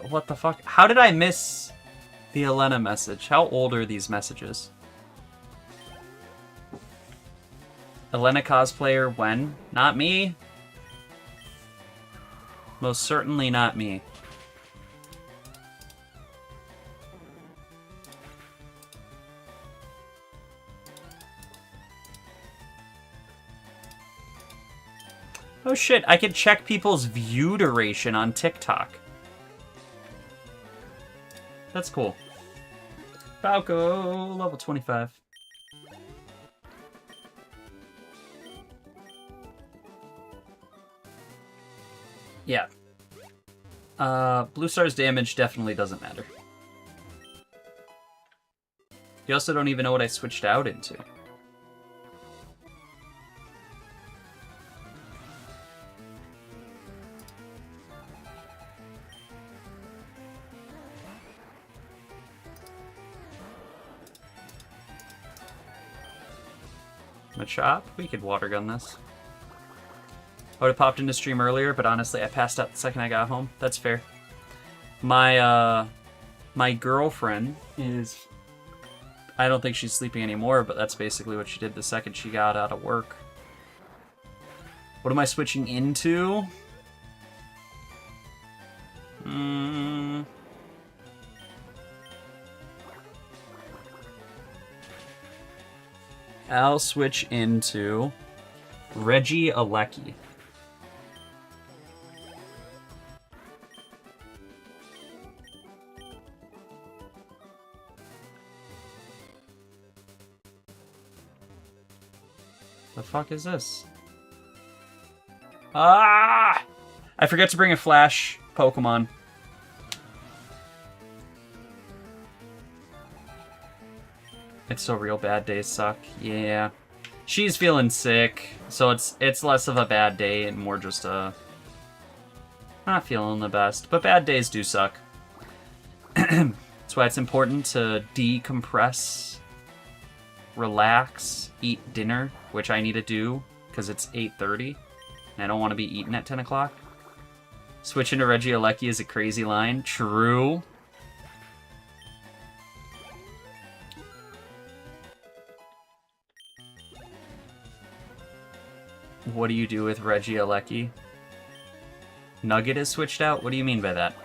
What the fuck? How did I miss the Elena message? How old are these messages? Elena cosplayer when? Not me. Most certainly not me. Oh shit, I can check people's view duration on TikTok. That's cool. Falco, level 25. Yeah. Blue Star's damage definitely doesn't matter. You also don't even know what I switched out into. Machop? We could water gun this. I would have popped into stream earlier, but honestly, I passed out the second I got home. That's fair. My girlfriend is... I don't think she's sleeping anymore, but that's basically what she did the second she got out of work. What am I switching into? I'll switch into Reggie Alecki. The fuck is this? Ah! I forgot to bring a flash Pokemon. It's so real, bad days suck. Yeah. She's feeling sick, so it's less of a bad day and more just a... not feeling the best, but bad days do suck. That's why it's important to decompress, relax, eat dinner, which I need to do because it's 8:30 and I don't want to be eating at 10 o'clock. Switching to Reggie Alecki is a crazy line. True. What do you do with Reggie Alecki? Nugget is switched out? What do you mean by that?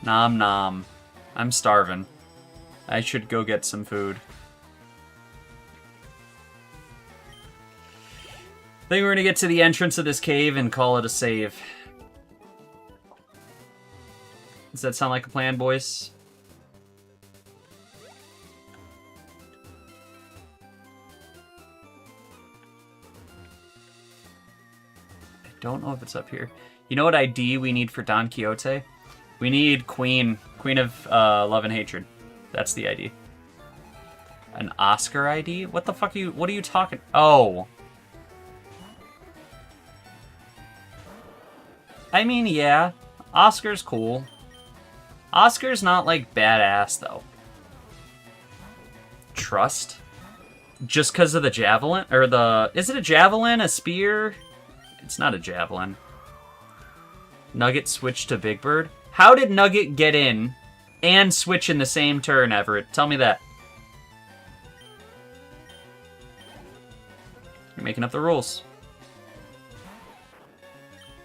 Nom nom. I'm starving. I should go get some food. I think we're gonna get to the entrance of this cave and call it a save. Does that sound like a plan, boys? Don't know if it's up here. You know what ID we need for Don Quixote? We need Queen of Love and Hatred. That's the ID. An Oscar ID? What the fuck what are you talking? Oh. I mean, yeah. Oscar's cool. Oscar's not, like, badass, though. Trust? Just because of the javelin? Or the... Is it a javelin? A spear? It's not a javelin. Nugget switched to Big Bird? How did Nugget get in and switch in the same turn, Everett? Tell me that. You're making up the rules.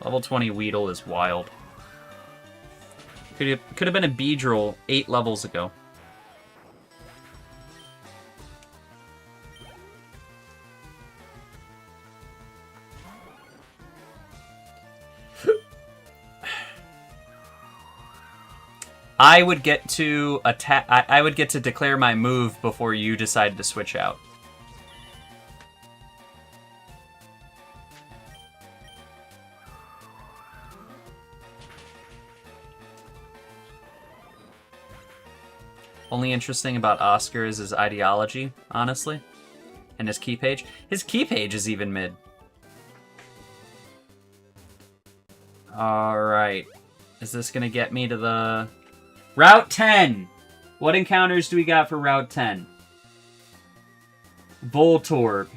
Level 20 Weedle is wild. Could have been a Beedrill 8 levels ago. I would get to attack. I would get to declare my move before you decided to switch out. Only interesting about Oscar is his ideology, honestly, and his key page. His key page is even mid. All right, is this gonna get me to the? Route 10! What encounters do we got for Route 10? Voltorb.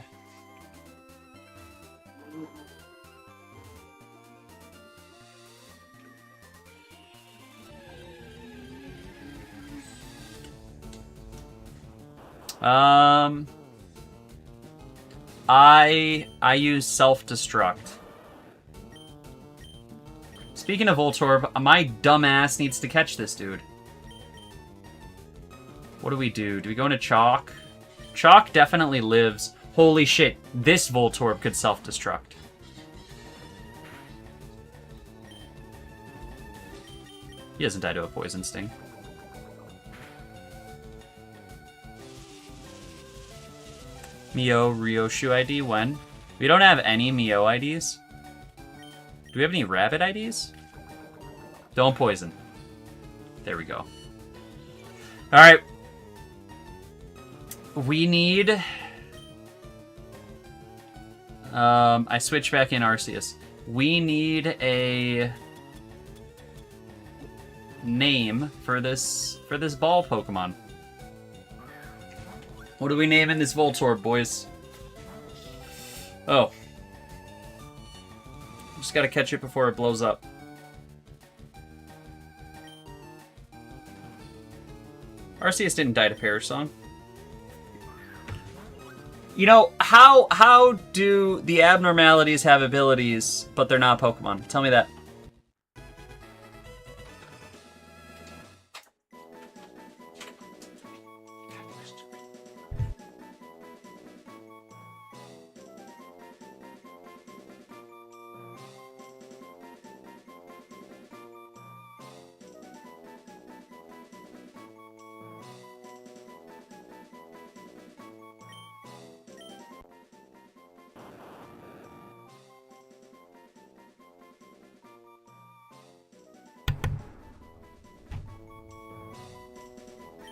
I use self-destruct. Speaking of Voltorb, my dumb ass needs to catch this dude. What do we do? Do we go into Chalk? Chalk definitely lives. Holy shit, this Voltorb could self-destruct. He doesn't die to a Poison Sting. Mio Ryoshu ID, when? We don't have any Mio IDs. Do we have any Rabbit IDs? Don't poison. There we go. Alright. We need... I switch back in Arceus. We need a name for this ball Pokemon. What are we naming this Voltorb, boys? Oh. Just gotta catch it before it blows up. Arceus didn't die to Perish Song. You know, how do the abnormalities have abilities, but they're not Pokemon? Tell me that.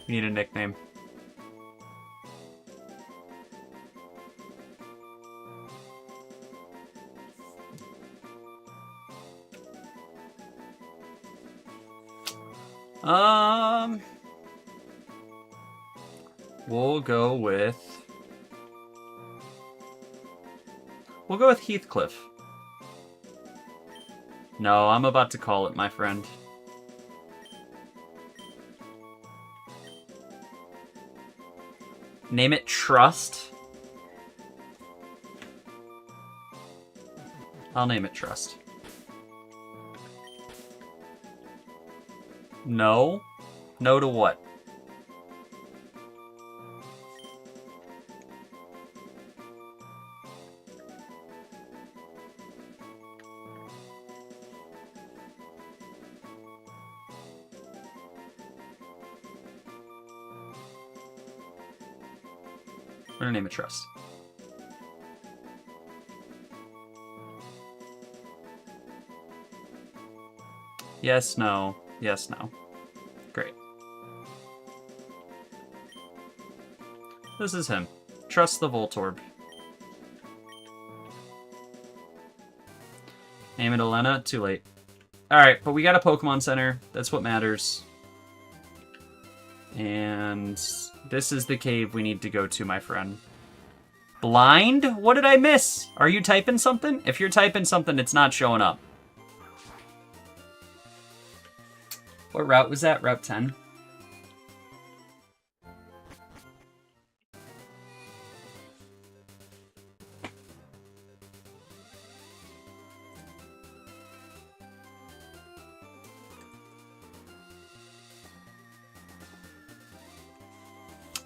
We need a nickname. We'll go with Heathcliff. No, I'm about to call it, my friend. Name it Trust. I'll name it Trust. No? No to what? We're gonna name it Trust. Yes, no. Yes, no. Great. This is him. Trust the Voltorb. Name it Elena? Too late. Alright, but we got a Pokemon Center. That's what matters. And this is the cave we need to go to, my friend. Blind? What did I miss? Are you typing something? If you're typing something, it's not showing up. What route was that? Route 10?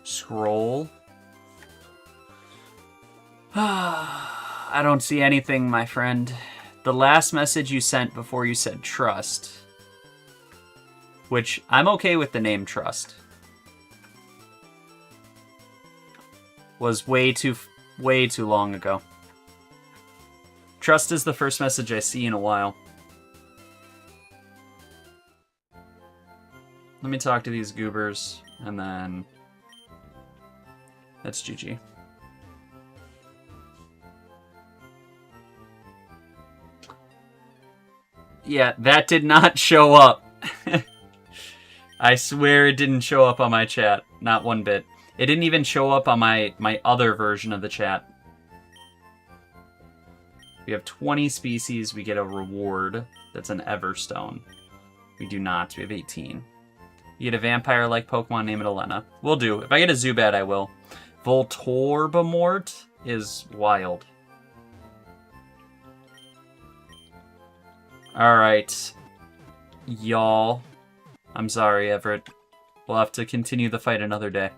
Scroll. I don't see anything, my friend. The last message you sent before you said trust, which I'm okay with the name Trust, was way too long ago. Trust is the first message I see in a while. Let me talk to these goobers, and then that's GG. Yeah, that did not show up. I swear it didn't show up on my chat. Not one bit. It didn't even show up on my other version of the chat. We have 20 species. We get a reward. That's an Everstone. We do not. We have 18. You get a vampire-like Pokemon, name it Elena. Will do. If I get a Zubat, I will. Voltorbamort is wild. Alright. Y'all. I'm sorry, Everett. We'll have to continue the fight another day.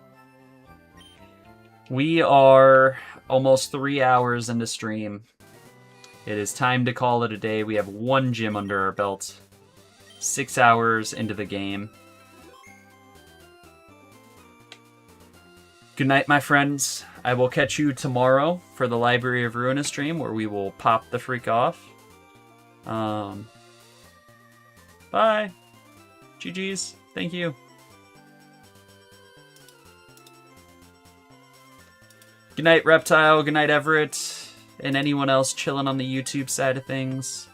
We are almost 3 hours into stream. It is time to call it a day. We have 1 gym under our belt. 6 hours into the game. Good night, my friends. I will catch you tomorrow for the Library of Ruina stream, where we will pop the freak off. Bye. GG's. Thank you. Good night, Reptile. Good night, Everett. And anyone else chilling on the YouTube side of things.